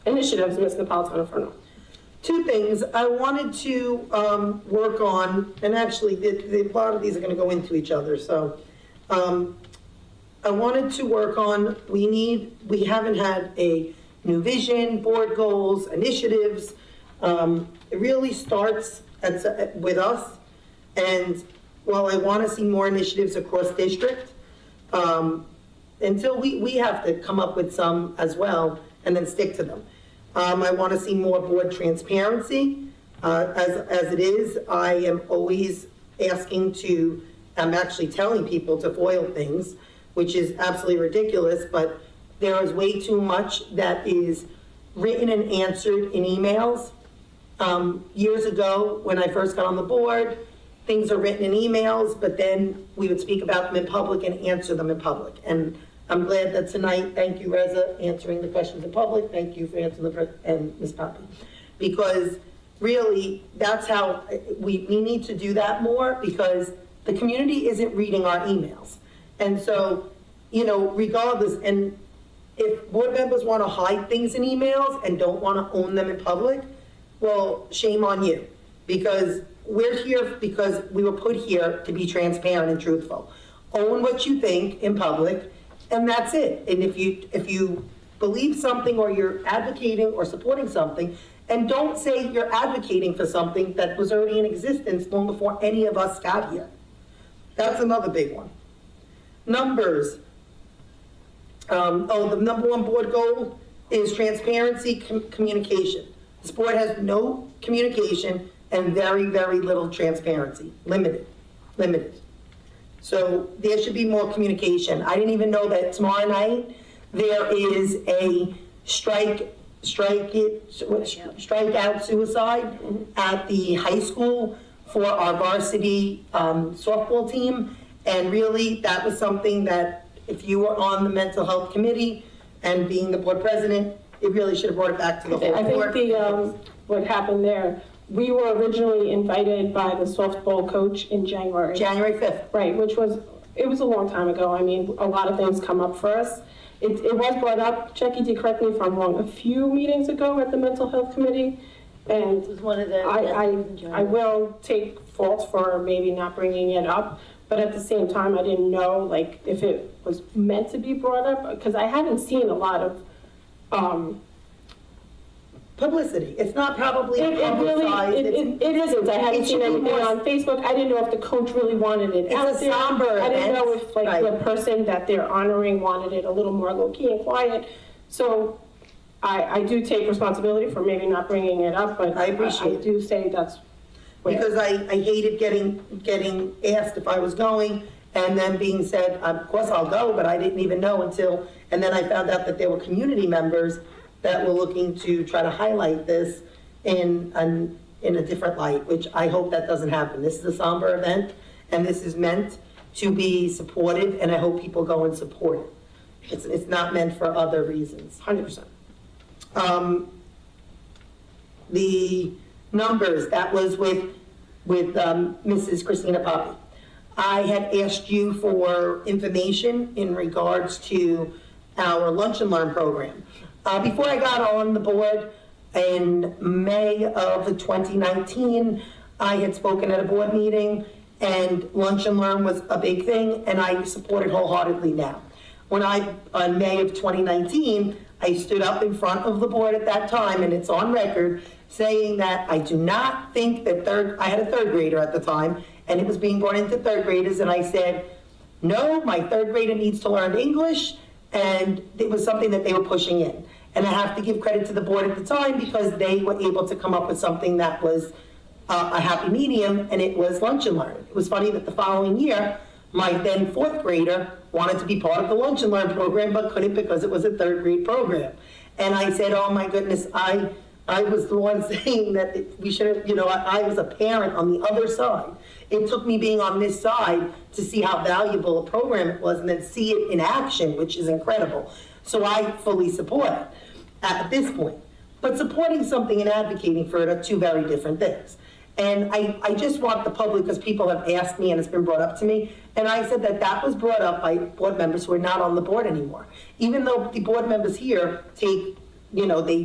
Initiatives, Ms. Napolitano-Furno. Two things. I wanted to work on, and actually a lot of these are going to go into each other, so I wanted to work on, we haven't had a new vision, board goals, initiatives. It really starts with us, and while I want to see more initiatives across district, until we have to come up with some as well and then stick to them. I want to see more board transparency. As it is, I am always I'm actually telling people to FOIL things, which is absolutely ridiculous, but there is way too much that is written and answered in emails. Years ago, when I first got on the board, things are written in emails, but then we would speak about them in public and answer them in public. And I'm glad that tonight, thank you, Reza, answering the questions in public. Thank you for answering and Ms. Poppy. Because really, that's how, we need to do that more, because the community isn't reading our emails. And so, regardless, and if board members want to hide things in emails and don't want to own them in public, well, shame on you, because we're here because we were put here to be transparent and truthful. Own what you think in public, and that's it. And if you believe something, or you're advocating or supporting something, and don't say you're advocating for something that was already in existence long before any of us got here. That's another big one. Numbers. The number one board goal is transparency, communication. This board has no communication and very, very little transparency. Limited. So there should be more communication. I didn't even know that tomorrow night there is a strikeout suicide at the high school for our varsity softball team. And really, that was something that if you were on the mental health committee and being the board president, it really should have brought it back to the whole board. I think what happened there, we were originally invited by the softball coach in January. January 5th. Right, it was a long time ago. I mean, a lot of things come up for us. It was brought up, Jackie, do correct me if I'm wrong, a few meetings ago at the mental health committee. And It was one of the. I will take fault for maybe not bringing it up, but at the same time, I didn't know, like, if it was meant to be brought up, because I haven't seen a lot of, publicity. It's not probably it publicized. isn't. I haven't seen anything on Facebook. I didn't know if the coach really wanted it out It's a there. somber I didn't event. know if, like, the person that they're honoring wanted it a little more low-key and quiet. So I do take responsibility for maybe not bringing it up, but I appreciate I do say that's where. Because I hated getting asked if I was going, and then being said, of course I'll go, but I didn't even know until, and then I found out that there were community members that were looking to try to highlight this in a different light, which I hope that doesn't happen. This is a somber event, and this is meant to be supportive, and I hope people go and support it. It's not meant for other reasons. 100%. The numbers, that was with Mrs. Christina Poppy. I had asked you for information in regards to our Lunch and Learn program. Before I got on the board in May of 2019, I had spoken at a board meeting, and Lunch and Learn was a big thing, and I support it wholeheartedly now. On May of 2019, I stood up in front of the board at that time, and it's on record, saying that I do not think that I had a third grader at the time, and it was being brought into third graders, and I said, no, my third grader needs to learn English, and it was something that they were pushing in. And I have to give credit to the board at the time, because they were able to come up with something that was a happy medium, and it was Lunch and Learn. It was funny that the following year, my then fourth grader wanted to be part of the Lunch and Learn program, but couldn't because it was a third grade program. And I said, oh my goodness, I was the one saying that we should have, I was a parent on the other side. It took me being on this side to see how valuable a program it was, and then see it in action, which is incredible. So I fully support it at this point. But supporting something and advocating for it are two very different things. And I just want the public, because people have asked me and it's been brought up to me, and I said that was brought up by board members who are not on the board anymore. Even though the board members here they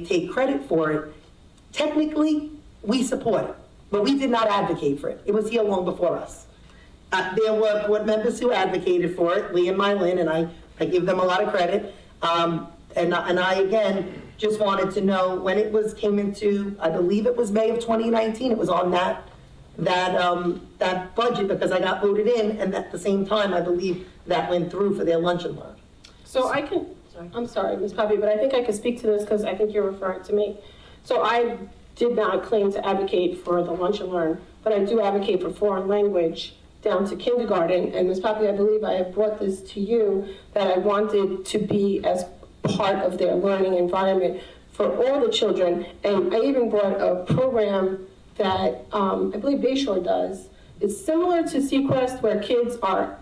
take credit for it, technically, we support it, but we did not advocate for it. It was here long before us. There were board members who advocated for it, Lee and Mylin, and I give them a lot of credit. And I, again, just wanted to know when it came into, I believe it was May of 2019, it was on that budget, because I got voted in, and at the same time, I believe that went through for their Lunch and Learn. So I can, I'm sorry, Ms. Poppy, but I think I could speak to this because I think you're referring to me. So I did not claim to advocate for the Lunch and Learn, but I do advocate for foreign language down to kindergarten. And Ms. Poppy, I believe I have brought this to you, that I wanted to be as part of their learning environment for all the children. And I even brought a program that I believe Bayshore does. It's similar to Sequest, where kids are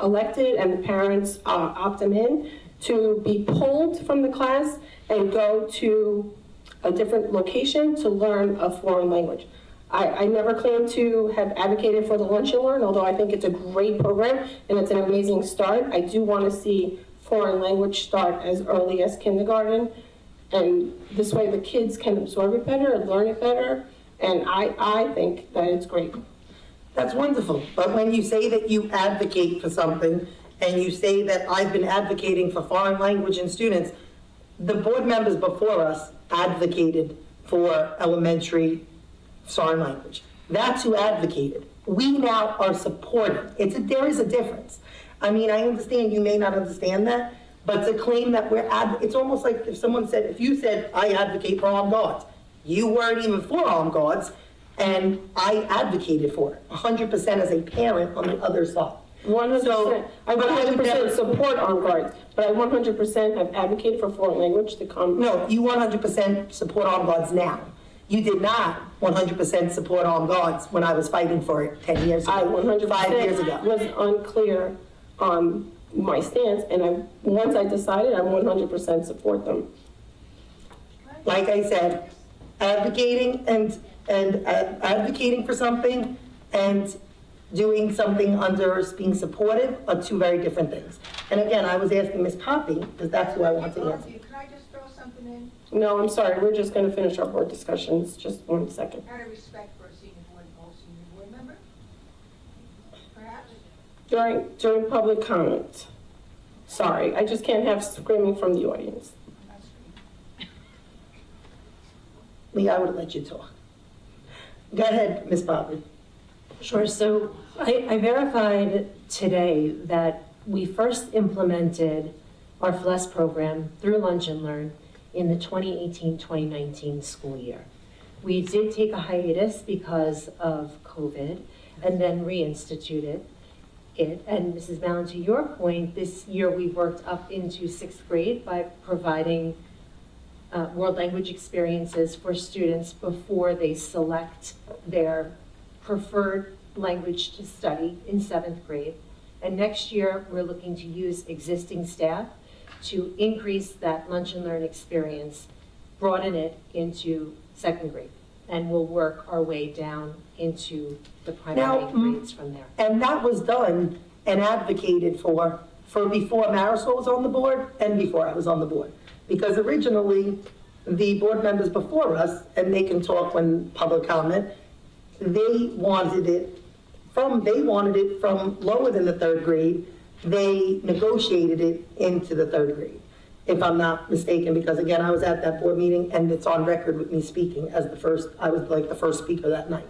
elected and the parents opt them in to be pulled from the class and go to a different location to learn a foreign language. I never claim to have advocated for the Lunch and Learn, although I think it's a great program and it's an amazing start. I do want to see foreign language start as early as kindergarten, and this way the kids can absorb it better and learn it better, and I think that it's great. That's wonderful, but when you say that you advocate for something, and you say that I've been advocating for foreign language in students, the board members before us advocated for elementary foreign language. That's who advocated. We now are supporting. There is a difference. I mean, I understand you may not understand that, but to claim that it's almost like if you said, I advocate for armed guards, you weren't even for armed guards, and I advocated for it, 100% as a parent on the other side. 100%. I 100% support armed guards, but I 100% have advocated for foreign language to come. No, you 100% support armed guards now. You did not 100% support armed guards when I was fighting for it 10 years ago. I 100% 5 years ago. was unclear on my stance, and once I decided, I 100% support them. Like I said, advocating and advocating for something and doing something under being supportive are two very different things. And again, I was asking Ms. Poppy, because that's who I want to answer. Can I just throw something in? No, I'm sorry, we're just gonna finish our board discussions, just 1 second. Out of respect for a senior board member, perhaps? During public comment. Sorry, I just can't have screaming from the audience. Lee, I would have let you talk. Go ahead, Ms. Poppy. Sure. So I verified today that we first implemented our FLES program through Lunch and Learn in the 2018-2019 school year. We did take a hiatus because of COVID and then reinstituted it. And Mrs. Mallon, to your point, this year we worked up into 6th grade by providing world language experiences for students before they select their preferred language to study in 7th grade. And next year, we're looking to use existing staff to increase that Lunch and Learn experience, broaden it into 2nd grade. And we'll work our way down into the primary grades from there. And that was done and advocated for before Marisol was on the board and before I was on the board. Because originally, the board members before us, and they can talk when public comment, they wanted it from lower than the 3rd grade. They negotiated it into the 3rd grade, if I'm not mistaken, because again, I was at that board meeting and it's on record with me speaking as I was like the first speaker that night.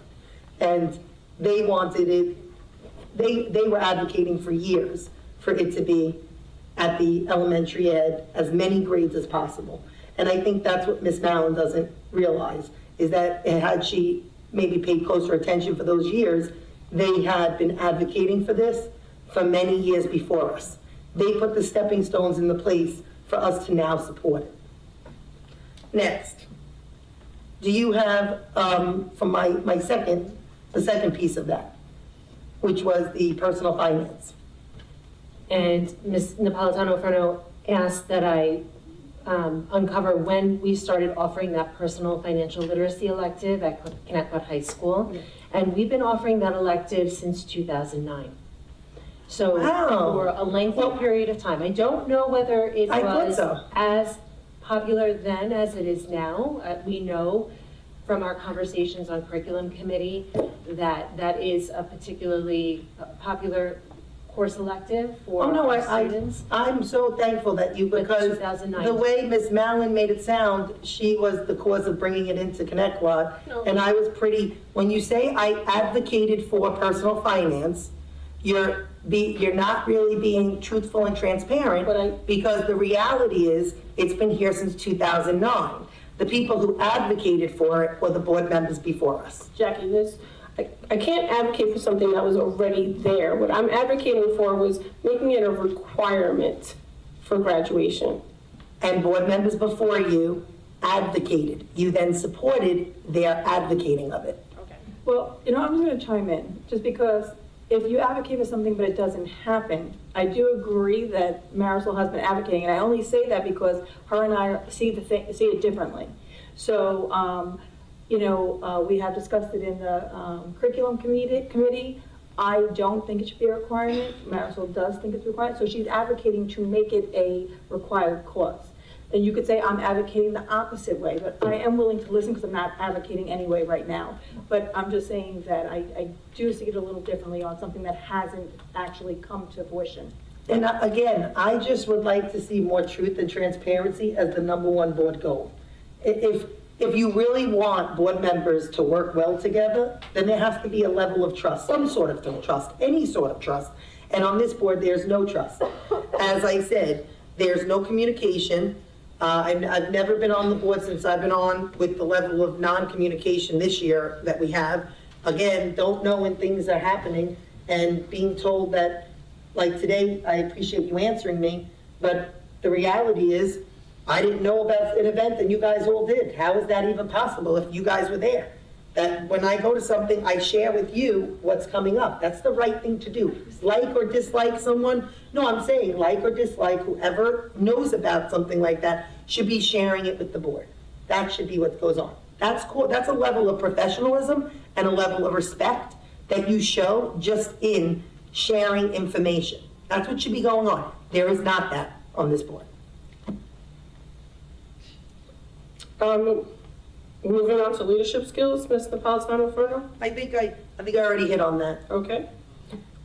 And they wanted it, they were advocating for years for it to be at the elementary ed as many grades as possible. And I think that's what Ms. Mallon doesn't realize, is that had she maybe paid closer attention for those years, they had been advocating for this for many years before us. They put the stepping stones in the place for us to now support it. Next, do you have, from the second piece of that, which was the personal finance? And Ms. Napolitano-Ferno asked that I uncover when we started offering that personal financial literacy elective at Connecticut High School. And we've been offering that elective since 2009. So for a lengthy period of time. I don't know whether it was as popular then as it is now. We know from our conversations on curriculum committee that that is a particularly popular course elective for students. I'm so thankful that because the way Ms. Mallon made it sound, she was the cause of bringing it into Connecticut. And I was when you say I advocated for personal finance, you're not really being truthful and transparent, because the reality is, it's been here since 2009. The people who advocated for it were the board members before us. Jackie, I can't advocate for something that was already there. What I'm advocating for was making it a requirement for graduation. And board members before you advocated. You then supported their advocating of it. Well, you know, I'm just going to chime in, just because if you advocate for something but it doesn't happen, I do agree that Marisol has been advocating, and I only say that because her and I see it differently. So, we have discussed it in the curriculum committee. I don't think it should be a requirement. Marisol does think it's required, so she's advocating to make it a required course. And you could say I'm advocating the opposite way, but I am willing to listen because I'm not advocating anyway right now. But I'm just saying that I do see it a little differently on something that hasn't actually come to fruition. And again, I just would like to see more truth and transparency as the #1 board goal. If you really want board members to work well together, then there has to be a level of trust, some sort of trust, any sort of trust. And on this board, there's no trust. As I said, there's no communication. I've never been on the board since I've been on with the level of non-communication this year that we have. Again, don't know when things are happening, and being told that, like today, I appreciate you answering me, but the reality is, I didn't know about an event and you guys all did. How is that even possible if you guys were there? That when I go to something, I share with you what's coming up. That's the right thing to do. Like or dislike someone? No, I'm saying like or dislike, whoever knows about something like that should be sharing it with the board. That should be what goes on. That's cool. That's a level of professionalism and a level of respect that you show just in sharing information. That's what should be going on. There is not that on this board. Moving on to leadership skills, Ms. Napolitano-Furno? I think I already hit on that. Okay.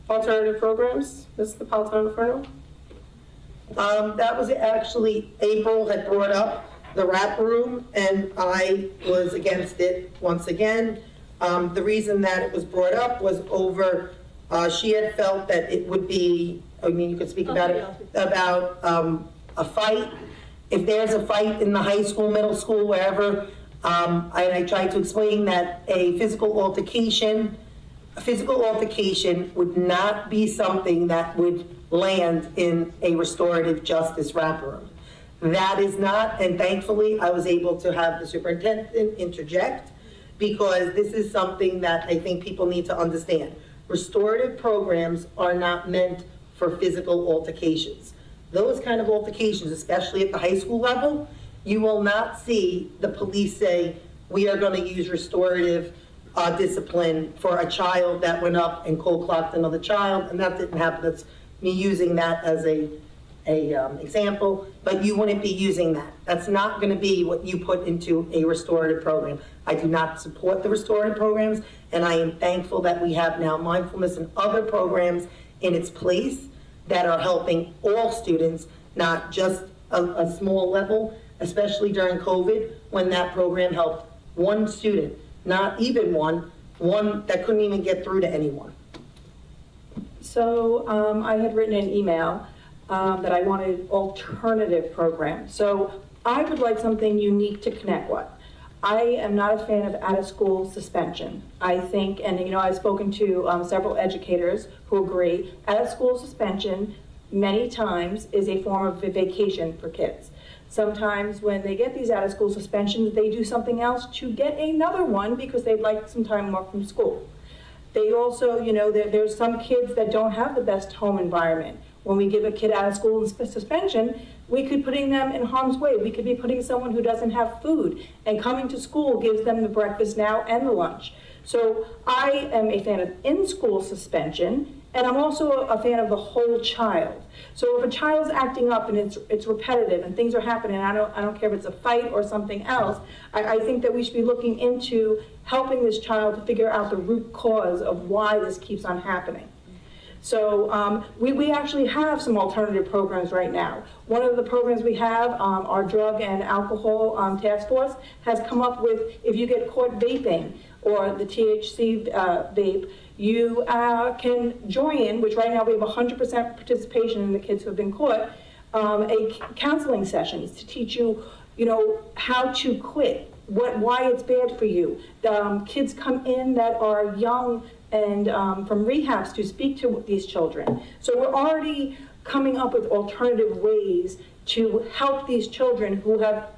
Alternative programs, Ms. Napolitano-Furno? That was actually, April had brought up the wrap room, and I was against it once again. The reason that it was brought up was over, she had felt that it would be, I mean, you could speak about it, about a fight. If there's a fight in the high school, middle school, wherever, I tried to explain that a physical altercation would not be something that would land in a restorative justice wraparoom. That is not, and thankfully I was able to have the superintendent interject, because this is something that I think people need to understand. Restorative programs are not meant for physical altercations. Those kind of altercations, especially at the high school level, you will not see the police say, we are going to use restorative discipline for a child that went up and cold clocked another child, and that didn't happen. That's me using that as a example, but you wouldn't be using that. That's not going to be what you put into a restorative program. I do not support the restorative programs, and I am thankful that we have now mindfulness and other programs in its place that are helping all students, not just a small level, especially during COVID, when that program helped one student, not even one that couldn't even get through to anyone. So I had written an email that I wanted alternative programs. So I would like something unique to connect with. I am not a fan of out-of-school suspension. I think, and I've spoken to several educators who agree, out-of-school suspension many times is a form of a vacation for kids. Sometimes when they get these out-of-school suspensions, they do something else to get another one because they'd like some time off from school. They also, there's some kids that don't have the best home environment. When we give a kid out of school in suspension, we could putting them in harm's way. We could be putting someone who doesn't have food, and coming to school gives them the breakfast now and the lunch. So I am a fan of in-school suspension, and I'm also a fan of the whole child. So if a child's acting up and it's repetitive and things are happening, I don't care if it's a fight or something else, I think that we should be looking into helping this child to figure out the root cause of why this keeps on happening. So we actually have some alternative programs right now. One of the programs we have, our Drug and Alcohol Task Force, has come up with, if you get caught vaping or the THC vape, you can join, which right now we have 100% participation in the kids who have been caught, a counseling sessions to teach you, how to quit, why it's bad for you. Kids come in that are young and from rehabs to speak to these children. So we're already coming up with alternative ways to help these children who have,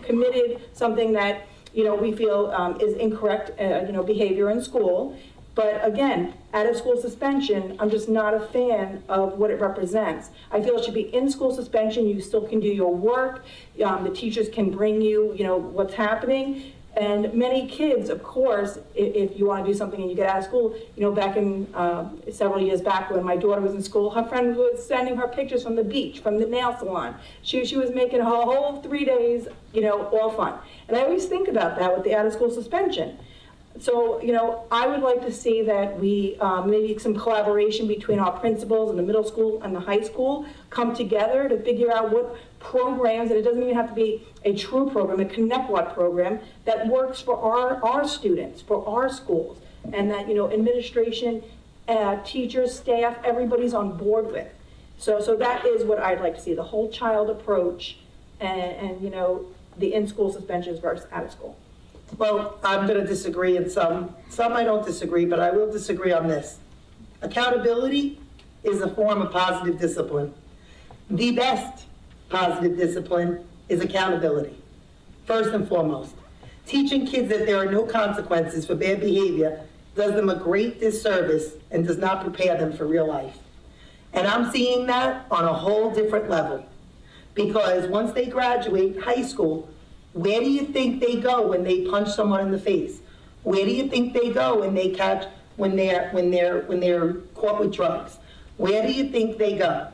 committed something that, we feel is incorrect, behavior in school. But again, out-of-school suspension, I'm just not a fan of what it represents. I feel it should be in-school suspension. You still can do your work. The teachers can bring you, what's happening. And many kids, of course, if you want to do something and you get out of school, back in several years back when my daughter was in school, her friend was sending her pictures from the beach, from the nail salon. She was making her whole 3 days, all fun. And I always think about that with the out-of-school suspension. So, I would like to see that we, maybe some collaboration between our principals and the middle school and the high school come together to figure out what programs, and it doesn't even have to be a true program, a ConnectWatt program that works for our students, for our schools, and that, administration, teachers, staff, everybody's on board with. So that is what I'd like to see, the whole child approach and the in-school suspensions versus out of school. Well, I'm going to disagree in some I don't disagree, but I will disagree on this. Accountability is a form of positive discipline. The best positive discipline is accountability, first and foremost. Teaching kids that there are no consequences for bad behavior does them a great disservice and does not prepare them for real life. And I'm seeing that on a whole different level. Because once they graduate high school, where do you think they go when they punch someone in the face? Where do you think they go when they catch, when they're caught with drugs? Where do you think they go?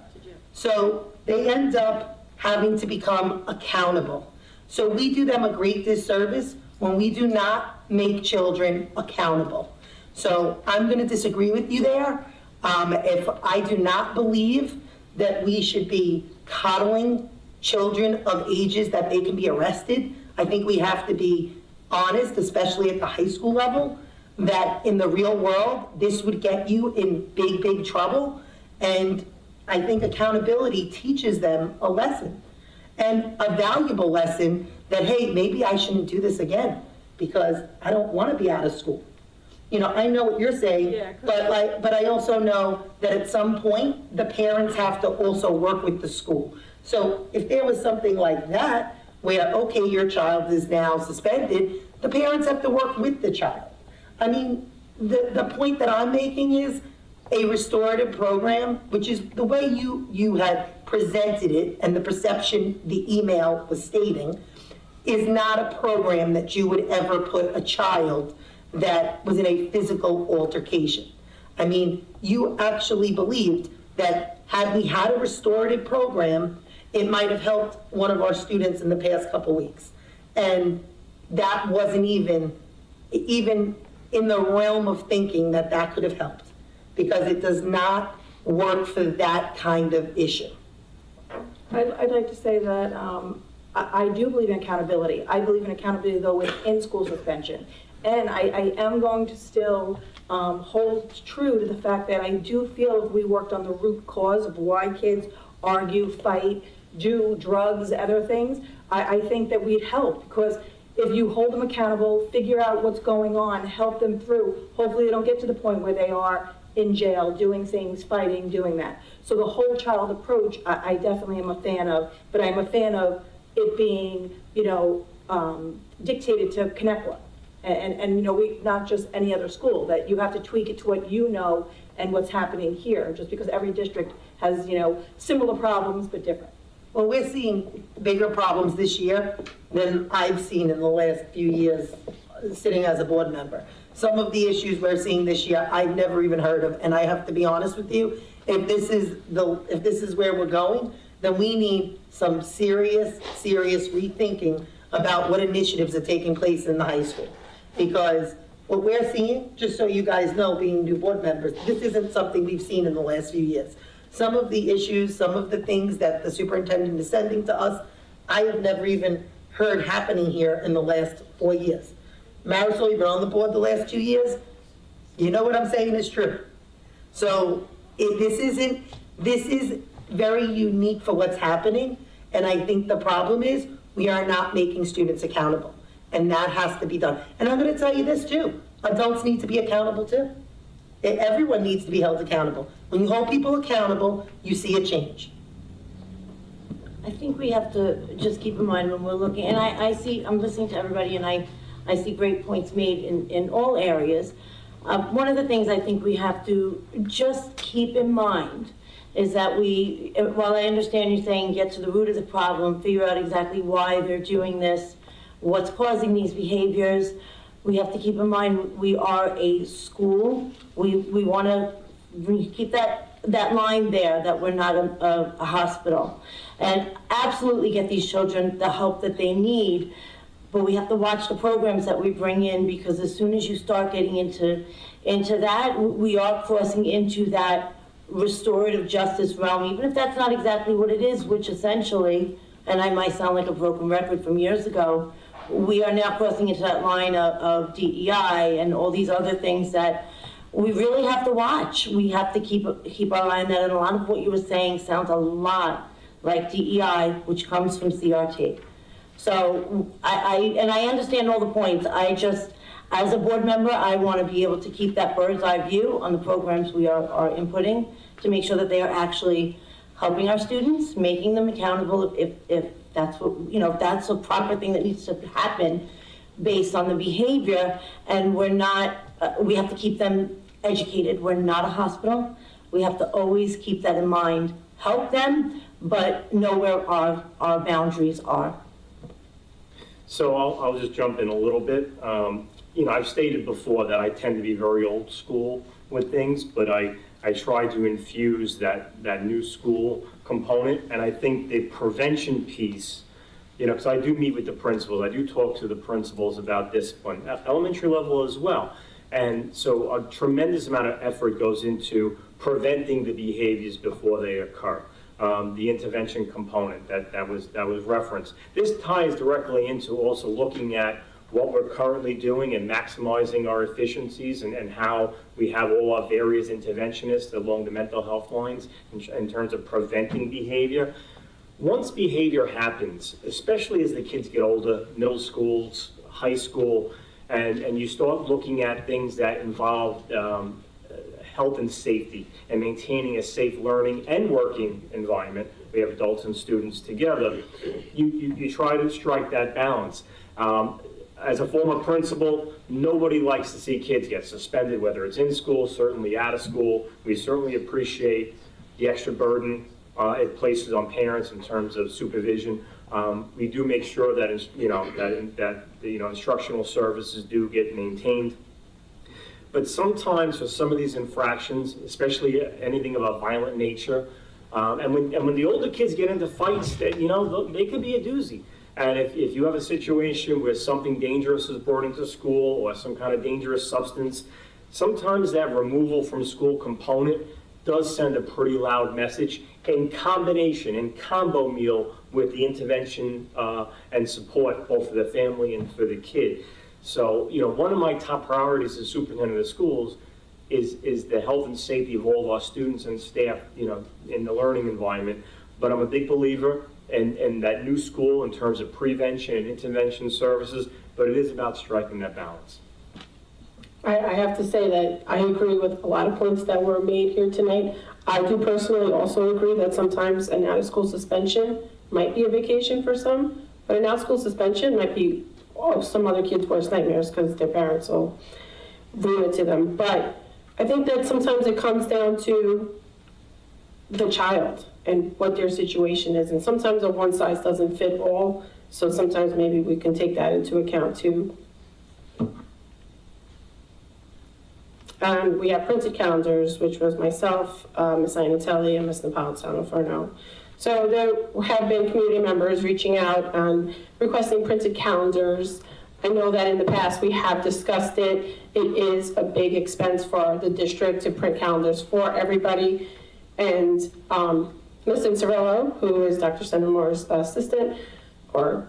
So they end up having to become accountable. So we do them a great disservice when we do not make children accountable. So I'm going to disagree with you there. If I do not believe that we should be coddling children of ages that they can be arrested, I think we have to be honest, especially at the high school level, that in the real world, this would get you in big, big trouble. And I think accountability teaches them a lesson, and a valuable lesson that, hey, maybe I shouldn't do this again because I don't want to be out of school. I know what you're saying, but I also know that at some point, the parents have to also work with the school. So if there was something like that, where, okay, your child is now suspended, the parents have to work with the child. I mean, the point that I'm making is a restorative program, which is the way you had presented it and the perception the email was stating, is not a program that you would ever put a child that was in a physical altercation. I mean, you actually believed that had we had a restorative program, it might have helped one of our students in the past couple weeks. And that wasn't even in the realm of thinking that could have helped, because it does not work for that kind of issue. I'd like to say that I do believe in accountability. I believe in accountability, though, with in-school suspension. And I am going to still hold true to the fact that I do feel if we worked on the root cause of why kids argue, fight, do drugs, other things, I think that we'd help. Because if you hold them accountable, figure out what's going on, help them through, hopefully they don't get to the point where they are in jail, doing things, fighting, doing that. So the whole child approach, I definitely am a fan of, but I'm a fan of it being, dictated to ConnectWatt. And we, not just any other school, that you have to tweak it to what you know and what's happening here, just because every district has, similar problems, but different. Well, we're seeing bigger problems this year than I've seen in the last few years sitting as a board member. Some of the issues we're seeing this year, I've never even heard of, and I have to be honest with you, if this is where we're going, then we need some serious rethinking about what initiatives are taking place in the high school. Because What we're seeing, just so you guys know, being new board members, this isn't something we've seen in the last few years. Some of the issues, some of the things that the superintendent is sending to us, I have never even heard happening here in the last 4 years. Marisol, you've been on the board the last 2 years. You know what I'm saying is true. So this is very unique for what's happening. And I think the problem is we are not making students accountable. And that has to be done. And I'm going to tell you this too. Adults need to be accountable too. Everyone needs to be held accountable. When you hold people accountable, you see a change. I think we have to just keep in mind when we're looking, and I'm listening to everybody, and I see great points made in all areas. One of the things I think we have to just keep in mind is that while I understand you saying get to the root of the problem, figure out exactly why they're doing this, what's causing these behaviors, we have to keep in mind we are a school. We want to keep that line there, that we're not a hospital. And absolutely get these children the help that they need, but we have to watch the programs that we bring in, because as soon as you start getting into that, we are crossing into that restorative justice realm, even if that's not exactly what it is, which essentially, and I might sound like a broken record from years ago, we are now crossing into that line of DEI and all these other things that we really have to watch. We have to keep our eye on that, and a lot of what you were saying sounds a lot like DEI, which comes from CRT. So I understand all the points. I just, as a board member, I want to be able to keep that bird's eye view on the programs we are inputting to make sure that they are actually helping our students, making them accountable if that's what, if that's a proper thing that needs to happen based on the behavior. And we have to keep them educated. We're not a hospital. We have to always keep that in mind. Help them, but know where our boundaries are. So I'll just jump in a little bit. I've stated before that I tend to be very old school with things, but I try to infuse that new school component. And I think the prevention piece, because I do meet with the principals, I do talk to the principals about discipline, at elementary level as well. And so a tremendous amount of effort goes into preventing the behaviors before they occur. The intervention component that was referenced. This ties directly into also looking at what we're currently doing and maximizing our efficiencies and how we have all our various interventionists along the mental health lines in terms of preventing behavior. Once behavior happens, especially as the kids get older, middle schools, high school, and you start looking at things that involve health and safety and maintaining a safe learning and working environment, we have adults and students together, you try to strike that balance. As a former principal, nobody likes to see kids get suspended, whether it's in school, certainly out of school. We certainly appreciate the extra burden it places on parents in terms of supervision. We do make sure that instructional services do get maintained. But sometimes for some of these infractions, especially anything of a violent nature, and when the older kids get into fights, they could be a doozy. And if you have a situation where something dangerous is brought into school or some kind of dangerous substance, sometimes that removal from school component does send a pretty loud message in combination, in combo meal with the intervention and support both for the family and for the kid. So, one of my top priorities as superintendent of schools is the health and safety of all of our students and staff, in the learning environment. But I'm a big believer in that new school in terms of prevention and intervention services, but it is about striking that balance. I have to say that I agree with a lot of points that were made here tonight. I do personally also agree that sometimes an out-of-school suspension might be a vacation for some, but an out-of-school suspension might be some other kids' worst nightmares because their parents will ruin it to them. But I think that sometimes it comes down to the child and what their situation is. And sometimes a one size doesn't fit all. So sometimes maybe we can take that into account too. We have printed calendars, which was myself, Ms. Iannatelli, and Ms. Napolitano-Furno. So there have been community members reaching out and requesting printed calendars. I know that in the past, we have discussed it. It is a big expense for the district to print calendars for everybody. And Ms. Cirillo, who is Dr. Sendamore's assistant, or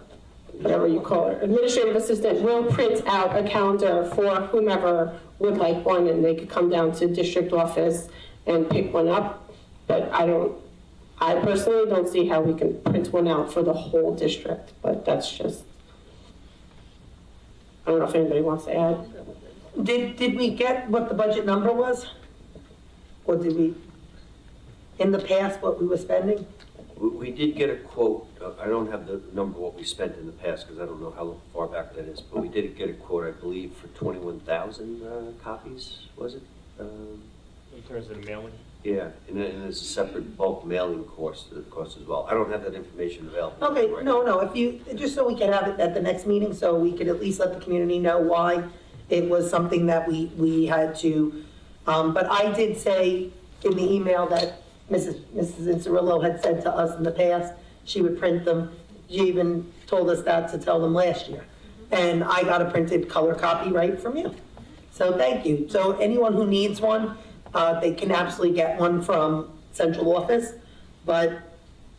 whatever you call her, administrative assistant, will print out a calendar for whomever would like one, and they could come down to district office and pick one up. But I personally don't see how we can print one out for the whole district, but that's just, I don't know if anybody wants to add. Did we get what the budget number was? Or did we, in the past, what we were spending? We did get a quote. I don't have the number what we spent in the past because I don't know how far back that is, but we did get a quote, I believe, for 21,000 copies, was it? In terms of the mailing? Yeah, and there's a separate bulk mailing cost as well. I don't have that information available. Okay, right no, if you, just so we can have it at the next meeting, so we could at least let the community know why it was something that we had to, but I did say in the email that Mrs. Incerillo had said to us in the past, she would print them. She even told us that to tell them last year. And I got a printed color copy right from you. So thank you. So anyone who needs one, they can absolutely get one from central office, but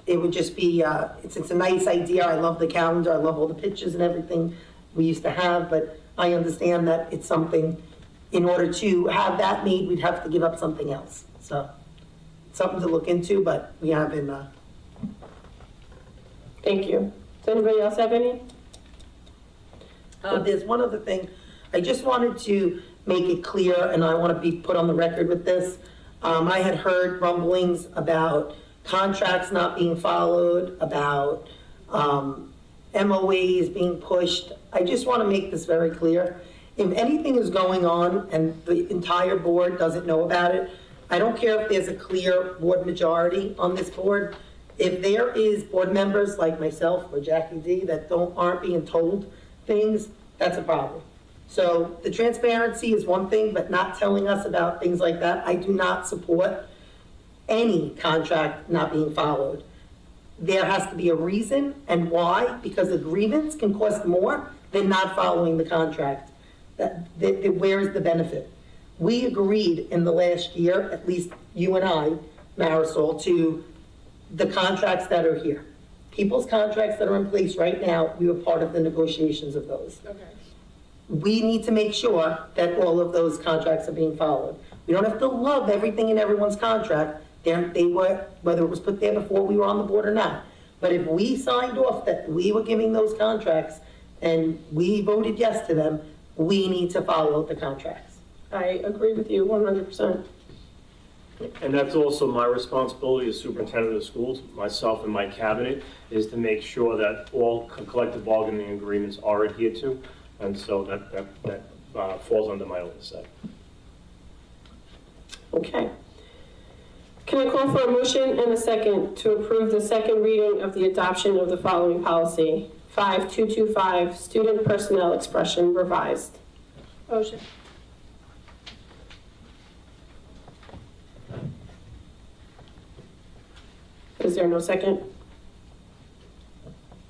it would just be, it's a nice idea. I love the calendar. I love all the pictures and everything we used to have, but I understand that it's something, in order to have that made, we'd have to give up something else. So something to look into, but we haven't. Thank you. Does anybody else have any? There's one other thing. I just wanted to make it clear, and I want to be put on the record with this. I had heard rumblings about contracts not being followed, about MOAs being pushed. I just want to make this very clear. If anything is going on and the entire board doesn't know about it, I don't care if there's a clear board majority on this board. If there is board members like myself or Jackie D that aren't being told things, that's a problem. So the transparency is one thing, but not telling us about things like that, I do not support any contract not being followed. There has to be a reason, and why, because a grievance can cost more than not following the contract. Where is the benefit? We agreed in the last year, at least you and I, Marisol, to the contracts that are here. People's contracts that are in place right now, we were part of the negotiations of those. Okay. We need to make sure that all of those contracts are being followed. We don't have to love everything in everyone's contract. They were, whether it was put there before we were on the board or not. But if we signed off that we were giving those contracts and we voted yes to them, we need to follow the contracts. I agree with you 100%. And that's also my responsibility as superintendent of schools, myself and my cabinet, is to make sure that all collective bargaining agreements are adhered to. And so that falls under my oversight. Okay. Can I call for a motion and a second to approve the second reading of the adoption of the following policy, 5225, student personnel expression revised? Motion. Is there no second?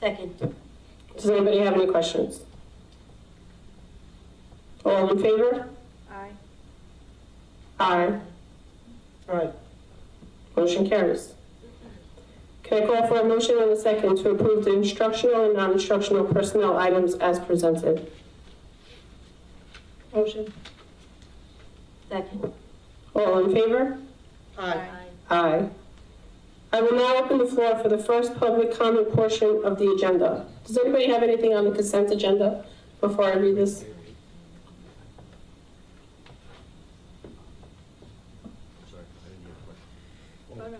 Second. Does anybody have any questions? All in favor? Aye. Aye. All right. Motion carries. Can I call for a motion and a second to approve the instructional and non-instructional personnel items as presented? Motion. Second. All in favor? Aye. Aye. I will now open the floor for the first public comment portion of the agenda. Does anybody have anything on the consent agenda before I read this? Oh, no.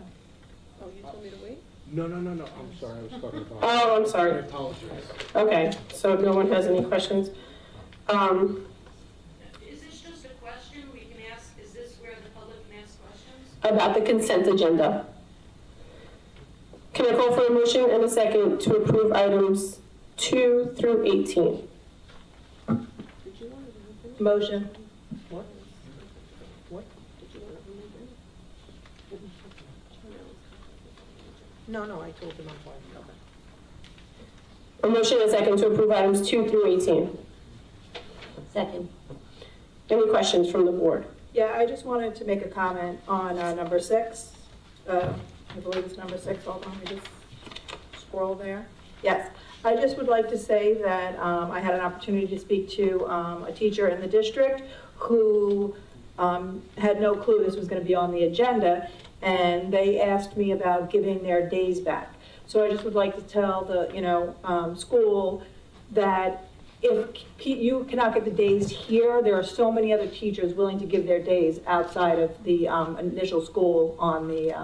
Oh, you told me to wait? No, I'm sorry, I was talking about. Oh, I'm sorry. I apologize. Okay, so no one has any questions? Is this just a question we can ask? Is this where the public can ask questions? About the consent agenda. Can I call for a motion and a second to approve items 2 through 18? Motion. What? No, I told him I'm fine. A motion and a second to approve items 2 through 18. Second. Any questions from the board? Yeah, I just wanted to make a comment on number 6. I believe it's number 6. Hold on, let me just scroll there. Yes, I just would like to say that I had an opportunity to speak to a teacher in the district who had no clue this was going to be on the agenda, and they asked me about giving their days back. So I just would like to tell the school that if you cannot get the days here, there are so many other teachers willing to give their days outside of the initial school on the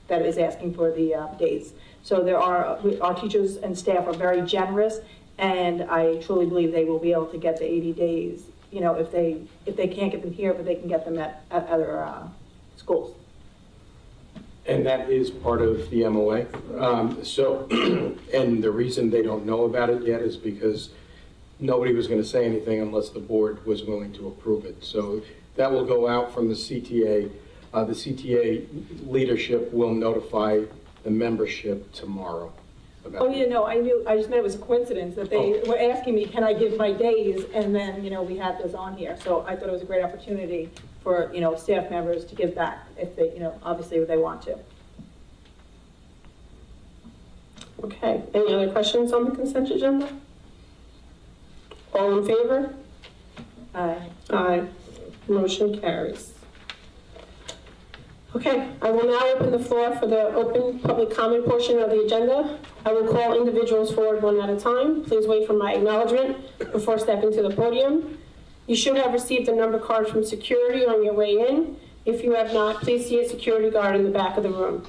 that is asking for the days. So our teachers and staff are very generous, and I truly believe they will be able to get the 80 days. If they can't get them here, but they can get them at other schools. And that is part of the MOA. And the reason they don't know about it yet is because nobody was going to say anything unless the board was willing to approve it. So that will go out from the CTA. The CTA leadership will notify the membership tomorrow about Oh, yeah, no, I just meant it was a coincidence that they were asking me, can I give my days? And then, we had those on here. So I thought it was a great opportunity for, staff members to give back if they, obviously if they want to. Okay, any other questions on the consent agenda? All in favor? Aye. Aye. Motion carries. Okay, I will now open the floor for the open public comment portion of the agenda. I will call individuals forward one at a time. Please wait for my acknowledgement before stepping to the podium. You should have received a number card from security on your way in. If you have not, please see a security guard in the back of the room.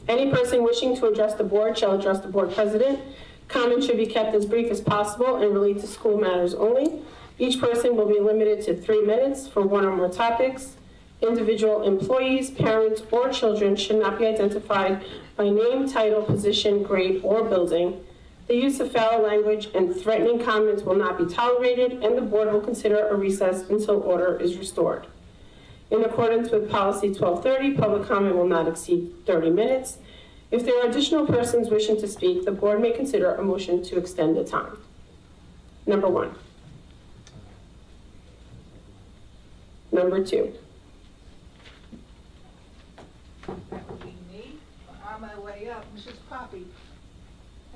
Any person wishing to address the board shall address the board president. Comments should be kept as brief as possible and relate to school matters only. Each person will be limited to 3 minutes for one or more topics. Individual employees, parents, or children should not be identified by name, title, position, grade, or building. The use of foul language and threatening comments will not be tolerated, and the board will consider a recess until order is restored. In accordance with policy 1230, public comment will not exceed 30 minutes. If there are additional persons wishing to speak, the board may consider a motion to extend the time. Number 1. Number 2. That would be me. On my way up, Mrs. Poppy,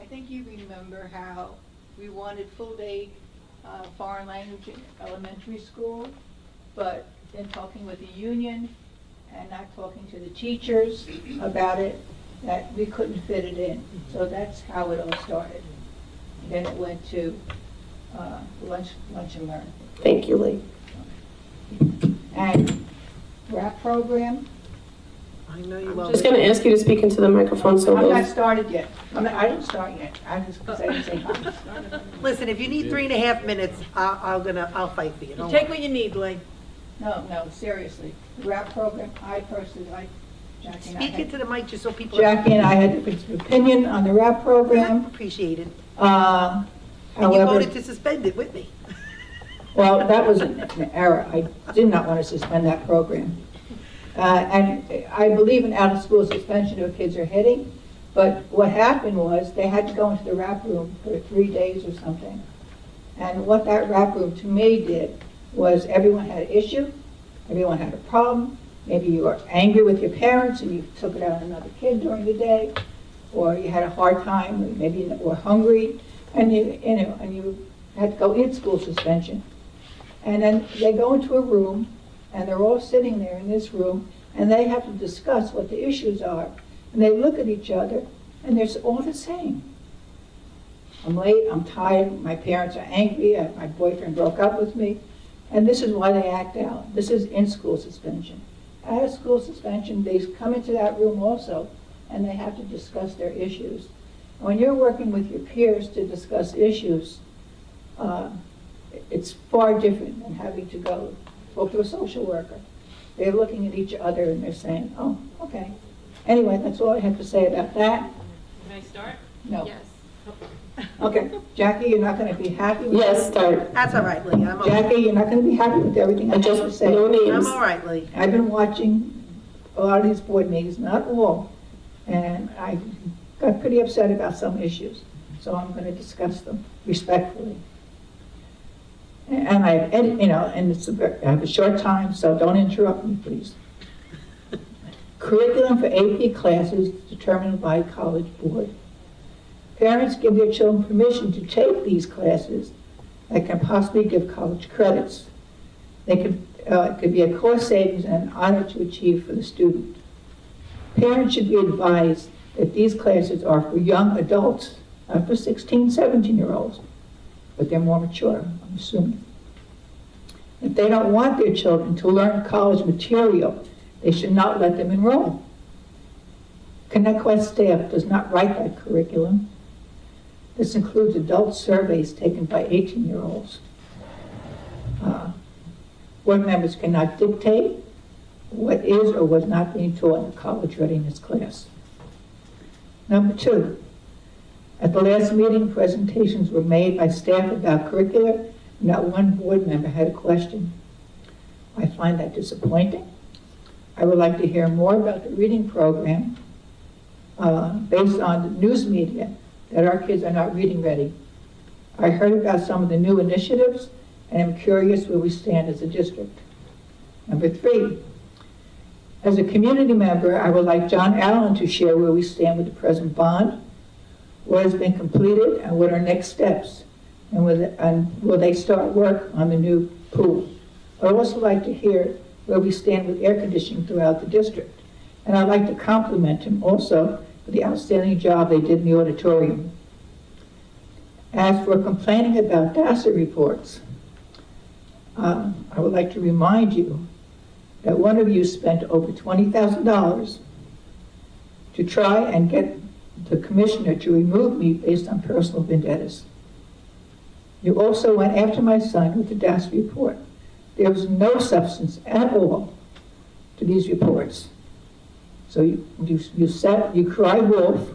I think you remember how we wanted full-day foreign language in elementary school, but then talking with the union and not talking to the teachers about it, that we couldn't fit it in. So that's how it all started. Then it went to lunch and learn. Thank you, Lee. And RAP program, I know you I'm well. just going to ask you to speak into the microphone so I'm we'll... not started yet. I didn't start yet. I just because I didn't say hi. Listen, if you need 3.5 minutes, I'll fight for you. Don't Take worry. what you need, Blake. No, seriously. The RAP program, I personally like Jackie and I. Speak into the mic just so people. Jackie and I had a different opinion on the RAP program. Appreciate it. However, And you voted to suspend it with me. well, that was an error. I did not want to suspend that program. And I believe in out-of-school suspension if kids are hitting, but what happened was they had to go into the RAP room for 3 days or something. And what that RAP room to me did was everyone had an issue, everyone had a problem. Maybe you were angry with your parents and you took it out on another kid during the day, or you had a hard time, maybe you were hungry, and you had to go in school suspension. And then they go into a room, and they're all sitting there in this room, and they have to discuss what the issues are. And they look at each other, and they're all the same. I'm late, I'm tired, my parents are angry, my boyfriend broke up with me, and this is why they act out. This is in-school suspension. Out of school suspension, they come into that room also, and they have to discuss their issues. When you're working with your peers to discuss issues, it's far different than having to go talk to a social worker. They're looking at each other and they're saying, oh, okay. Anyway, that's all I have to say about that. Can I start? No. Yes. Okay, Jackie, you're not going to be happy with Yes, start. That's all right, Lee. I'm okay. Jackie, you're not going to be happy with everything I have to say. no names. I'm all right, Lee. I've been watching a lot of these board meetings, not all, and I got pretty upset about some issues. So I'm going to discuss them respectfully. And I have a short time, so don't interrupt me, please. Curriculum for AP classes determined by College Board. Parents give their children permission to take these classes that can possibly give college credits. It could be a cost savings and an honor to achieve for the student. Parents should be advised that these classes are for young adults, not for 16, 17-year-olds, but they're more mature, I'm assuming. If they don't want their children to learn college material, they should not let them enroll. ConnectQuest staff does not write that curriculum. This includes adult surveys taken by 18-year-olds. Board members cannot dictate what is or was not being taught in the college readiness class. Number 2, at the last meeting, presentations were made by staff about curricula. Not one board member had a question. I find that disappointing. I would like to hear more about the reading program based on the news media that our kids are not reading ready. I heard about some of the new initiatives and I'm curious where we stand as a district. Number 3, as a community member, I would like John Allen to share where we stand with the present bond, what has been completed, and what are next steps, and will they start work on the new pool. I'd also like to hear where we stand with air conditioning throughout the district. And I'd like to compliment him also for the outstanding job they did in the auditorium. As for complaining about DASA reports, I would like to remind you that one of you spent over $20,000 to try and get the commissioner to remove me based on personal vendettas. You also went after my son with the DASA report. There was no substance at all to these reports. So you cried wolf,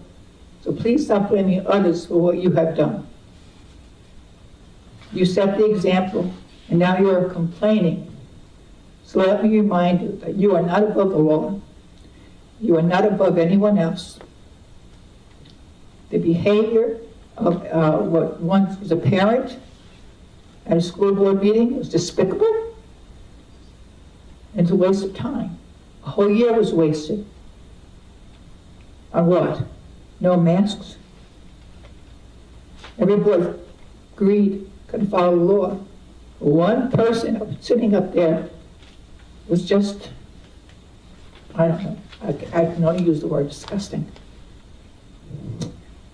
so please stop blaming others for what you have done. You set the example, and now you are complaining. So let me remind you that you are not above the law. You are not above anyone else. The behavior of what once was a parent at a school board meeting was despicable. And it's a waste of time. A whole year was wasted. On what? No masks? Everybody agreed, couldn't follow the law. One person sitting up there was just, I don't know, I can only use the word disgusting.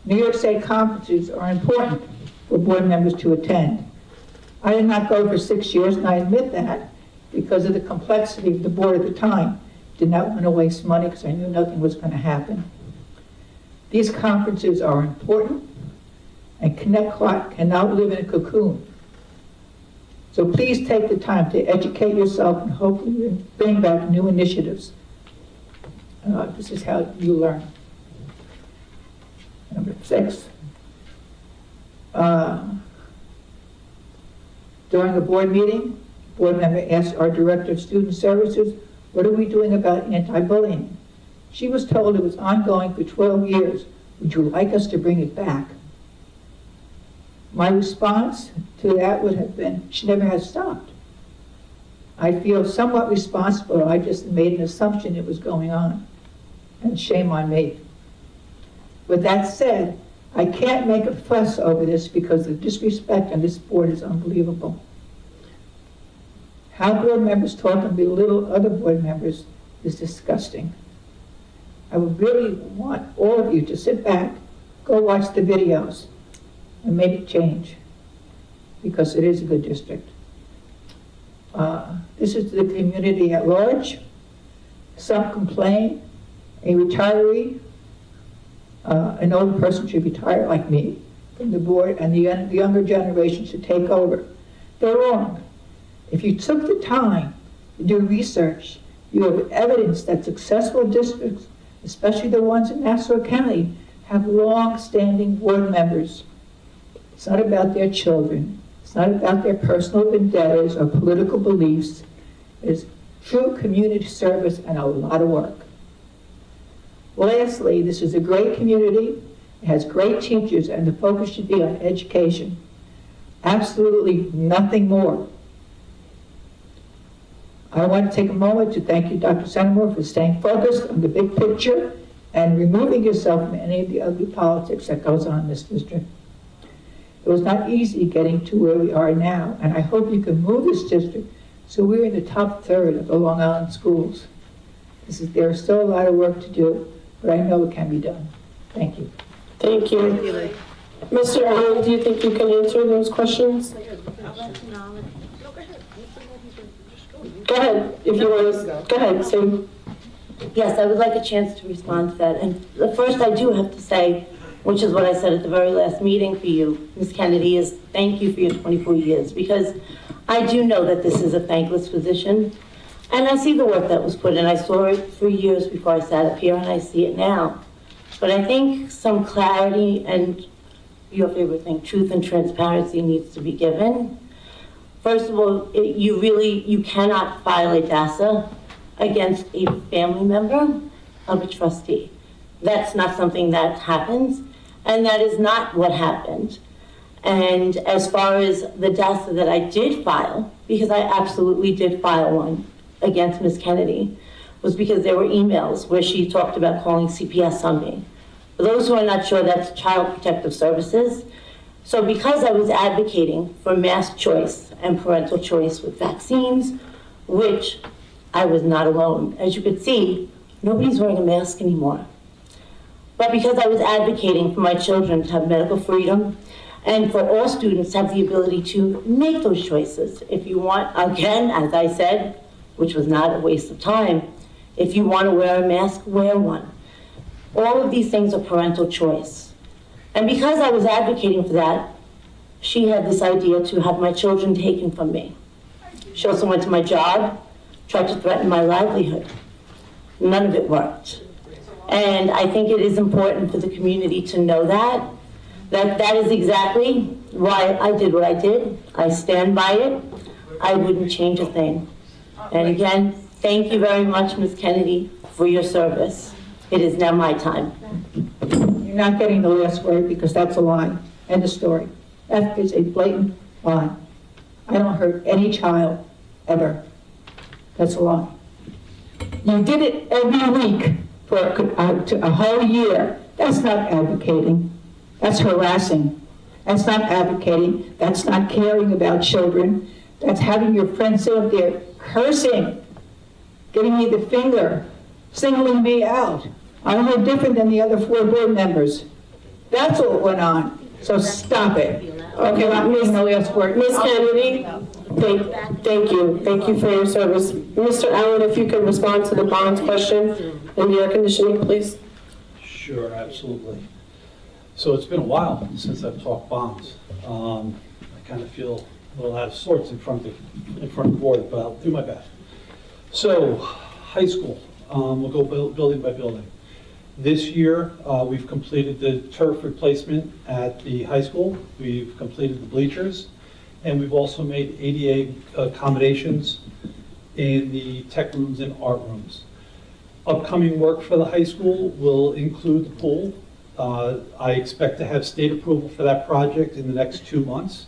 New York State conferences are important for board members to attend. I did not go for 6 years, and I admit that because of the complexity of the board at the time. Did not want to waste money because I knew nothing was going to happen. These conferences are important, and ConnectQuest cannot live in a cocoon. So please take the time to educate yourself and hopefully bring back new initiatives. This is how you learn. Number 6. During a board meeting, board member asked our Director of Student Services, what are we doing about anti-bullying? She was told it was ongoing for 12 years. Would you like us to bring it back? My response to that would have been, she never has stopped. I feel somewhat responsible. I just made an assumption it was going on. And shame on me. With that said, I can't make a fuss over this because the disrespect on this board is unbelievable. How board members talk and belittle other board members is disgusting. I would really want all of you to sit back, go watch the videos, and make a change, because it is a good district. This is the community at large. Some complain, a retiree, an older person should retire like me from the board, and the younger generation should take over. They're wrong. If you took the time to do research, you have evidence that successful districts, especially the ones in Nassau County, have long-standing board members. It's not about their children. It's not about their personal vendettas or political beliefs. It's true community service and a lot of work. Lastly, this is a great community. It has great teachers, and the focus should be on education. Absolutely nothing more. I want to take a moment to thank you, Dr. Centimore, for staying focused on the big picture and removing yourself from any of the ugly politics that goes on in this district. It was not easy getting to where we are now, and I hope you can move this district so we're in the top third of the Long Island schools. There's still a lot of work to do, but I know it can be done. Thank you. Thank you. Mr. Allen, do you think you can answer those questions? Go ahead, if you want to, go ahead, Sue. Yes, I would like a chance to respond to that. And first, I do have to say, which is what I said at the very last meeting for you, Ms. Kennedy, is thank you for your 24 years, because I do know that this is a thankless position, and I see the work that was put in. I saw it 3 years before I sat up here, and I see it now. But I think some clarity and your favorite thing, truth and transparency, needs to be given. First of all, you cannot file a DASA against a family member of a trustee. That's not something that happens, and that is not what happened. And as far as the DASA that I did file, because I absolutely did file one against Ms. Kennedy, was because there were emails where she talked about calling CPS on me. For those who are not sure, that's Child Protective Services. So because I was advocating for mass choice and parental choice with vaccines, which I was not alone. As you could see, nobody's wearing a mask anymore. But because I was advocating for my children to have medical freedom and for all students to have the ability to make those choices. If you want, again, as I said, which was not a waste of time, if you want to wear a mask, wear one. All of these things are parental choice. And because I was advocating for that, she had this idea to have my children taken from me. She also went to my job, tried to threaten my livelihood. None of it worked. And I think it is important for the community to know that is exactly why I did what I did. I stand by it. I wouldn't change a thing. And again, thank you very much, Ms. Kennedy, for your service. It is now my time. You're not getting the last word because that's a lie. End of story. That is a blatant lie. I don't hurt any child, ever. That's a lie. You did it every week for a whole year. That's not advocating. That's harassing. That's not advocating. That's not caring about children. That's having your friends sit up there cursing, giving me the finger, singling me out. I'm no different than the other 4 board members. That's what went on. So stop it. Okay, I'm making the last word. Ms. Kennedy, thank you. Thank you for your service. Mr. Allen, if you could respond to the bonds question and the air conditioning, please. Sure, absolutely. So it's been a while since I've talked bonds. I kind of feel a little out of sorts in front of the board, but I'll do my best. So, high school, we'll go building by building. This year, we've completed the turf replacement at the high school. We've completed the bleachers, and we've also made ADA accommodations in the tech rooms and art rooms. Upcoming work for the high school will include the pool. I expect to have state approval for that project in the next 2 months.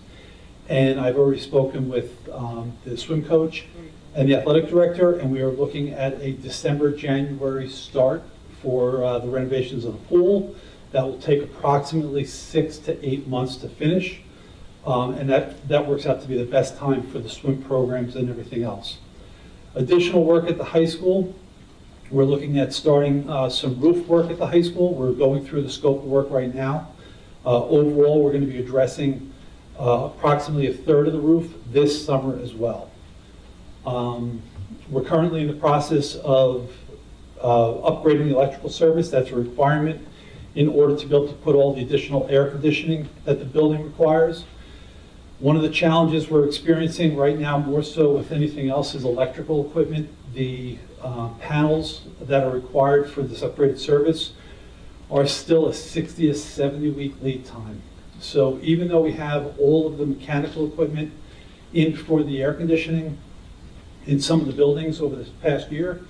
And I've already spoken with the swim coach and the athletic director, and we are looking at a December, January start for the renovations of the pool. That will take approximately 6 to 8 months to finish. And that works out to be the best time for the swim programs and everything else. Additional work at the high school. We're looking at starting some roof work at the high school. We're going through the scope of work right now. Overall, we're going to be addressing approximately a third of the roof this summer as well. We're currently in the process of upgrading the electrical service. That's a requirement in order to be able to put all the additional air conditioning that the building requires. One of the challenges we're experiencing right now, more so with anything else, is electrical equipment. The panels that are required for this upgraded service are still a 60 to 70 week lead time. So even though we have all of the mechanical equipment in for the air conditioning in some of the buildings over this past year,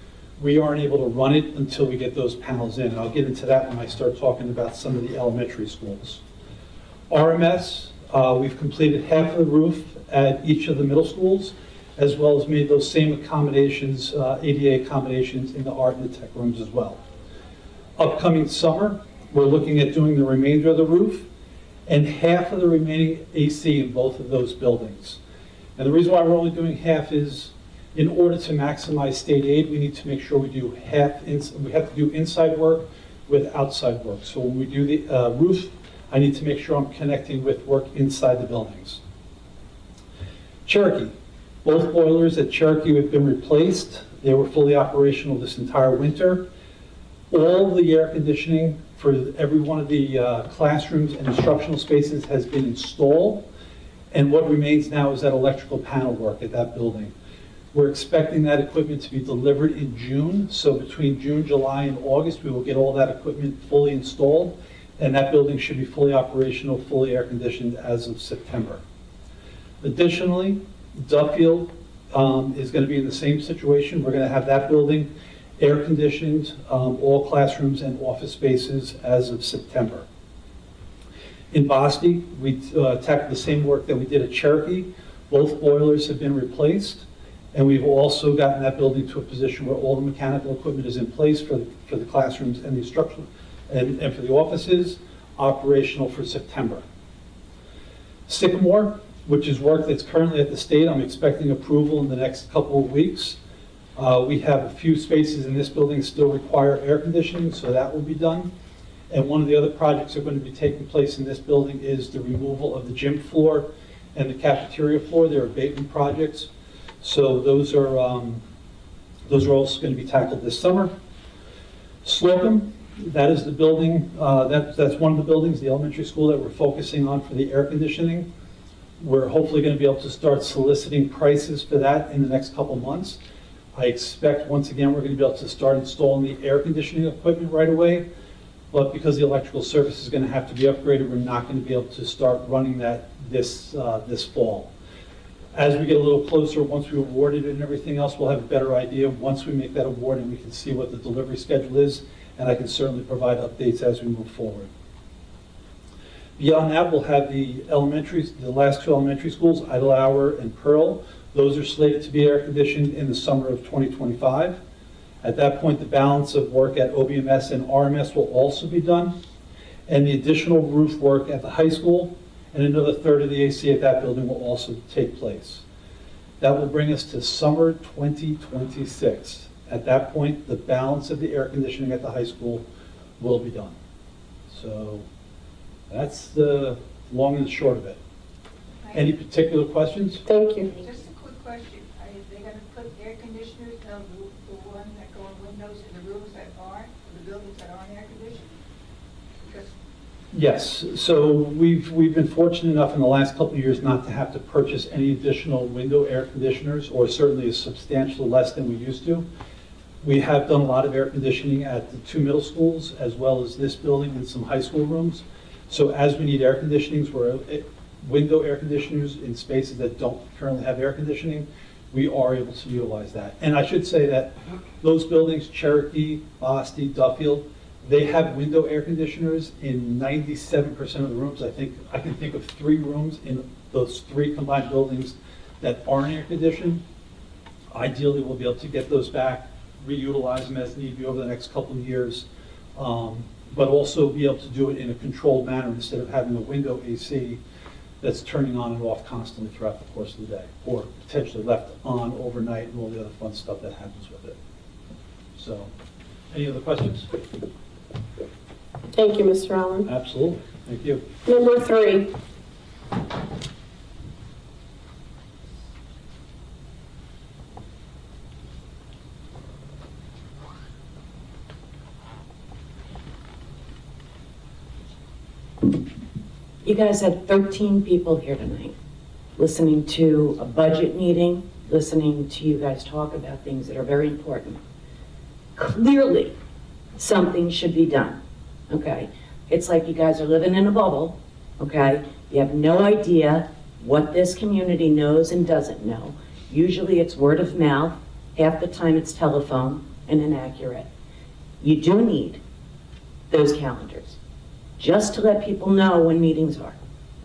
we aren't able to run it until we get those panels in. And I'll get into that when I start talking about some of the elementary schools. RMS, We've completed half of the roof at each of the middle schools, as well as made those same accommodations, ADA accommodations in the art and the tech rooms as well. Upcoming summer, we're looking at doing the remainder of the roof and half of the remaining AC in both of those buildings. And the reason why we're only doing half is in order to maximize state aid, we need to make sure we do we have to do inside work with outside work. So when we do the roof, I need to make sure I'm connecting with work inside the buildings. Cherokee. Both boilers at Cherokee have been replaced. They were fully operational this entire winter. All the air conditioning for every one of the classrooms and instructional spaces has been installed. And what remains now is that electrical panel work at that building. We're expecting that equipment to be delivered in June. So between June, July, and August, we will get all that equipment fully installed. And that building should be fully operational, fully air conditioned as of September. Additionally, Duffield is going to be in the same situation. We're going to have that building air conditioned, all classrooms and office spaces as of September. In Boston, we tackled the same work that we did at Cherokee. Both boilers have been replaced, and we've also gotten that building to a position where all the mechanical equipment is in place for the classrooms and the instruction and for the offices, operational for September. Sycamore, which is work that's currently at the state, I'm expecting approval in the next couple of weeks. We have a few spaces in this building still require air conditioning, so that will be done. And one of the other projects that are going to be taking place in this building is the removal of the gym floor and the cafeteria floor. They're abatement projects. So those are also going to be tackled this summer. Slocum, that is the building, that's one of the buildings, the elementary school that we're focusing on for the air conditioning. We're hopefully going to be able to start soliciting prices for that in the next couple months. I expect, once again, we're going to be able to start installing the air conditioning equipment right away, but because the electrical service is going to have to be upgraded, we're not going to be able to start running that this fall. As we get a little closer, once we awarded it and everything else, we'll have a better idea once we make that award and we can see what the delivery schedule is, and I can certainly provide updates as we move forward. Beyond that, we'll have the last two elementary schools, Idlehour and Pearl. Those are slated to be air conditioned in the summer of 2025. At that point, the balance of work at OBMS and RMS will also be done, and the additional roof work at the high school and another third of the AC at that building will also take place. That will bring us to summer 2026. At that point, the balance of the air conditioning at the high school will be done. So that's the long and short of it. Any particular questions? Thank you. Just a quick question. Are they going to put air conditioners, the one that go in windows in the rooms that aren't, the buildings that aren't air conditioned? Because Yes, so we've been fortunate enough in the last couple of years not to have to purchase any additional window air conditioners, or certainly a substantially less than we used to. We have done a lot of air conditioning at the two middle schools, as well as this building and some high school rooms. So as we need air conditionings, window air conditioners in spaces that don't currently have air conditioning, we are able to utilize that. And I should say that those buildings, Cherokee, Boston, Duffield, they have window air conditioners in 97% of the rooms. I can think of 3 rooms in those 3 combined buildings that aren't air conditioned. Ideally, we'll be able to get those back, reutilize them as need be over the next couple of years, but also be able to do it in a controlled manner instead of having a window AC that's turning on and off constantly throughout the course of the day, or potentially left on overnight and all the other fun stuff that happens with it. So, any other questions? Thank you, Mr. Allen. Absolutely. Thank you. Number 3. You guys had 13 people here tonight, listening to a budget meeting, listening to you guys talk about things that are very important. Clearly, something should be done, okay? It's like you guys are living in a bubble, okay? You have no idea what this community knows and doesn't know. Usually it's word of mouth, half the time it's telephone and inaccurate. You do need those calendars, just to let people know when meetings are,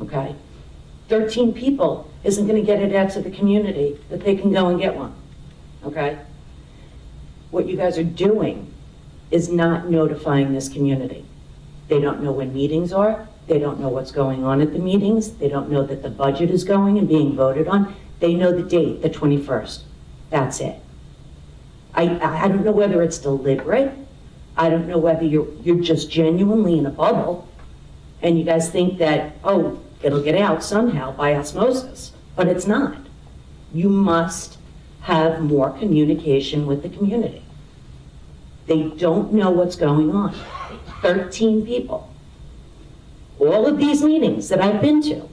okay? 13 people isn't going to get it out to the community that they can go and get one, okay? What you guys are doing is not notifying this community. They don't know when meetings are. They don't know what's going on at the meetings. They don't know that the budget is going and being voted on. They know the date, the 21st. That's it. I don't know whether it's deliberate. I don't know whether you're just genuinely in a bubble and you guys think that, oh, it'll get out somehow by osmosis, but it's not. You must have more communication with the community. They don't know what's going on. 13 people. All of these meetings that I've been to,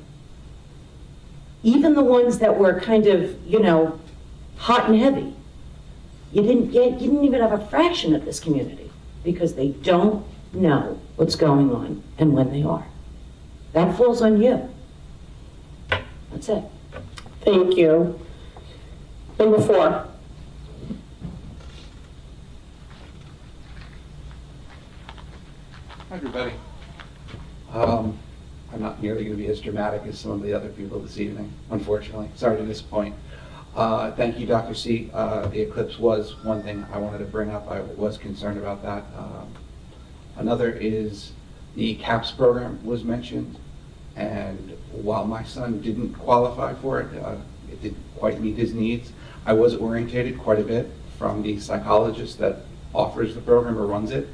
even the ones that were kind of, hot and heavy, you didn't even have a fraction of this community because they don't know what's going on and when they are. That falls on you. That's it. Thank you. Number 4. Hi, everybody. I'm not nearly going to be as dramatic as some of the other people this evening, unfortunately. Sorry to disappoint. Thank you, Dr. C. The eclipse was one thing I wanted to bring up. I was concerned about that. Another is the CAPS program was mentioned, and while my son didn't qualify for it, it didn't quite meet his needs. I was orientated quite a bit from the psychologist that offers the program or runs it.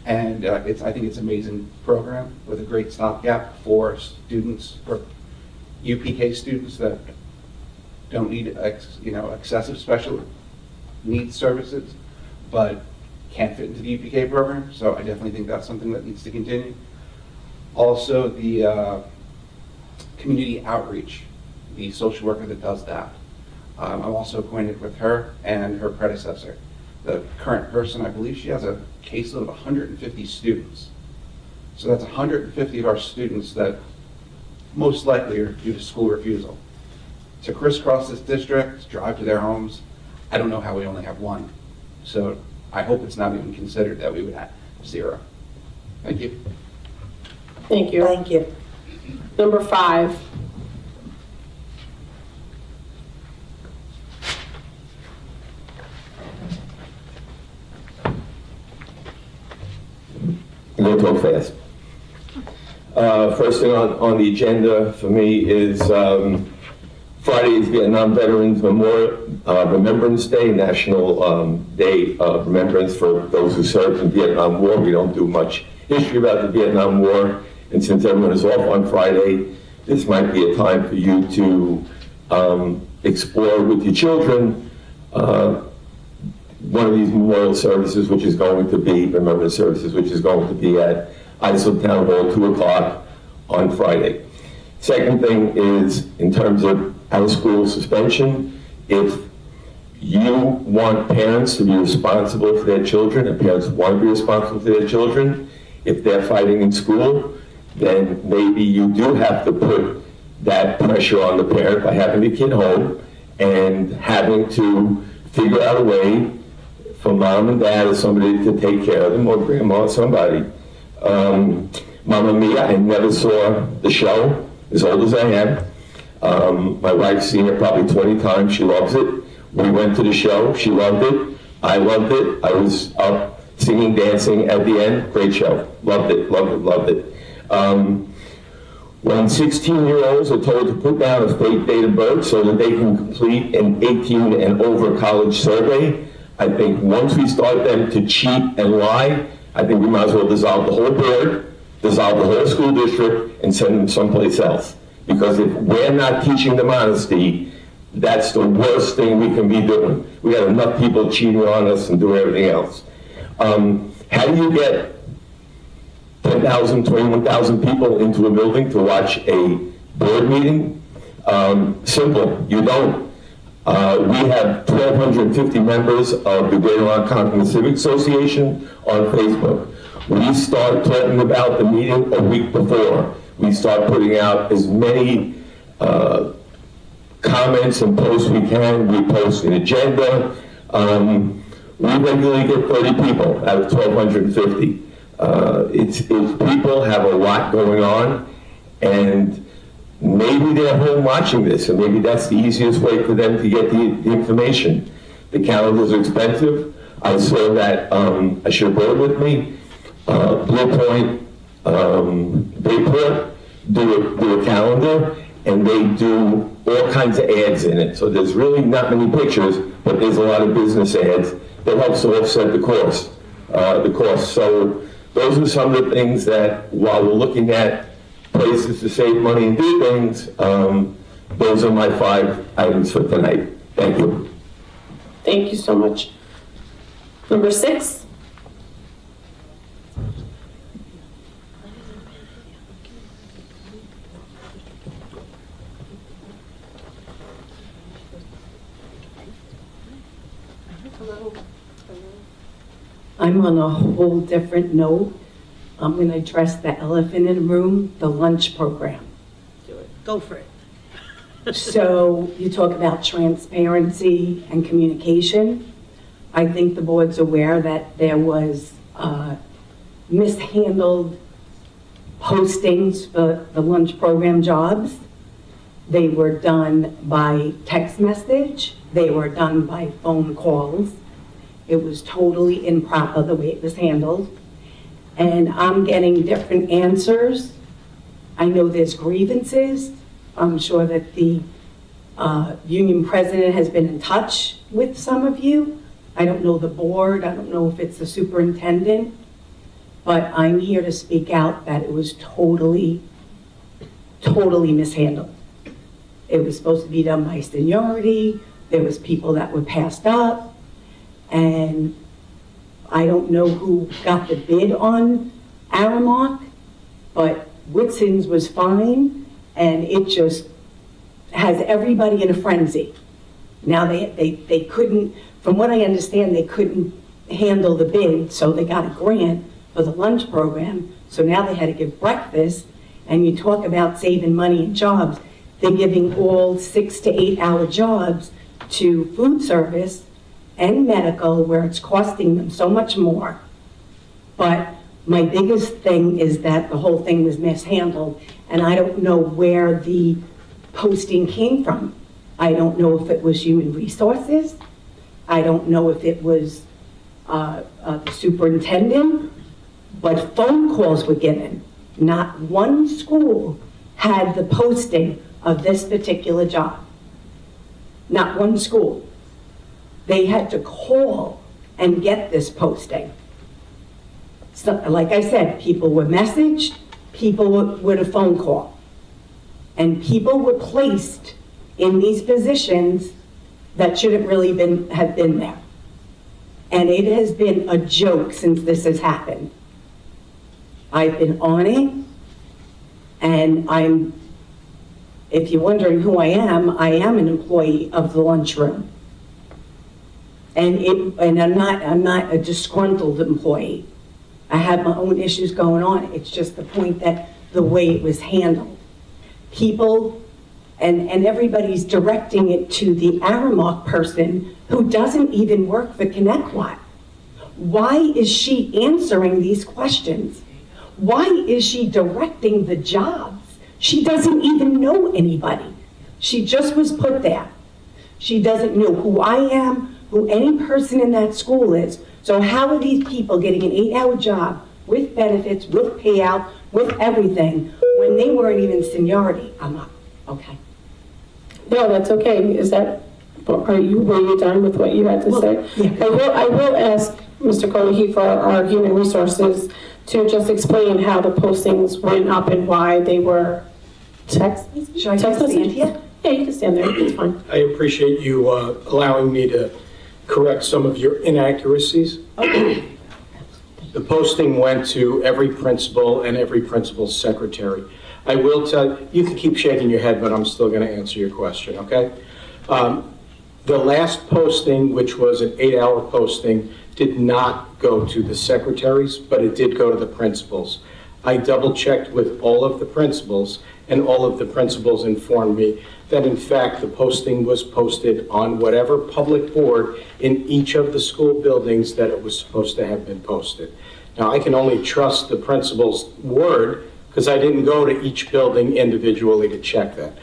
And I think it's an amazing program with a great stopgap for students, for UPK students that don't need excessive special needs services, but can't fit into the UPK program. So I definitely think that's something that needs to continue. Also, the community outreach, the social worker that does that. I'm also acquainted with her and her predecessor. The current person, I believe she has a caseload of 150 students. So that's 150 of our students that most likely are due to school refusal. To crisscross this district, drive to their homes, I don't know how we only have one. So I hope it's not even considered that we would have 0. Thank you. Thank you. Thank you. Number 5. I'm going to talk fast. First thing on the agenda for me is Friday is Vietnam Veterans Memorial Remembrance Day, National Day of Remembrance for those who served in the Vietnam War. We don't do much history about the Vietnam War, and since everyone is off on Friday, this might be a time for you to explore with your children one of these memorial services, which is going to be, remembrance services, which is going to be at Islip Town Hall, 2 o'clock on Friday. Second thing is, in terms of out-of-school suspension, if you want parents to be responsible for their children, and parents want to be responsible for their children, if they're fighting in school, then maybe you do have to put that pressure on the parent by having the kid home and having to figure out a way for mom and dad or somebody to take care of them, or grandma or somebody. Mamma Mia, I never saw the show, as old as I am. My wife's seen it probably 20 times, she loves it. We went to the show, she loved it, I loved it. I was up singing, dancing at the end, great show. Loved it, loved it, loved it. When 16-year-olds are told to put down a fake date of birth so that they can complete an 18 and over college survey, I think once we start them to cheat and lie, I think we might as well dissolve the whole board, dissolve the whole school district, and send them someplace else. Because if we're not teaching them honesty, that's the worst thing we can be doing. We got enough people cheating on us and doing everything else. How do you get 10,000, 21,000 people into a building to watch a board meeting? Simple, you don't. We have 1,250 members of the Greater Ronkonkoma Civic Association on Facebook. We start talking about the meeting a week before. We start putting out as many comments and posts we can. We post an agenda. We regularly get 30 people out of 1,250. It's people have a lot going on, and maybe they're home watching this, and maybe that's the easiest way for them to get the information. The calendars are expensive. I saw that, I should have brought it with me, Blue Point, Bayport do a calendar, and they do all kinds of ads in it. So there's really not many pictures, but there's a lot of business ads that helps to offset the cost. So those are some of the things that, while we're looking at places to save money and do things, those are my 5 items for tonight. Thank you. Thank you so much. Number 6. I'm on a whole different note. I'm going to address the elephant in the room, the lunch program. Go for it. So you talk about transparency and communication. I think the board's aware that there was mishandled postings for the lunch program jobs. They were done by text message. They were done by phone calls. It was totally improper the way it was handled. And I'm getting different answers. I know there's grievances. I'm sure that the union president has been in touch with some of you. I don't know the board. I don't know if it's the superintendent. But I'm here to speak out that it was totally mishandled. It was supposed to be done by seniority. There was people that were passed up. And I don't know who got the bid on Aramark, but Whitson's was fine, and it just has everybody in a frenzy. Now they couldn't, from what I understand, they couldn't handle the bid, so they got a grant for the lunch program, so now they had to give breakfast, and you talk about saving money and jobs. They're giving all 6 to 8 hour jobs to food service and medical, where it's costing them so much more. But my biggest thing is that the whole thing was mishandled, and I don't know where the posting came from. I don't know if it was human resources. I don't know if it was the superintendent, but phone calls were given. Not one school had the posting of this particular job. Not one school. They had to call and get this posting. So, like I said, people were messaged, people were with a phone call. And people were placed in these positions that shouldn't really have been there. And it has been a joke since this has happened. I've been on it, and if you're wondering who I am an employee of the lunchroom. And I'm not a disgruntled employee. I have my own issues going on. It's just the point that the way it was handled. People, and everybody's directing it to the Aramark person who doesn't even work for ConnectWatt. Why is she answering these questions? Why is she directing the jobs? She doesn't even know anybody. She just was put there. She doesn't know who I am, who any person in that school is. So how are these people getting an 8-hour job with benefits, with payout, with everything, when they weren't even seniority? I'm not, okay. No, that's okay. Were you done with what you had to say? Yeah. I will ask Mr. Conahy for our human resources to just explain how the postings went up and why they were text. Should I just stand here? Yeah, you can stand there. It's fine. I appreciate you allowing me to correct some of your inaccuracies. The posting went to every principal and every principal's secretary. I will tell you can keep shaking your head, but I'm still going to answer your question, okay? The last posting, which was an 8-hour posting, did not go to the secretaries, but it did go to the principals. I double-checked with all of the principals, and all of the principals informed me that in fact the posting was posted on whatever public board in each of the school buildings that it was supposed to have been posted. Now, I can only trust the principal's word because I didn't go to each building individually to check that.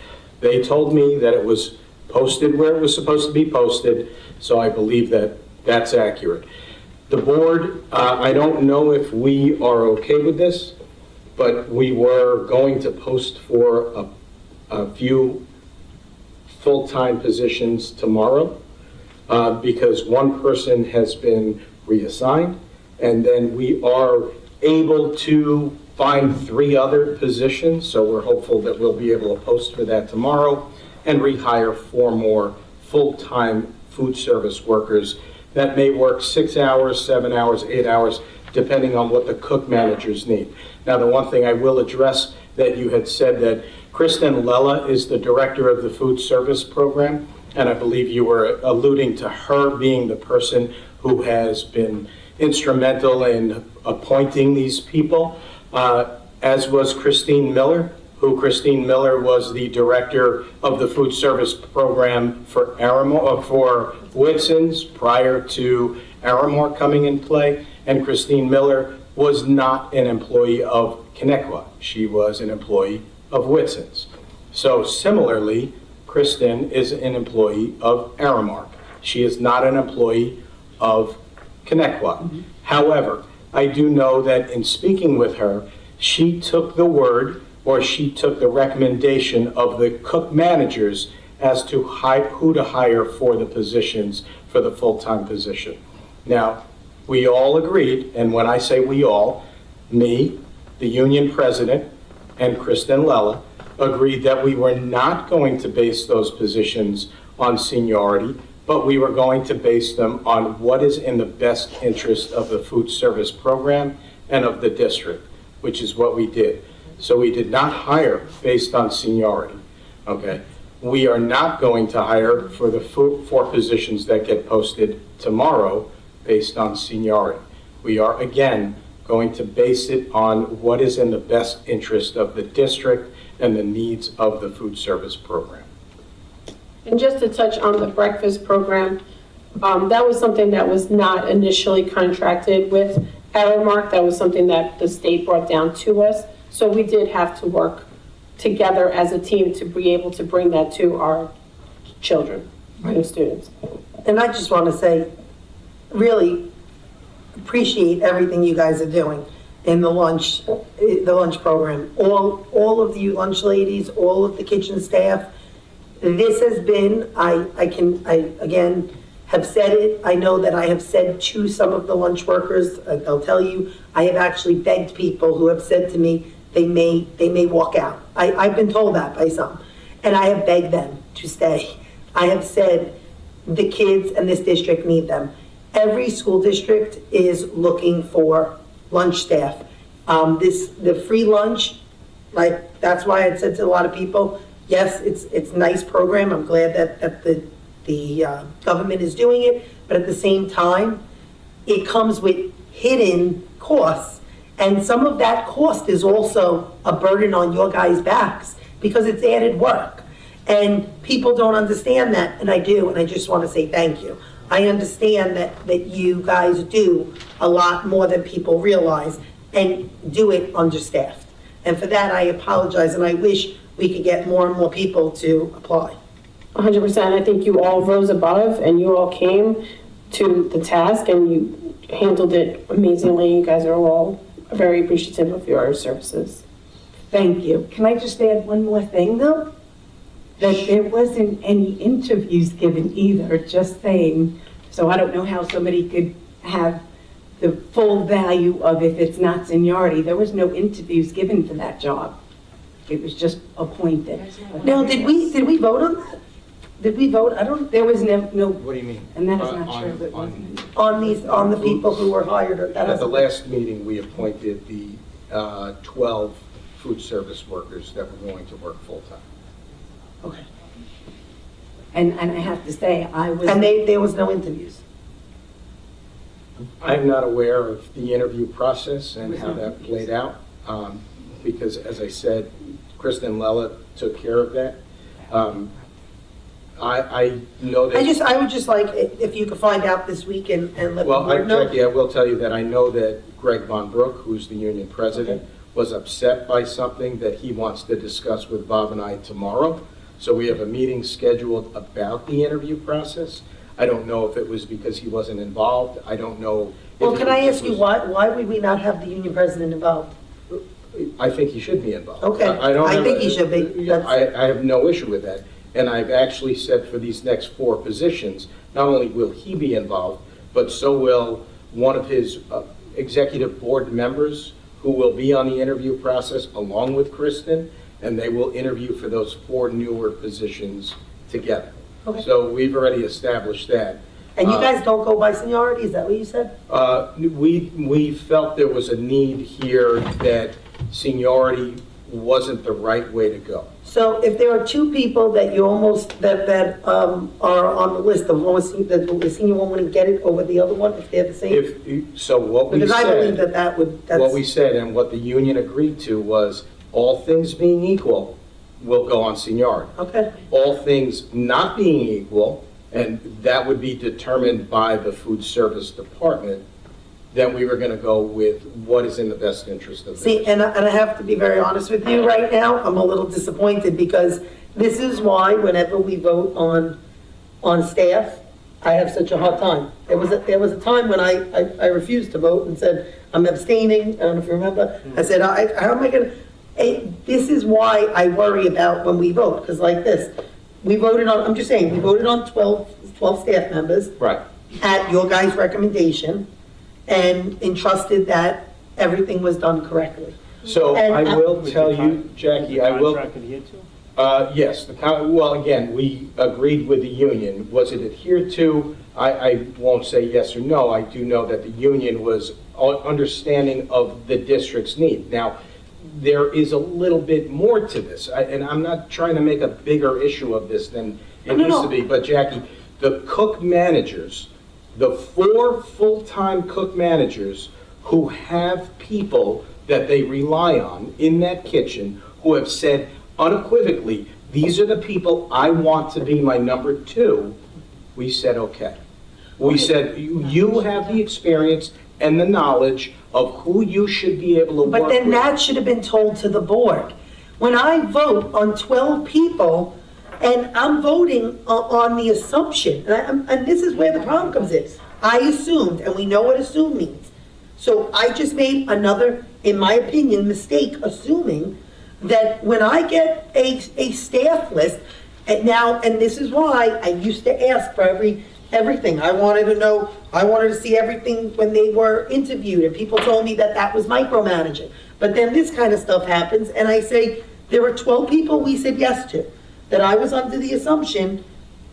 They told me that it was posted where it was supposed to be posted, so I believe that that's accurate. The board, I don't know if we are okay with this, but we were going to post for a few full-time positions tomorrow because one person has been reassigned, and then we are able to find 3 other positions, so we're hopeful that we'll be able to post for that tomorrow and rehire 4 more full-time food service workers that may work 6 hours, 7 hours, 8 hours, depending on what the cook managers need. Now, the one thing I will address that you had said that Kristen Lella is the director of the food service program, and I believe you were alluding to her being the person who has been instrumental in appointing these people, as was Christine Miller, Christine Miller was the director of the food service program for Whitson's prior to Aramore coming in play, and Christine Miller was not an employee of Connecticut. She was an employee of Whitson's. So similarly, Kristen is an employee of Aramark. She is not an employee of Connecticut. However, I do know that in speaking with her, she took the word, or she took the recommendation of the cook managers as to who to hire for the positions, for the full-time position. Now, we all agreed, and when I say we all, me, the union president, and Kristen Lella, agreed that we were not going to base those positions on seniority, but we were going to base them on what is in the best interest of the food service program and of the district, which is what we did. So we did not hire based on seniority, okay? We are not going to hire for the 4 positions that get posted tomorrow based on seniority. We are, again, going to base it on what is in the best interest of the district and the needs of the food service program. And just to touch on the breakfast program, that was something that was not initially contracted with Aramark. That was something that the state brought down to us. So we did have to work together as a team to be able to bring that to our children and students. And I just want to say, really appreciate everything you guys are doing in the lunch program. All of you lunch ladies, all of the kitchen staff. This has been, I again have said it. I know that I have said to some of the lunch workers, I'll tell you, I have actually begged people who have said to me, they may walk out. I've been told that by some, and I have begged them to stay. I have said the kids and this district need them. Every school district is looking for lunch staff. The free lunch, like, that's why I said to a lot of people, yes, it's a nice program. I'm glad that the government is doing it, but at the same time, it comes with hidden costs. And some of that cost is also a burden on your guys' backs because it's added work. And people don't understand that, and I do, and I just want to say thank you. I understand that you guys do a lot more than people realize and do it understaffed. And for that, I apologize, and I wish we could get more and more people to apply. 100%. I think you all rose above and you all came to the task and you handled it amazingly. You guys are all very appreciative of your services. Thank you. Can I just add one more thing, though? That there wasn't any interviews given either, just saying. So I don't know how somebody could have the full value of if it's not seniority. There was no interviews given for that job. It was just appointed. Now, did we vote on that? Did we vote? I don't. There was no. What do you mean? And that is not true. On the people who were hired. At the last meeting, we appointed the 12 food service workers that were going to work full-time. Okay. And I have to say, I was. And there was no interviews. I'm not aware of the interview process and how that played out, because as I said, Kristen Lella took care of that. I know that. I would just like, if you could find out this week and let the board know. Jackie, I will tell you that I know that Greg Von Brook, who's the union president, was upset by something that he wants to discuss with Bob and I tomorrow. So we have a meeting scheduled about the interview process. I don't know if it was because he wasn't involved. I don't know. Well, can I ask you, why would we not have the union president involved? I think he should be involved. Okay, I think he should be. I have no issue with that. And I've actually said for these next 4 positions, not only will he be involved, but so will one of his executive board members who will be on the interview process along with Kristen, and they will interview for those 4 newer positions together. Okay. So we've already established that. And you guys don't go by seniority, is that what you said? We felt there was a need here that seniority wasn't the right way to go. So if there are 2 people that you almost, that are on the list of that the senior one wouldn't get it over the other one, if they're the same? So what we said. Because I believe that that's. What we said and what the union agreed to was, all things being equal, will go on seniority. Okay. All things not being equal, and that would be determined by the food service department, then we were going to go with what is in the best interest of the. See, and I have to be very honest with you right now, I'm a little disappointed because this is why whenever we vote on staff, I have such a hard time. There was a time when I refused to vote and said, I'm abstaining, I don't know if you remember. I said, how am I going to, this is why I worry about when we vote, because like this, we voted on, I'm just saying, we voted on 12 staff members. Right. At your guys' recommendation, and entrusted that everything was done correctly. So And I will tell you, Jackie, I will. Contract adhered to? Yes, well, again, we agreed with the union. Was it adhered to? I won't say yes or no. I do know that the union was understanding of the district's need. Now, there is a little bit more to this, and I'm not trying to make a bigger issue of this than it used to be, but Jackie, the cook managers, the 4 full-time cook managers who have people that they rely on in that kitchen who have said unequivocally, these are the people I want to be my number 2, we said, okay. We said, you have the experience and the knowledge of who you should be able to work with. But then that should have been told to the board. When I vote on 12 people, and I'm voting on the assumption, and this is where the problem comes in. I assumed, and we know what assume means. So I just made another, in my opinion, mistake assuming that when I get a staff list, and this is why I used to ask for everything. I wanted to see everything when they were interviewed, and people told me that was micromanaging. But then this kind of stuff happens, and I say, there were 12 people we said yes to, that I was under the assumption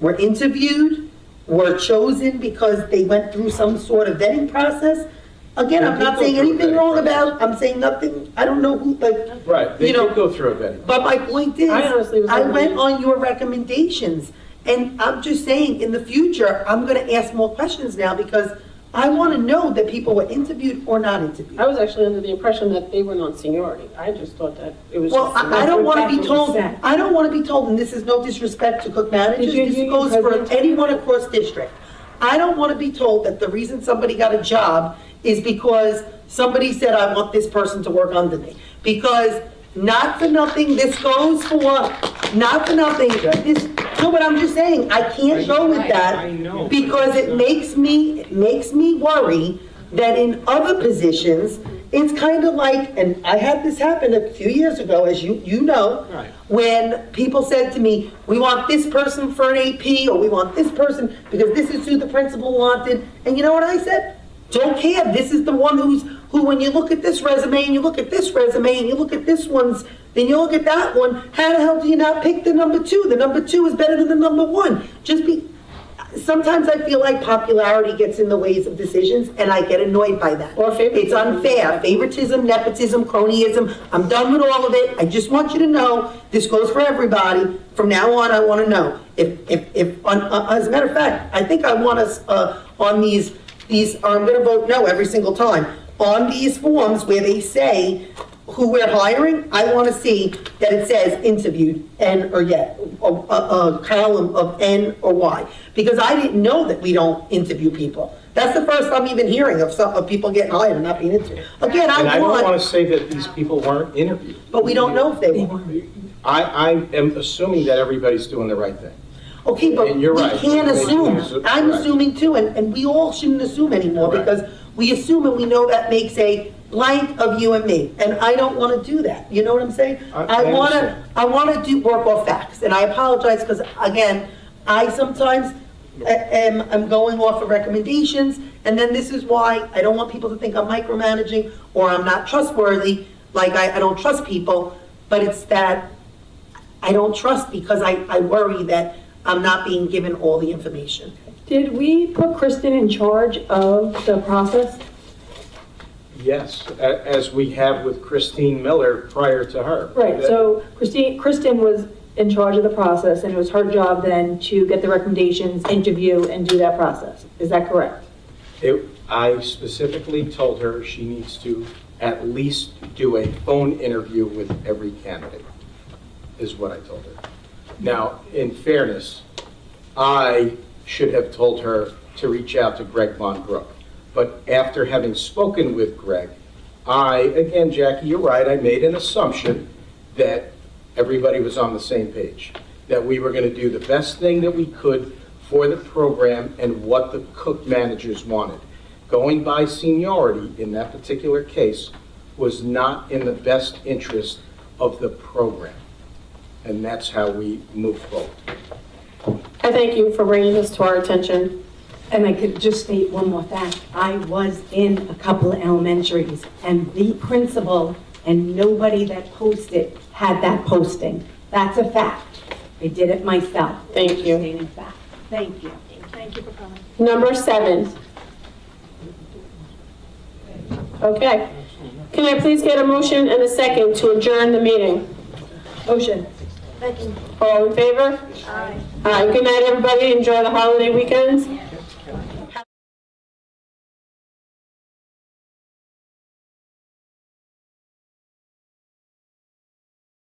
were interviewed, were chosen because they went through some sort of vetting process. Again, I'm not saying anything wrong about, I'm saying nothing, I don't know who, like. Right, they did go through a vetting. But my point is, I honestly was I under went the- on your recommendations, and I'm just saying, in the future, I'm gonna ask more questions now, because I wanna know that people were interviewed or not interviewed. I was actually under the impression that they were on seniority. I just thought that it was. Well, just- I don't wanna be That's what told, was said. I don't wanna be told, and this is no disrespect to cook managers, Did your this union goes for president tell you anyone across district. I don't wanna be told that the reason somebody got a job is because somebody said, I want this person to work under me. Because not for nothing, this goes for, not for nothing, this, no, but I'm just saying, I can't go with that because it makes me worry that in other positions, it's kind of like, and I had this happen a few years ago, as you know, when people said to me, we want this person for an AP, or we want this person because this is who the principal wanted. And you know what I said? Don't care. This is the one who when you look at this resume and you look at this resume and you look at this one's, then you look at that one, how the hell do you not pick the number 2? The number 2 is better than the number 1. Sometimes I feel like popularity gets in the ways of decisions, and I get annoyed by that. Or favoritism. It's unfair. Favoritism, nepotism, cronyism. I'm done with all of it. I just want you to know, this goes for everybody. From now on, I want to know. As a matter of fact, I think I want us on these, or I'm going to vote no every single time, on these forms where they say who we're hiring, I want to see that it says interviewed N or yet, a column of N or Y. Because I didn't know that we don't interview people. That's the first I'm even hearing of people getting hired and not being interviewed. Again, And I don't want want, to say that these people weren't interviewed. but we don't know if they were. I am assuming that everybody's doing the right thing. Okay, but And we you're right. can't assume. I'm Right. assuming too, and we all shouldn't assume anymore Correct. because we assume and we know that makes a blank of you and me. And I don't want to do that. You know what I'm saying? I understand. I want to do work off facts. And I apologize because, again, I sometimes am going off of recommendations. And then this is why I don't want people to think I'm micromanaging or I'm not trustworthy, like I don't trust people. But it's that I don't trust because I worry that I'm not being given all the information. Did we put Kristen in charge of the process? Yes, as we have with Christine Miller prior to her. Right, so Kristen was in charge of the process, and it was her job then to get the recommendations, interview, and do that process. Is that correct? I specifically told her she needs to at least do a phone interview with every candidate, is what I told her. Now, in fairness, I should have told her to reach out to Greg Von Brook. But after having spoken with Greg, again, Jackie, you're right, I made an assumption that everybody was on the same page, that we were going to do the best thing that we could for the program and what the Cook managers wanted. Going by seniority in that particular case was not in the best interest of the program. And that's how we move forward. I thank you for bringing this to our attention. And I could just state one more fact. I was in a couple of elementaries, and the principal and nobody that posted had that posting. That's a fact. I did it myself. Thank you. Stating fact. Thank you. Thank you for coming. Number 7. Okay. Can I please get a motion and a second to adjourn the meeting? Motion. All in favor? Aye. Good night, everybody. Enjoy the holiday weekends.